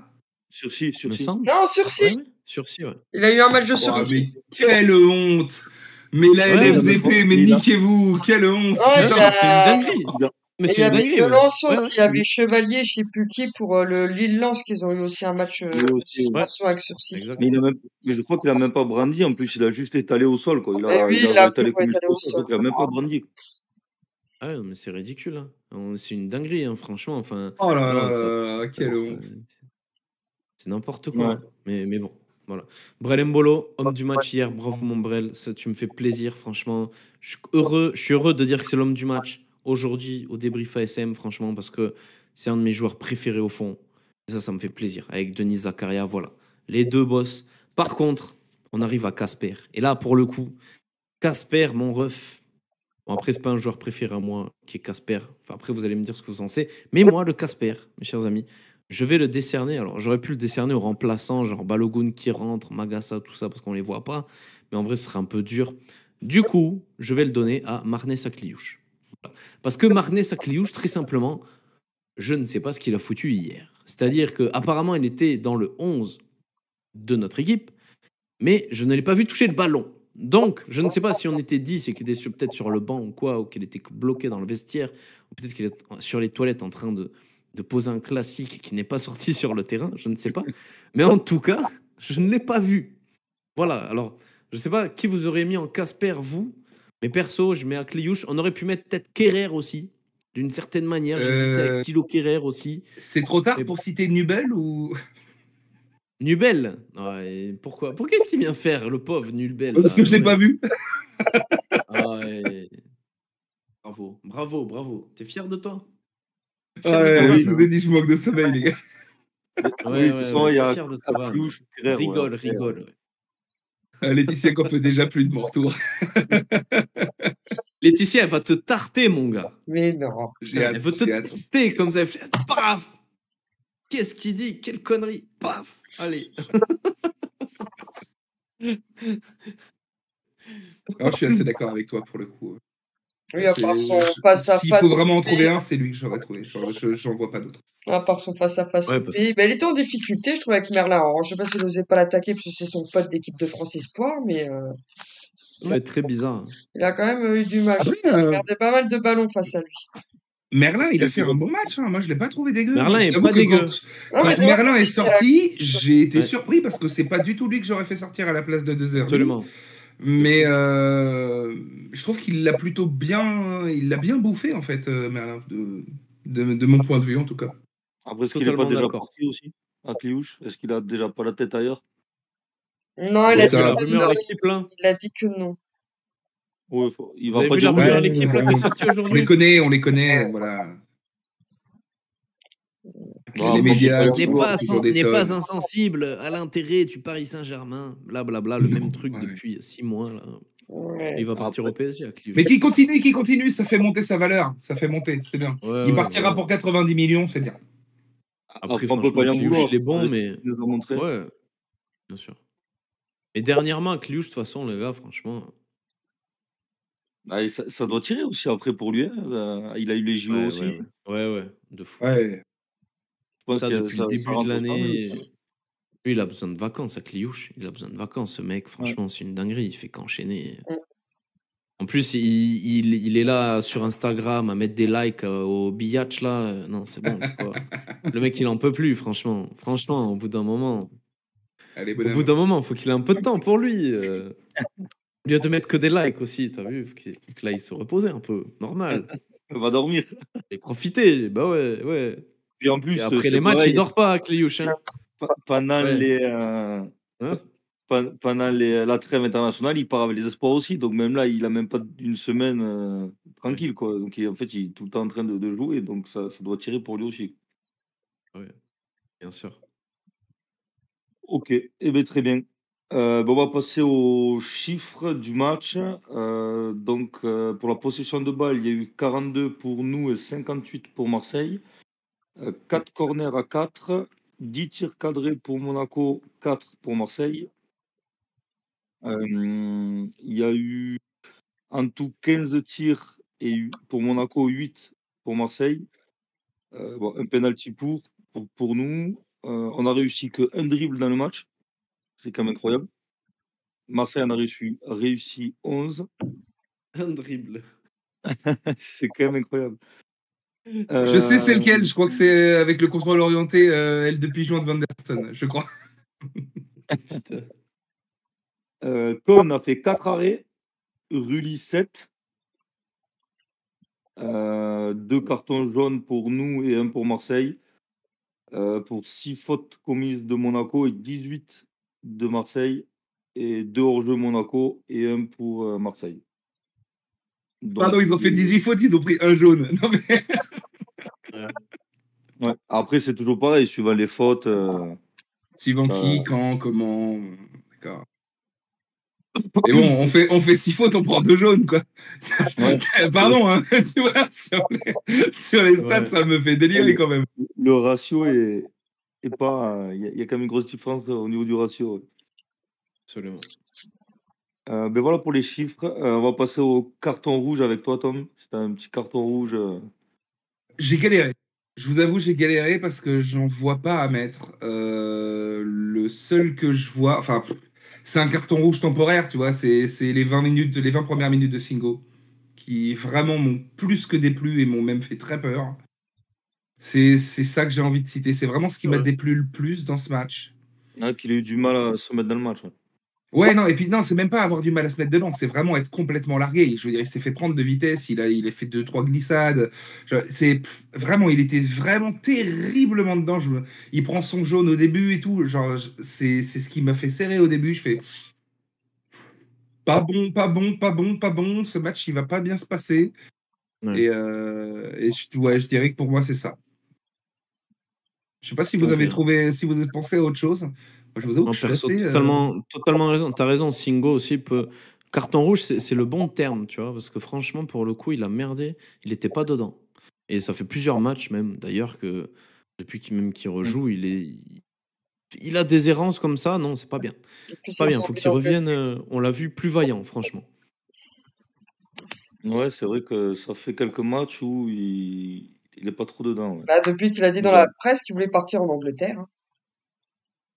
sursis, me sursis. semble. Non, Ouais, sursis. ouais. Sursis, ouais. Il a eu un match de Oh, sursis. mais quelle honte! Mais la Ouais, LFDP, mais il a- niquez-vous! Quelle honte! Non, il y Non, c'est une a. dinguerie. il a- Mais Et il c'est y une avait dinguerie, ouais. Delançon Ouais, aussi, ouais. il y avait Chevalier, je sais plus qui, pour le Lille-Lens, qu'ils ont eu aussi un match Oui, de aussi, oui. Ouais, suspension avec sursis. exact. Mais je crois qu'il a même pas brandi. En plus, il a juste étalé au sol, quoi. Et oui, Il il a l'a pris étalé pour comme il étaler faut au au sol. Je sol. crois qu'il a même pas brandi. Ah ouais, non, mais c'est ridicule, hein. C'est une dinguerie, hein, franchement. Enfin, Oh là voilà, là, quelle honte! c'est n'importe quoi, Ouais. hein. Mais bon, voilà. Brel Mbolo, homme du match hier. Bravo, mon Brel. Ça, tu me fais plaisir, franchement. Je suis heureux de dire que c'est l'homme du match aujourd'hui au débrief ASM, franchement, parce que c'est un de mes joueurs préférés au fond. Et ça me fait plaisir. Avec Denis Zakaria, voilà. Les deux boss. Par contre, on arrive à Casper. Et là, pour le coup, Casper, mon ref. Bon, après, c'est pas un joueur préféré à moi qui est Casper. Enfin, après, vous allez me dire ce que vous en pensez. Mais moi, le Casper, mes chers amis, je vais le décerner. Alors, j'aurais pu le décerner aux remplaçants, genre Balogun qui rentre, Magassa, tout ça, parce qu'on les voit pas. Mais en vrai, ce serait un peu dur. Du coup, je vais le donner à Marnez Sakliouche. Voilà. Parce que Marnez Sakliouche, très simplement, je ne sais pas ce qu'il a foutu hier. C'est-à-dire qu'apparemment, il était dans le 11 de notre équipe, mais je ne l'ai pas vu toucher le ballon. Donc, je ne sais pas si on était 10 et qu'il était peut-être sur le banc ou quoi, ou qu'il était bloqué dans le vestiaire, ou peut-être qu'il est sur les toilettes en train de poser un classique qui n'est pas sorti sur le terrain, je ne sais pas. Mais en tout cas, je ne l'ai pas vu. Voilà, alors, je ne sais pas qui vous aurez mis en Casper, vous, mais perso, je mets à Kliouche. On aurait pu mettre peut-être Kerrer aussi, d'une certaine manière. J'hésitais avec Thilo Kerrer aussi. C'est trop tard Mais pour citer Nubel ou Nubel. Ouais, pourquoi qu'est-ce qu'il vient faire, le pauvre Nubel parce que je l'ai pas vu. Ouais. Bravo, bravo, bravo. T'es fier de toi? Oui, je vous ai dit, je manque de sommeil, les gars. Oui, de toute façon, il y a fier de ta vanne. Kliouche, Kerrer, Rigole, après, rigole. Laetitia qu'on peut déjà plus de mon retour. Laetitia, elle va te tarter, mon gars. Mais non. J'ai hâte, Elle veut te j'ai hâte. tarter comme ça. Elle fait paf. Qu'est-ce qu'il dit? Quelle connerie. Paf. Allez. Alors, je suis assez d'accord avec toi pour le coup. Oui, à part son S'il face-à-face. faut vraiment en trouver un, c'est lui que j'aurais trouvé. J'en vois pas d'autre. À part son face-à-face Ouais, au parce pays. Ben, il était en difficulté, je trouve, avec Merlin. Alors, je sais pas s'il n'osait pas l'attaquer parce que c'est son pote d'équipe de France Espoir, mais Ouais, très bizarre. il a quand même eu du mal. Après, Il a perdait pas mal de ballons face à lui. Merlin, il a fait un bon match. Hein. Moi, je l'ai pas trouvé dégueu. Merlin est J'avoue pas que dégueu. Non, mais quand c'est vrai Merlin que est c'est sorti, j'ai été Ouais. surpris parce que c'est pas du tout lui que j'aurais fait sortir à la place de De Zerbi. Absolument. Mais je trouve qu'il l'a plutôt bien, il l'a bien bouffé en fait, Merlin, de mon point de vue en tout cas. Après, est-ce qu'il n'est pas Totalement déjà d'accord. parti aussi à Kliouche? Est-ce qu'il a déjà pas la tête ailleurs? Non, il Vous a avez dit vu la que rumeur non. à l'équipe, là? Il a dit que non. Oui, il Vous va avez pas vu dire la oui. rumeur à Hein. l'équipe là, qui est sortie On les aujourd'hui? connaît, voilà. Non, Les après, médias faut qui N'est pas font pas, toujours des n'est pas tonnes. insensible à l'intérêt du Paris Saint-Germain. Blablabla, le Non, même truc ouais. depuis 6 mois. Là. Ouais. Il va partir Après, au PSG à Kliouche. Mais qui continue, ça fait monter sa valeur, ça fait monter, c'est bien. Ouais, Il ouais, partira voilà. pour 90 millions, c'est bien. Après, on peut pas franchement, y en Kliouche, vouloir il est bon, avec ce mais. qu'il nous a montré. Ouais, bien sûr. Et dernièrement, Kliouche, de toute façon, les gars, franchement. Ah, et ça doit tirer aussi après pour lui. Hein. Il a eu les JO Ouais, aussi. ouais, ouais. Ouais, de fou. Ouais. Je pense Ça, que depuis le ça début de rentre au cerveau l'année. aussi. Lui, il a besoin de vacances à Kliouche. Il a besoin de vacances, ce mec. Franchement, c'est une dinguerie. Il fait qu'enchaîner. En plus, il est là sur Instagram à mettre des likes au billage là. Non, c'est bon, c'est quoi. Le mec, il en peut plus, franchement. Franchement, au bout d'un moment. Allez, Au bout bonhomme. d'un moment, faut qu'il ait un peu de temps pour lui. Au lieu de mettre que des likes aussi, t'as vu? Faut que là, il se reposer un peu. Normal. Il va dormir. Et profiter. Bah ouais, ouais. Puis en Et plus, après c'est les matchs, il pareil. dort pas, Kliouche. Hein. Pendant Ouais. les, Hein? pendant la trêve internationale, il part avec les espoirs aussi. Donc même là, il a même pas une semaine tranquille, quoi. Donc en fait, il est tout le temps en train de jouer. Donc ça doit tirer pour lui aussi. Ouais, bien sûr. Ok, eh bien, très bien. On va passer aux chiffres du match. Pour la possession de balle, il y a eu 42 pour nous et 58 pour Marseille. 4 corners à 4, 10 tirs cadrés pour Monaco, 4 pour Marseille. Il y a eu en tout 15 tirs pour Monaco, 8 pour Marseille. Un penalty pour nous. On a réussi qu'un dribble dans le match. C'est quand même incroyable. Marseille en a réussi 11. Un dribble. C'est quand même incroyable. Je sais c'est lequel, je crois que c'est avec le contrôle orienté L de pigeon de Van der Ston, je crois. Putain. Cohn a fait 4 arrêts, Rulli 7. 2 cartons jaunes pour nous et un pour Marseille. Pour 6 fautes commises de Monaco et 18 de Marseille. Et 2 hors-jeu Monaco et un pour Marseille. Donc, Pardon, ils ont fait 18 fautes, ils ont pris un jaune. Non, mais... ouais. Après, c'est toujours pareil, suivant les fautes. Suivant qui, quand, comment. D'accord. Et bon, on fait 6 fautes, on prend 2 jaunes, quoi. Ouais. Pardon, hein, tu vois, sur les stats, Ouais. ça me fait délirer quand même. Le ratio est pas. Il y a quand même une grosse différence au niveau du ratio. Ouais. Absolument. Ben voilà pour les chiffres. On va passer au carton rouge avec toi, Tom. C'était un petit carton rouge. J'ai galéré. Je vous avoue, j'ai galéré parce que j'en vois pas à mettre. Le seul que je vois, enfin, c'est un carton rouge temporaire, tu vois. C'est les 20 minutes, les 20 premières minutes de Singo qui vraiment m'ont plus que déplu et m'ont même fait très peur. C'est ça que j'ai envie de citer. C'est vraiment ce qui m'a Ouais. déplu le plus dans ce match. Qu'il a eu du mal à se mettre dans le match. Ouais. Ouais, non, et puis non, c'est même pas avoir du mal à se mettre dedans, c'est vraiment être complètement largué. Je veux dire, il s'est fait prendre de vitesse, il a fait 2-3 glissades. Vraiment, il était vraiment terriblement dedans. Il prend son jaune au début et tout. Genre, c'est ce qui m'a fait serrer au début. Je fais pas bon, pas bon, pas bon, pas bon. Ce match, il va pas bien se passer. Ouais. Et je dirais que pour moi, c'est ça. Je sais pas si vous Tout à avez fait. trouvé, si vous avez pensé à autre chose. Moi, je vous avoue que Non, je suis perso, assez. totalement raison. T'as raison, Singo aussi peut. Carton rouge, c'est le bon terme, tu vois, parce que franchement, pour le coup, il a merdé. Il n'était pas dedans. Et ça fait plusieurs matchs, même, d'ailleurs, que depuis qu'il rejoue, il a des errances comme ça. Non, c'est pas bien. Et puis C'est pas ça bien. sent Faut bien qu'il l'Angleterre. revienne. On l'a vu plus vaillant, franchement. Ouais, c'est vrai que ça fait quelques matchs où il est pas trop dedans. Ouais. Bah, depuis qu'il a dit dans la presse qu'il voulait partir en Angleterre. Hein.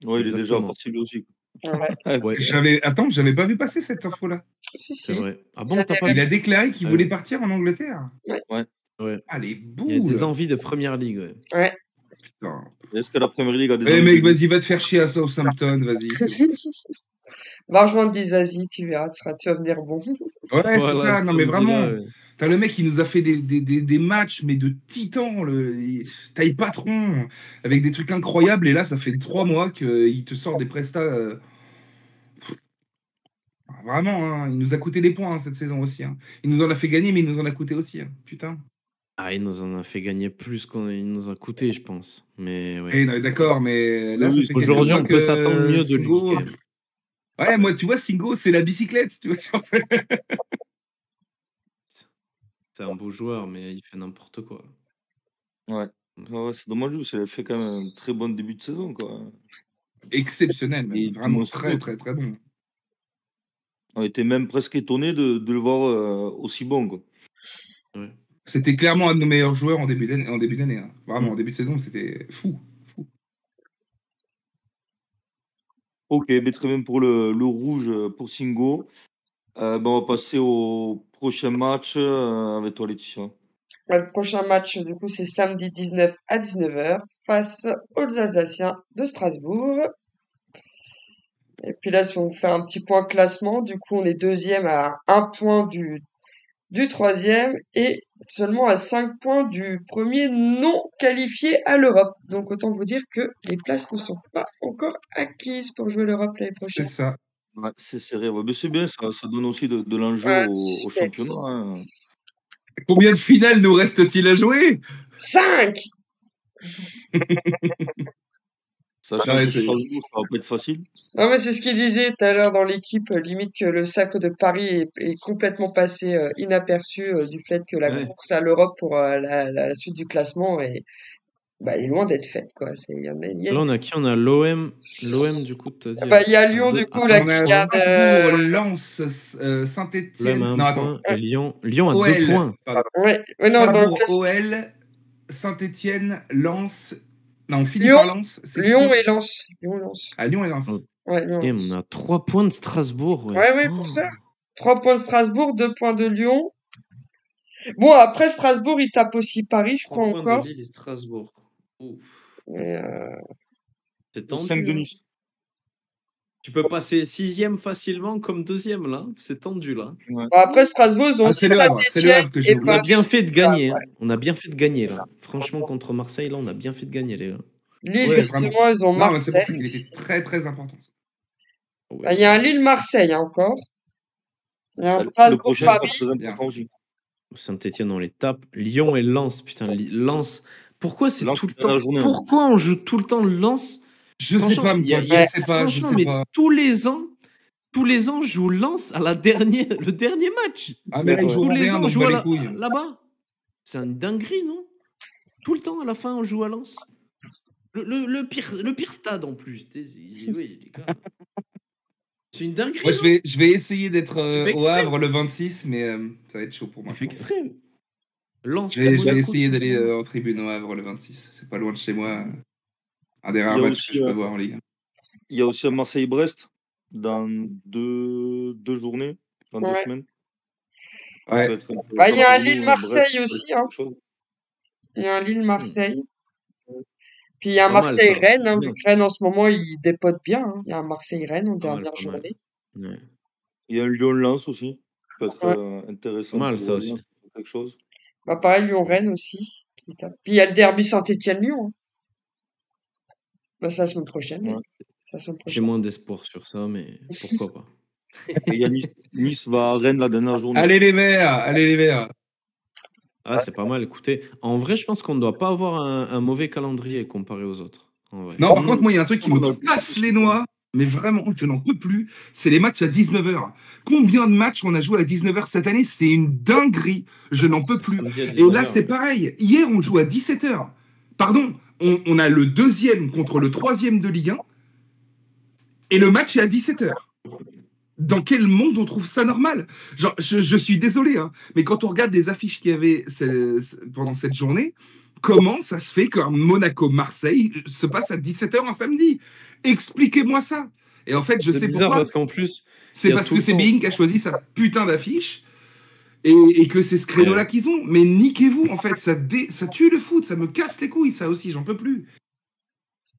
Ouais, il est déjà Exactement. parti lui aussi. Ouais. Ouais, J'avais pas vu passer cette info-là. Si, c'est si. vrai. Ah Il bon, a t'as des pas Il a vu? déclaré qu'il Ah voulait oui. partir en Angleterre. Ouais. Ouais. Ah, les Il y a des boules. envies de première ligue, ouais. Ouais. Putain. Est-ce que la Première Ligue a des Eh envies mec, de lui vas-y, va te faire chier à Southampton, vas-y, c'est bon. Va rejoindre des Zazie, tu verras, tu vas venir bon. Ouais, c'est Voilà, ça, non mais samedi-là, vraiment. T'as le mec qui nous a fait des matchs, mais de titan, taille patron, avec des trucs incroyables, et là, ça fait 3 mois qu'il te sort des prestats. Vraiment, hein, il nous a coûté des points hein, cette saison aussi. Hein. Il nous en a fait gagner, mais il nous en a coûté aussi. Hein. Putain. Ah, il nous en a fait gagner plus qu'il nous a coûté, je pense. Mais ouais. Eh, non, d'accord, mais là, ça Oui, fait quelques Aujourd'hui, mois on peut s'attendre que mieux de lui, Singo. quand même. Ouais, moi, tu vois, Singo, c'est la bicyclette. Tu vois, C'est un beau joueur, mais il fait n'importe quoi. Ouais. Ouais, c'est dommage parce qu'il a fait quand même un très bon début de saison. Quoi. exceptionnel, même. Et Vraiment monstrueux. très, très, très bon. On était même presque étonné de le voir aussi bon. Quoi. Ouais. C'était clairement un de nos meilleurs joueurs en début d'année. Hein. Vraiment, en début de saison, c'était fou. Ok, mais très bien pour le rouge pour Singo. On va passer au prochain match avec toi, Laetitia. Le prochain match, du coup, c'est samedi 19 à 19h face aux Alsaciens de Strasbourg. Et puis là, si on fait un petit point classement, du coup, on est deuxième à 1 point du troisième et seulement à 5 points du premier non qualifié à l'Europe. Donc autant vous dire que les places ne sont pas encore acquises pour jouer l'Europe l'année C'est prochaine. ça. Ouais, c'est serré. Ouais, mais c'est bien, ça donne aussi de l'enjeu au Suspense. championnat. Hein. Combien de finales nous reste-t-il à jouer 5! Sachant Ouais, que c'est- Strasbourg, ça va pas être facile. Non mais c'est ce qu'il disait tout à l'heure dans l'équipe, limite que le sac de Paris est complètement passé inaperçu du fait que la Ouais. course à l'Europe pour la suite du classement est loin d'être faite quoi. Il y en a, il y a Là, une- on a qui? On a l'OM. L'OM, du coup, t'as dit. il y a à Lyon deux- du à coup là un On a qui point. garde Strasbourg, Lens, L'OM Saint-Etienne. à un Non, point attends. et Lyon à 2 OL. points. Pardon. ouais non dans le Strasbourg, classement OL, Saint-Etienne, Lens. Non, on finit Lyon par Lens. C'est Lyon qui et Lens. Lyon-Lens. À Lyon et Lens. Ouais, Lyon. Et on a 3 points de Strasbourg, ouais. Ouais, pour ça. 3 points de Strasbourg, 2 points de Lyon. Bon, après Strasbourg, il tape aussi Paris, je 3 crois points encore. de Lille et Strasbourg. Ouf. Mais, C'est 5 tendu. de Hein. Nice. Tu peux passer 6e facilement comme 2e, là. C'est tendu, là. Ouais. bon, après Strasbourg, ils ont Ah, aussi c'est le Havre Saint-Etienne que je et vous On a Paris. bien fait de gagner. Ouais. Hein. On a bien fait de gagner, là. Franchement, contre Marseille, là, on a bien fait de gagner, les gars. Lille, Ouais, justement, vraiment. ils ont Non, mais c'est pour ça Marseille. qu'il était très, très important. Ouais. Ah, il y a un Lille-Marseille encore. Il y a un Le prochain sera Strasbourg-Paris. très important aussi. Saint-Etienne, on les tape. Lyon et Lens. Putain, Lens. Pourquoi c'est Lens, tout le c'est la temps. journée, hein. Pourquoi on joue tout le temps Lens? Je sais Franchement, pas, mon il y a- pote, il y a- je sais pas, je franchement, sais mais pas. tous les ans, Tous les ans, je joue Lens à le dernier match. Ah, mais là, ils Tous joueront les rien, ans, on donc joue bat les couilles. là-bas. C'est une dinguerie, non? Tout le temps, à la fin, on joue à Lens. Le pire stade en plus. Oui, les gars. C'est une dinguerie. Moi, je vais essayer d'être C'est fait au exprès. Havre le 26, mais ça va être chaud pour moi. Il fait exprès. Lens, Je vais Monaco, essayer tout d'aller le temps. en tribune au Havre le 26. C'est pas loin de chez moi. Un des rares Il y a matchs aussi, que je peux voir en Ligue 1. Il y a aussi un Marseille-Brest dans deux journées, dans 2 Ouais. semaines. Ouais. Ça peut être Bah, il y a un intéressant pour nous, Lille-Marseille Brest, aussi, hein. quelque chose. Il y a un Lille-Marseille. Puis il y a un Pas mal, ça. Marseille-Rennes, hein, C'est vu bien, que Rennes en ce moment il dépote bien, hein. Il y a un Marseille-Rennes en Pas mal, dernière pas mal. journée. Ouais. Il y a un Lyon-Lens aussi. Ça peut être Ouais. Pas intéressant mal, pour ça aussi. Lens, quelque chose. Bah pareil, Lyon-Rennes aussi. Puis il y a le derby Saint-Étienne-Lyon, hein. Bah c'est la semaine prochaine. Ouais. C'est la semaine J'ai prochaine. moins d'espoir sur ça, mais pourquoi pas. Et il y a Nice va à Rennes la dernière journée. Allez les Verts, allez les Verts. Ah, c'est pas mal. Écoutez, en vrai, je pense qu'on ne doit pas avoir un mauvais calendrier comparé aux autres. En vrai. Non, par contre, moi, il y a un truc qui me casse les noix, mais vraiment, je n'en peux plus. C'est les matchs à 19h. Combien de matchs on a joué à 19h cette année? C'est une dinguerie. Je n'en peux plus. Samedi à Et là, 19h, c'est pareil. Hier, on joue à 17h. Pardon, on a le deuxième contre le troisième de Ligue 1. Et le match est à 17h. Dans quel monde on trouve ça normal? Genre, je suis désolé, hein, mais quand on regarde les affiches qu'il y avait pendant cette journée, comment ça se fait qu'un Monaco-Marseille se passe à 17h un samedi? Expliquez-moi ça. Et en fait, je C'est sais bizarre pourquoi. parce qu'en plus, C'est il y a parce tout que le c'est temps- Bein qui a choisi sa putain d'affiche et que c'est ce créneau-là qu'ils ont. Mais niquez-vous, en fait, ça tue le foot, ça me casse les couilles, ça aussi, j'en peux plus.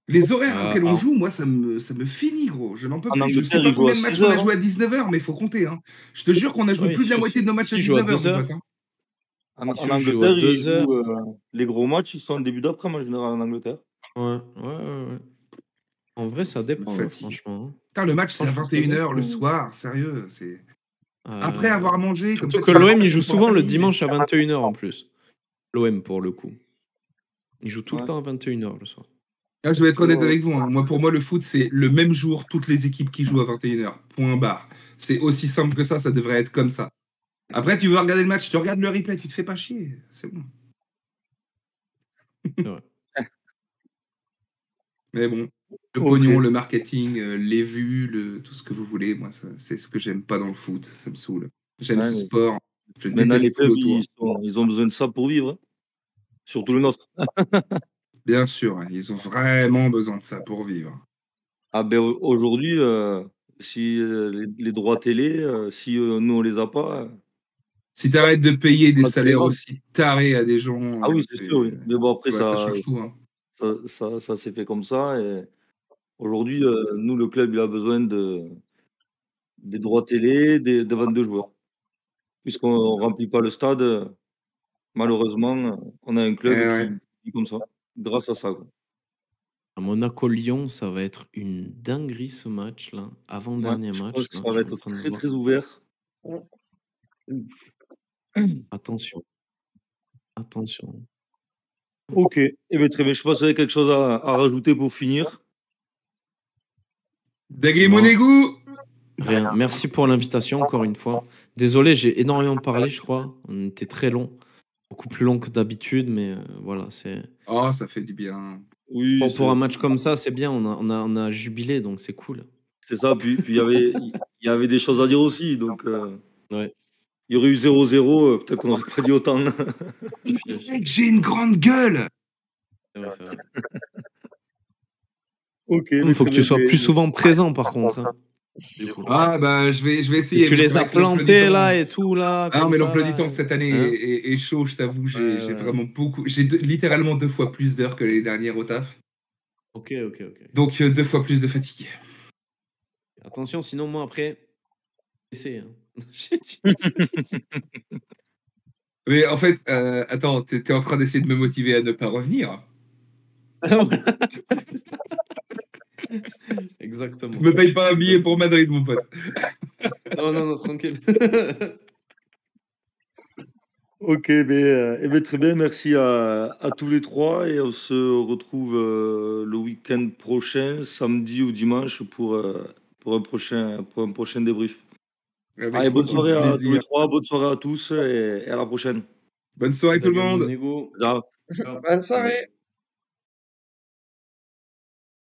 Les horaires auxquels on joue, moi, ça me finit, gros. Je n'en peux En plus. Je sais Angleterre, pas ils jouent combien à de matchs 6 on a heures, joué à 19h, mais il faut compter. Hein. Je te jure qu'on a joué Oui, plus de la si, moitié de nos matchs si à je joue à 19h, mon 2h. pote. Hein. En Si je joue à Angleterre, ils 2h. jouent les gros matchs, ils sont en début d'après-midi en général en Angleterre. Ouais. En vrai, ça dépend, hein, Fatigue. franchement. Putain, le match, c'est à Franchement, ça 21h dépend. le soir, sérieux. Après avoir mangé, comme ça. Surtout que tu vas l'OM, il manger joue pour la souvent le famille. dimanche à 21h en plus. L'OM, pour le coup. Il joue tout le Ouais. temps à 21h le soir. Ah, je vais être honnête Ouais. avec vous. Hein. Pour moi, le foot, c'est le même jour, toutes les équipes qui jouent à 21h. Point barre. C'est aussi simple que ça devrait être comme ça. Après, tu veux regarder le match, tu regardes le replay, tu te fais pas chier. C'est bon. C'est vrai. Mais bon, le Ok. pognon, le marketing, les vues, tout ce que vous voulez, moi, c'est ce que j'aime pas dans le foot. Ça me saoule. J'aime Ouais, ce mais sport. Je maintenant, les déteste tout clubs, l'autour. ils ont besoin de ça pour vivre, hein. Surtout le nôtre. Bien sûr, hein, ils ont vraiment besoin de ça pour vivre. Ah ben aujourd'hui, si les droits télé, si nous on les a pas, Si tu arrêtes de payer des on a tous les salaires droits. aussi tarés à des gens, Ah oui, c'est sûr, oui. Mais bon, après, tu vois, ça change tout. Hein. ça s'est fait comme ça. Et aujourd'hui, nous, le club, il a besoin des droits télé, des ventes de joueurs. Puisqu'on ne remplit pas le stade, malheureusement, on a un club Ouais. qui vit comme ça, grâce à ça, quoi. À Monaco-Lyon, ça va être une dinguerie ce match-là. Avant-dernier Ouais, je match. pense que là, ça je va suis en être train de très, voir. très ouvert. Attention. Attention. Ok. Eh bien, très bien. Je pense qu'il y avait quelque chose à rajouter pour finir. Dagui Non. Monégou. Rien. Merci pour l'invitation, encore une fois. Désolé, j'ai énormément parlé, je crois. On était très long. Beaucoup plus long que d'habitude, mais voilà, c'est. Oh, ça fait du bien. Oui, Pour un match comme ça, c'est bien. On a jubilé, donc c'est cool. c'est ça. Puis il y avait des choses à dire aussi. Donc, Ouais. il y aurait eu 0-0, peut-être qu'on n'aurait pas dit autant. Mec, j'ai une grande gueule. C'est vrai. Ok. Il faut que tu sois plus souvent présent, par contre. Hein. Du coup. Ah, bah, je vais essayer. Tu mais les c'est as vrai que l'emploi du plantés temps- là et tout là. Ah, comme mais ça, l'emploi là. du temps cette année Hein est chaud, je t'avoue. J'ai Ouais. vraiment beaucoup. J'ai littéralement 2 fois plus d'heures que l'année dernière au taf. Ok. Donc 2 fois plus de fatigue. Attention, sinon moi après, c'est. Hein. Mais en fait, attends, t'es en train d'essayer de me motiver à ne pas revenir. Exactement. Me paye pas un billet pour Madrid, mon pote. Non, tranquille. Ok, très bien. Merci à tous les trois. Et on se retrouve le week-end prochain, samedi ou dimanche, pour pour un prochain débrief. Avec Allez, bonne beaucoup de soirée à tous les plaisir. trois, bonne soirée à tous et à la prochaine. Bonne soirée tout le Salut, mon monde. ego. Ciao. Ciao. Bonne soirée.